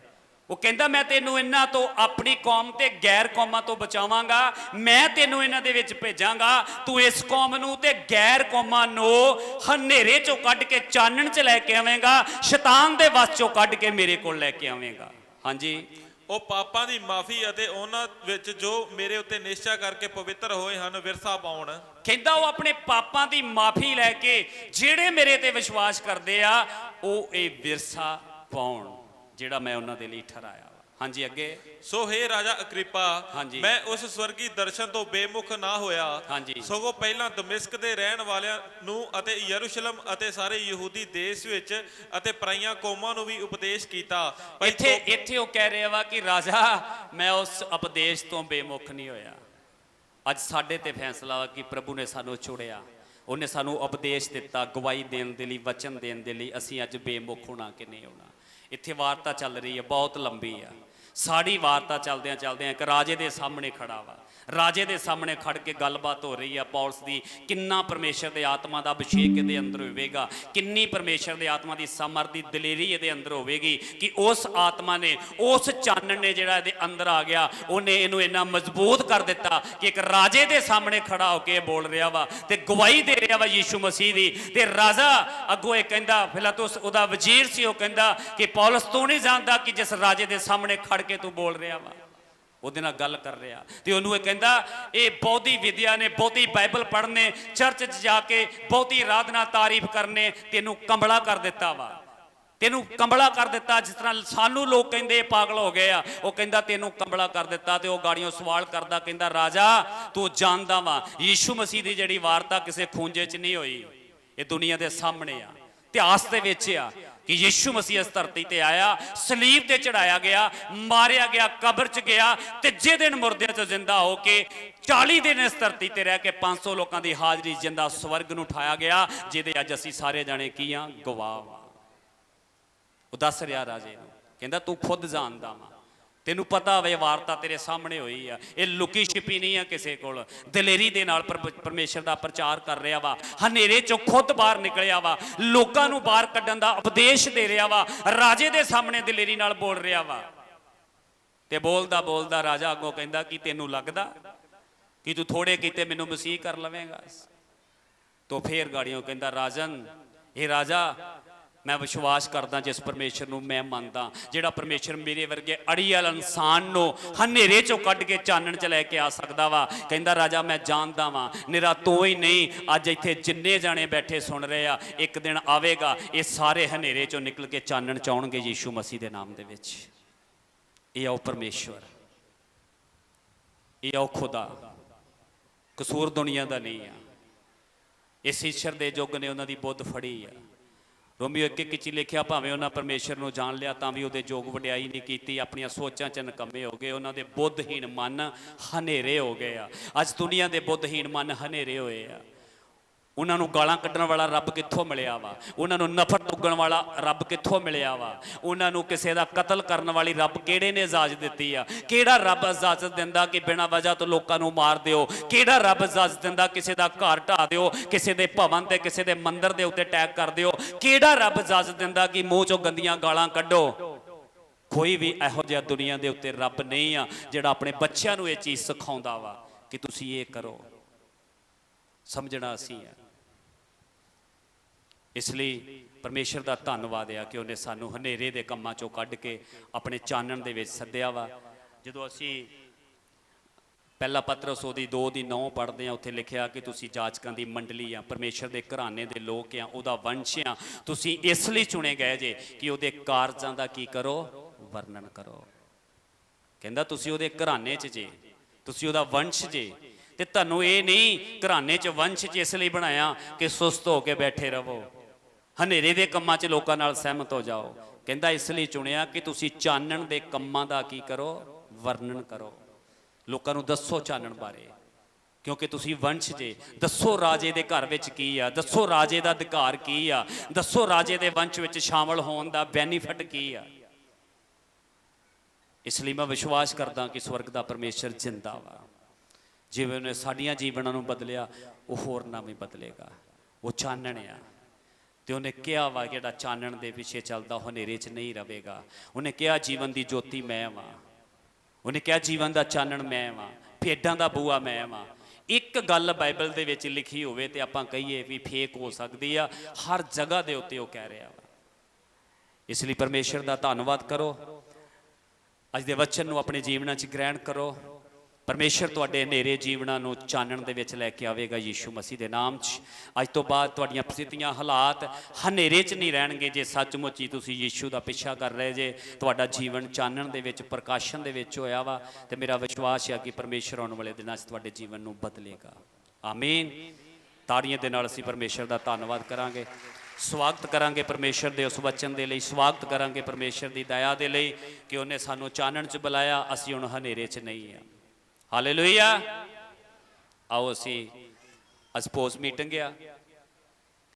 ਉਹ ਕਹਿੰਦਾ ਮੈਂ ਤੈਨੂੰ ਇਹਨਾਂ ਤੋਂ, ਆਪਣੀ ਕੌਮ ਤੇ ਗੈਰ ਕੌਮਾਂ ਤੋਂ ਬਚਾਵਾਂਗਾ। ਮੈਂ ਤੈਨੂੰ ਇਹਨਾਂ ਦੇ ਵਿੱਚ ਭੇਜਾਂਗਾ। ਤੂੰ ਇਸ ਕੌਮ ਨੂੰ ਤੇ ਗੈਰ ਕੌਮਾਂ ਨੂੰ ਹਨੇਰੇ ਚੋਂ ਕੱਢ ਕੇ ਚਾਨਣ 'ਚ ਲੈ ਕੇ ਆਵੇਂਗਾ, ਸ਼ੈਤਾਨ ਦੇ ਵਸ ਚੋਂ ਕੱਢ ਕੇ ਮੇਰੇ ਕੋਲ ਲੈ ਕੇ ਆਵੇਂਗਾ। ਹਾਂਜੀ। ਉਹ ਪਾਪਾਂ ਦੀ ਮਾਫੀ ਅਤੇ ਉਹਨਾਂ ਵਿੱਚ ਜੋ ਮੇਰੇ ਉੱਤੇ ਨਿਸ਼ਚਾ ਕਰਕੇ ਪਵਿੱਤਰ ਹੋਏ ਹਨ ਵਿਰਸਾ ਪਾਉਣ। ਕਹਿੰਦਾ ਉਹ ਆਪਣੇ ਪਾਪਾਂ ਦੀ ਮਾਫੀ ਲੈ ਕੇ ਜਿਹੜੇ ਮੇਰੇ ਤੇ ਵਿਸ਼ਵਾਸ ਕਰਦੇ ਆ ਉਹ ਇਹ ਵਿਰਸਾ ਪਾਉਣ ਜਿਹੜਾ ਮੈਂ ਉਹਨਾਂ ਦੇ ਲਈ ਠਹਿਰਾਇਆ। ਹਾਂਜੀ ਅੱਗੇ। ਸੋ ਹੇ ਰਾਜਾ ਅਗ੍ਰਿਪਾ, ਮੈਂ ਉਸ ਸਵਰਗੀ ਦਰਸ਼ਨ ਤੋਂ ਬੇਮੁਖ ਨਾ ਹੋਇਆ, ਸਗੋਂ ਪਹਿਲਾਂ ਦਮਿਸ਼ਕ ਦੇ ਰਹਿਣ ਵਾਲਿਆਂ ਨੂੰ ਅਤੇ ਯਰੂਸ਼ਲਮ ਅਤੇ ਸਾਰੇ ਯਹੂਦੀ ਦੇਸ਼ ਵਿੱਚ ਅਤੇ ਪਰਾਈਆਂ ਕੌਮਾਂ ਨੂੰ ਵੀ ਉਪਦੇਸ਼ ਕੀਤਾ। ਇੱਥੇ ਉਹ ਕਹਿ ਰਿਹਾ ਵਾ ਕਿ ਰਾਜਾ ਮੈਂ ਉਸ ਉਪਦੇਸ਼ ਤੋਂ ਬੇਮੁਖ ਨਹੀਂ ਹੋਇਆ। ਅੱਜ ਸਾਡੇ ਤੇ ਫੈਸਲਾ ਵਾ ਕਿ ਪ੍ਰਭੂ ਨੇ ਸਾਨੂੰ ਚੁਣਿਆ, ਉਹਨੇ ਸਾਨੂੰ ਉਪਦੇਸ਼ ਦਿੱਤਾ, ਗਵਾਹੀ ਦੇਣ ਦੇ ਲਈ, ਵਚਨ ਦੇਣ ਦੇ ਲਈ। ਅਸੀਂ ਅੱਜ ਬੇਮੁਖ ਹੋਣਾ ਕਿ ਨਹੀਂ ਹੋਣਾ। ਇੱਥੇ ਵਾਰਤਾ ਚੱਲ ਰਹੀ ਹੈ, ਬਹੁਤ ਲੰਬੀ ਆ। ਸਾਰੀ ਵਾਰਤਾ ਚਲਦਿਆਂ ਚਲਦਿਆਂ ਇੱਕ ਰਾਜੇ ਦੇ ਸਾਹਮਣੇ ਖੜਾ ਵਾ। ਰਾਜੇ ਦੇ ਸਾਹਮਣੇ ਖੜ ਕੇ ਗੱਲਬਾਤ ਹੋ ਰਹੀ ਆ ਪੌਲਸ ਦੀ। ਕਿੰਨਾ ਪਰਮੇਸ਼ਰ ਦੇ ਆਤਮਾ ਦਾ ਅਭਿਸ਼ੇਕ ਇਹਦੇ ਅੰਦਰ ਹੋਵੇਗਾ, ਕਿੰਨੀ ਪਰਮੇਸ਼ਰ ਦੇ ਆਤਮਾ ਦੀ ਸਮਰਥ ਦਲੇਰੀ ਇਹਦੇ ਅੰਦਰ ਹੋਵੇਗੀ ਕਿ ਉਸ ਆਤਮਾ ਨੇ, ਉਸ ਚਾਨਣ ਨੇ ਜਿਹੜਾ ਇਹਦੇ ਅੰਦਰ ਆ ਗਿਆ, ਉਹਨੇ ਇਹਨੂੰ ਇੰਨਾ ਮਜ਼ਬੂਤ ਕਰ ਦਿੱਤਾ ਕਿ ਇੱਕ ਰਾਜੇ ਦੇ ਸਾਹਮਣੇ ਖੜਾ ਹੋ ਕੇ ਬੋਲ ਰਿਹਾ ਵਾ ਤੇ ਗਵਾਹੀ ਦੇ ਰਿਹਾ ਵਾ ਯੀਸ਼ੂ ਮਸੀਹ ਦੀ। ਤੇ ਰਾਜਾ ਅੱਗੋਂ ਇਹ ਕਹਿੰਦਾ, ਫਿਲਾਤੁਸ ਉਹਦਾ ਵਜ਼ੀਰ ਸੀ, ਉਹ ਕਹਿੰਦਾ ਕਿ ਪੌਲਸ ਤੂੰ ਨਹੀਂ ਜਾਣਦਾ ਕਿ ਜਿਸ ਰਾਜੇ ਦੇ ਸਾਹਮਣੇ ਖੜ ਕੇ ਤੂੰ ਬੋਲ ਰਿਹਾ ਵਾ, ਉਹਦੇ ਨਾਲ ਗੱਲ ਕਰ ਰਿਹਾ। ਤੇ ਉਹਨੂੰ ਇਹ ਕਹਿੰਦਾ ਇਹ ਬਹੁਤੀ ਵਿਦਿਆ ਨੇ, ਬਹੁਤੀ ਬਾਈਬਲ ਪੜ੍ਹਨੇ, ਚਰਚ 'ਚ ਜਾ ਕੇ ਬਹੁਤੀ ਆਰਾਧਨਾ ਤਾਰੀਫ ਕਰਨੇ ਤੈਨੂੰ ਕੰਬਲਾ ਕਰ ਦਿੱਤਾ ਵਾ, ਤੈਨੂੰ ਕੰਬਲਾ ਕਰ ਦਿੱਤਾ। ਜਿਸ ਤਰ੍ਹਾਂ ਸਾਨੂੰ ਲੋਕ ਕਹਿੰਦੇ ਪਾਗਲ ਹੋ ਗਏ ਆ, ਉਹ ਕਹਿੰਦਾ ਤੈਨੂੰ ਕੰਬਲਾ ਕਰ ਦਿੱਤਾ। ਤੇ ਉਹ ਗਾੜੀਆਂ ਸਵਾਲ ਕਰਦਾ, ਕਹਿੰਦਾ ਰਾਜਾ ਤੂੰ ਜਾਣਦਾ ਵਾ ਯੀਸ਼ੂ ਮਸੀਹ ਦੀ ਜਿਹੜੀ ਵਾਰਤਾ ਕਿਸੇ ਖੂੰਜੇ 'ਚ ਨਹੀਂ ਹੋਈ, ਇਹ ਦੁਨੀਆ ਦੇ ਸਾਹਮਣੇ ਆ, ਇਤਿਹਾਸ ਦੇ ਵਿੱਚ ਆ। ਕਿ ਯਿਸੂ ਮਸੀਹ ਇਸ ਧਰਤੀ ਤੇ ਆਇਆ, ਸਲੀਬ ਤੇ ਚੜਾਇਆ ਗਿਆ, ਮਾਰਿਆ ਗਿਆ, ਕਬਰ 'ਚ ਗਿਆ, ਤੀਜੇ ਦਿਨ ਮੁਰਦਿਆਂ 'ਚੋਂ ਜ਼ਿੰਦਾ ਹੋ ਕੇ 40 ਦਿਨ ਇਸ ਧਰਤੀ ਤੇ ਰਹਿ ਕੇ 500 ਲੋਕਾਂ ਦੀ ਹਾਜ਼ਰੀ ਜਿੰਦਾ ਸਵਰਗ ਨੂੰ ਉਠਾਇਆ ਗਿਆ, ਜਿਹਦੇ ਅੱਜ ਅਸੀਂ ਸਾਰੇ ਜਾਣੇ ਕੀ ਆ? ਗਵਾਹ ਵਾਂ। ਉਹ ਦੱਸ ਰਿਹਾ ਰਾਜੇ ਨੂੰ, ਕਹਿੰਦਾ ਤੂੰ ਖੁਦ ਜਾਣਦਾ ਵਾ, ਤੈਨੂੰ ਪਤਾ ਵੇ ਵਾਰਤਾ ਤੇਰੇ ਸਾਹਮਣੇ ਹੋਈ ਆ, ਇਹ ਲੁਕੀ ਛਿਪੀ ਨਹੀਂ ਆ ਕਿਸੇ ਕੋਲ। ਦਲੇਰੀ ਦੇ ਨਾਲ ਪਰਮੇਸ਼ਰ ਦਾ ਪ੍ਰਚਾਰ ਕਰ ਰਿਹਾ ਵਾ, ਹਨੇਰੇ ਚੋਂ ਖੁਦ ਬਾਹਰ ਨਿਕਲਿਆ ਵਾ, ਲੋਕਾਂ ਨੂੰ ਬਾਹਰ ਕੱਢਣ ਦਾ ਉਪਦੇਸ਼ ਦੇ ਰਿਹਾ ਵਾ, ਰਾਜੇ ਦੇ ਸਾਹਮਣੇ ਦਲੇਰੀ ਨਾਲ ਬੋਲ ਰਿਹਾ ਵਾ। ਤੇ ਬੋਲਦਾ ਬੋਲਦਾ ਰਾਜਾ ਅੱਗੋਂ ਕਹਿੰਦਾ ਕਿ ਤੈਨੂੰ ਲੱਗਦਾ ਕਿ ਤੂੰ ਥੋੜੇ ਕੀਤੇ ਮੈਨੂੰ ਮਸੀਹ ਕਰ ਲਵੇਂਗਾ? ਤੋ ਫੇਰ ਗਾੜੀਆਂ ਕਹਿੰਦਾ ਰਾਜਨ, ਇਹ ਰਾਜਾ, ਮੈਂ ਵਿਸ਼ਵਾਸ ਕਰਦਾ ਜਿਸ ਪਰਮੇਸ਼ਰ ਨੂੰ ਮੈਂ ਮੰਨਦਾ, ਜਿਹੜਾ ਪਰਮੇਸ਼ਰ ਮੇਰੇ ਵਰਗੇ ਅੜੀਅਲ ਇਨਸਾਨ ਨੂੰ ਹਨੇਰੇ ਚੋਂ ਕੱਢ ਕੇ ਚਾਨਣ 'ਚ ਲੈ ਕੇ ਆ ਸਕਦਾ ਵਾ। ਕਹਿੰਦਾ ਰਾਜਾ ਮੈਂ ਜਾਣਦਾ ਵਾਂ, ਨਿਰਾ ਤੂੰ ਹੀ ਨਹੀਂ, ਅੱਜ ਇੱਥੇ ਜਿੰਨੇ ਜਾਣੇ ਬੈਠੇ ਸੁਣ ਰਹੇ ਆ, ਇੱਕ ਦਿਨ ਆਵੇਗਾ ਇਹ ਸਾਰੇ ਹਨੇਰੇ ਚੋਂ ਨਿਕਲ ਕੇ ਚਾਨਣ 'ਚ ਆਉਣਗੇ ਯੀਸ਼ੂ ਮਸੀਹ ਦੇ ਨਾਮ ਦੇ ਵਿੱਚ। ਇਹ ਆਓ ਪਰਮੇਸ਼ਵਰ, ਇਹ ਆਓ ਖੁਦਾ, ਕਸੂਰ ਦੁਨੀਆ ਦਾ ਨਹੀਂ ਆ। ਇਸ ਈਸ਼ਰ ਦੇ ਯੁੱਗ ਨੇ ਉਹਨਾਂ ਦੀ ਬੁੱਧ ਫੜੀ ਆ। ਰੋਮੀਓ 1:1 'ਚ ਲਿਖਿਆ, ਭਾਵੇਂ ਉਹਨਾਂ ਪਰਮੇਸ਼ਰ ਨੂੰ ਜਾਣ ਲਿਆ ਤਾਂ ਵੀ ਉਹਦੇ ਯੋਗ ਵਡਿਆਈ ਨਹੀਂ ਕੀਤੀ, ਆਪਣੀਆਂ ਸੋਚਾਂ 'ਚ ਨਕੰਮੇ ਹੋ ਗਏ, ਉਹਨਾਂ ਦੇ ਬੁੱਧਹੀਨ ਮਨ ਹਨੇਰੇ ਹੋ ਗਏ ਆ। ਅੱਜ ਦੁਨੀਆ ਦੇ ਬੁੱਧਹੀਨ ਮਨ ਹਨੇਰੇ ਹੋਏ ਆ। ਉਹਨਾਂ ਨੂੰ ਗਾਲਾਂ ਕੱਢਣ ਵਾਲਾ ਰੱਬ ਕਿੱਥੋਂ ਮਿਲਿਆ ਵਾ? ਉਹਨਾਂ ਨੂੰ ਨਫ਼ਰਤ ਉਗਣ ਵਾਲਾ ਰੱਬ ਕਿੱਥੋਂ ਮਿਲਿਆ ਵਾ? ਉਹਨਾਂ ਨੂੰ ਕਿਸੇ ਦਾ ਕਤਲ ਕਰਨ ਵਾਲੀ ਰੱਬ ਕਿਹੜੇ ਨੇ ਇਜਾਜ਼ਤ ਦਿੱਤੀ ਆ? ਕਿਹੜਾ ਰੱਬ ਇਜਾਜ਼ਤ ਦਿੰਦਾ ਕਿ ਬਿਨਾਂ ਵਜ੍ਹਾ ਤੋਂ ਲੋਕਾਂ ਨੂੰ ਮਾਰ ਦਿਓ? ਕਿਹੜਾ ਰੱਬ ਇਜਾਜ਼ਤ ਦਿੰਦਾ ਕਿਸੇ ਦਾ ਘਰ ਢਾਹ ਦਿਓ, ਕਿਸੇ ਦੇ ਭਵਨ ਤੇ ਕਿਸੇ ਦੇ ਮੰਦਿਰ ਦੇ ਉੱਤੇ ਅਟੈਕ ਕਰ ਦਿਓ? ਕਿਹੜਾ ਰੱਬ ਇਜਾਜ਼ਤ ਦਿੰਦਾ ਕਿ ਮੂੰਹ ਚੋਂ ਗੰਦੀਆਂ ਗਾਲਾਂ ਕੱਢੋ? ਕੋਈ ਵੀ ਇਹੋ ਜਿਹਾ ਦੁਨੀਆ ਦੇ ਉੱਤੇ ਰੱਬ ਨਹੀਂ ਆ ਜਿਹੜਾ ਆਪਣੇ ਬੱਚਿਆਂ ਨੂੰ ਇਹ ਚੀਜ਼ ਸਿਖਾਉਂਦਾ ਵਾ ਕਿ ਤੁਸੀਂ ਇਹ ਕਰੋ। ਸਮਝਣਾ ਅਸੀਂ ਆ। ਇਸ ਲਈ ਪਰਮੇਸ਼ਰ ਦਾ ਧੰਨਵਾਦ ਆ ਕਿ ਉਹਨੇ ਸਾਨੂੰ ਹਨੇਰੇ ਦੇ ਕੰਮਾਂ ਚੋਂ ਕੱਢ ਕੇ ਆਪਣੇ ਚਾਨਣ ਦੇ ਵਿੱਚ ਸੱਦਿਆ ਵਾ। ਜਦੋਂ ਅਸੀਂ ਪਹਿਲਾ ਪਤਰਸ ਉਹਦੀ 2:9 ਪੜ੍ਹਦੇ ਆ, ਉੱਥੇ ਲਿਖਿਆ ਕਿ ਤੁਸੀਂ ਜਾਚਕਾਂ ਦੀ ਮੰਡਲੀ ਆ, ਪਰਮੇਸ਼ਰ ਦੇ ਘਰਾਣੇ ਦੇ ਲੋਕ ਆ, ਉਹਦਾ ਵੰਸ਼ ਆ। ਤੁਸੀਂ ਇਸ ਲਈ ਚੁਣੇ ਗਏ ਜੇ ਕਿ ਉਹਦੇ ਕਾਰਜਾਂ ਦਾ ਕੀ ਕਰੋ? ਵਰਣਨ ਕਰੋ। ਕਹਿੰਦਾ ਤੁਸੀਂ ਉਹਦੇ ਘਰਾਣੇ 'ਚ ਜੇ, ਤੁਸੀਂ ਉਹਦਾ ਵੰਸ਼ ਜੇ। ਤੇ ਤੁਹਾਨੂੰ ਇਹ ਨਹੀਂ ਘਰਾਣੇ 'ਚ ਵੰਸ਼ 'ਚ ਇਸ ਲਈ ਬਣਾਇਆ ਕਿ ਸੁਸਤ ਹੋ ਕੇ ਬੈਠੇ ਰਹੋ, ਹਨੇਰੇ ਦੇ ਕੰਮਾਂ 'ਚ ਲੋਕਾਂ ਨਾਲ ਸਹਿਮਤ ਹੋ ਜਾਓ। ਕਹਿੰਦਾ ਇਸ ਲਈ ਚੁਣਿਆ ਕਿ ਤੁਸੀਂ ਚਾਨਣ ਦੇ ਕੰਮਾਂ ਦਾ ਕੀ ਕਰੋ? ਵਰਣਨ ਕਰੋ। ਲੋਕਾਂ ਨੂੰ ਦੱਸੋ ਚਾਨਣ ਬਾਰੇ, ਕਿਉਂਕਿ ਤੁਸੀਂ ਵੰਸ਼ ਜੇ। ਦੱਸੋ ਰਾਜੇ ਦੇ ਘਰ ਵਿੱਚ ਕੀ ਆ, ਦੱਸੋ ਰਾਜੇ ਦਾ ਅਧਿਕਾਰ ਕੀ ਆ, ਦੱਸੋ ਰਾਜੇ ਦੇ ਵੰਸ਼ ਵਿੱਚ ਸ਼ਾਮਲ ਹੋਣ ਦਾ ਬੈਨੀਫਿਟ ਕੀ ਆ। ਇਸ ਲਈ ਮੈਂ ਵਿਸ਼ਵਾਸ ਕਰਦਾ ਕਿ ਸਵਰਗ ਦਾ ਪਰਮੇਸ਼ਰ ਜਿੰਦਾ ਵਾ। ਜਿਵੇਂ ਉਹਨੇ ਸਾਡੀਆਂ ਜੀਵਨਾਂ ਨੂੰ ਬਦਲਿਆ, ਉਹ ਹੋਰ ਨਾ ਵੀ ਬਦਲੇਗਾ। ਉਹ ਚਾਨਣ ਆ। ਤੇ ਉਹਨੇ ਕਿਹਾ ਵਾ ਜਿਹੜਾ ਚਾਨਣ ਦੇ ਪਿੱਛੇ ਚੱਲਦਾ ਉਹ ਹਨੇਰੇ 'ਚ ਨਹੀਂ ਰਵੇਗਾ। ਉਹਨੇ ਕਿਹਾ ਜੀਵਨ ਦੀ ਜੋਤੀ ਮੈਂ ਵਾਂ। ਉਹਨੇ ਕਿਹਾ ਜੀਵਨ ਦਾ ਚਾਨਣ ਮੈਂ ਵਾਂ, ਭੇਡਾਂ ਦਾ ਬੂਆ ਮੈਂ ਵਾਂ। ਇੱਕ ਗੱਲ ਬਾਈਬਲ ਦੇ ਵਿੱਚ ਲਿਖੀ ਹੋਵੇ ਤੇ ਆਪਾਂ ਕਹੀਏ ਵੀ ਫੇਕ ਹੋ ਸਕਦੀ ਆ, ਹਰ ਜਗ੍ਹਾ ਦੇ ਉੱਤੇ ਉਹ ਕਹਿ ਰਿਹਾ ਵਾ। ਇਸ ਲਈ ਪਰਮੇਸ਼ਰ ਦਾ ਧੰਨਵਾਦ ਕਰੋ। ਅੱਜ ਦੇ ਵਚਨ ਨੂੰ ਆਪਣੇ ਜੀਵਨਾਂ 'ਚ ਗ੍ਰਹਿਣ ਕਰੋ। ਪਰਮੇਸ਼ਰ ਤੁਹਾਡੇ ਹਨੇਰੇ ਜੀਵਨਾਂ ਨੂੰ ਚਾਨਣ ਦੇ ਵਿੱਚ ਲੈ ਕੇ ਆਵੇਗਾ ਯੀਸ਼ੂ ਮਸੀਹ ਦੇ ਨਾਮ 'ਚ। ਅੱਜ ਤੋਂ ਬਾਅਦ ਤੁਹਾਡੀਆਂ ਸਥਿਤੀਆਂ, ਹਾਲਾਤ ਹਨੇਰੇ 'ਚ ਨਹੀਂ ਰਹਿਣਗੇ ਜੇ ਸੱਚਮੁੱਚ ਹੀ ਤੁਸੀਂ ਯੀਸ਼ੂ ਦਾ ਪਿੱਛਾ ਕਰ ਰਹੇ ਜੇ। ਤੁਹਾਡਾ ਜੀਵਨ ਚਾਨਣ ਦੇ ਵਿੱਚ, ਪ੍ਰਕਾਸ਼ਨ ਦੇ ਵਿੱਚ ਹੋਇਆ ਵਾ। ਤੇ ਮੇਰਾ ਵਿਸ਼ਵਾਸ ਹੈ ਕਿ ਪਰਮੇਸ਼ਰ ਆਉਣ ਵਾਲੇ ਦਿਨਾਂ 'ਚ ਤੁਹਾਡੇ ਜੀਵਨ ਨੂੰ ਬਦਲੇਗਾ। ਆਮੀਨ। ਤਾੜੀਆਂ ਦੇ ਨਾਲ ਅਸੀਂ ਪਰਮੇਸ਼ਰ ਦਾ ਧੰਨਵਾਦ ਕਰਾਂਗੇ, ਸਵਾਗਤ ਕਰਾਂਗੇ ਪਰਮੇਸ਼ਰ ਦੇ ਉਸ ਵਚਨ ਦੇ ਲਈ, ਸਵਾਗਤ ਕਰਾਂਗੇ ਪਰਮੇਸ਼ਰ ਦੀ ਦਇਆ ਦੇ ਲਈ ਕਿ ਉਹਨੇ ਸਾਨੂੰ ਚਾਨਣ 'ਚ ਬੁਲਾਇਆ, ਅਸੀਂ ਹੁਣ ਹਨੇਰੇ 'ਚ ਨਹੀਂ ਆ। ਹਾਲੇਲੂਇਆ। ਆਓ ਅਸੀਂ ਅੱਜ ਪੋਸਟ ਮੀਟਿੰਗ ਆ,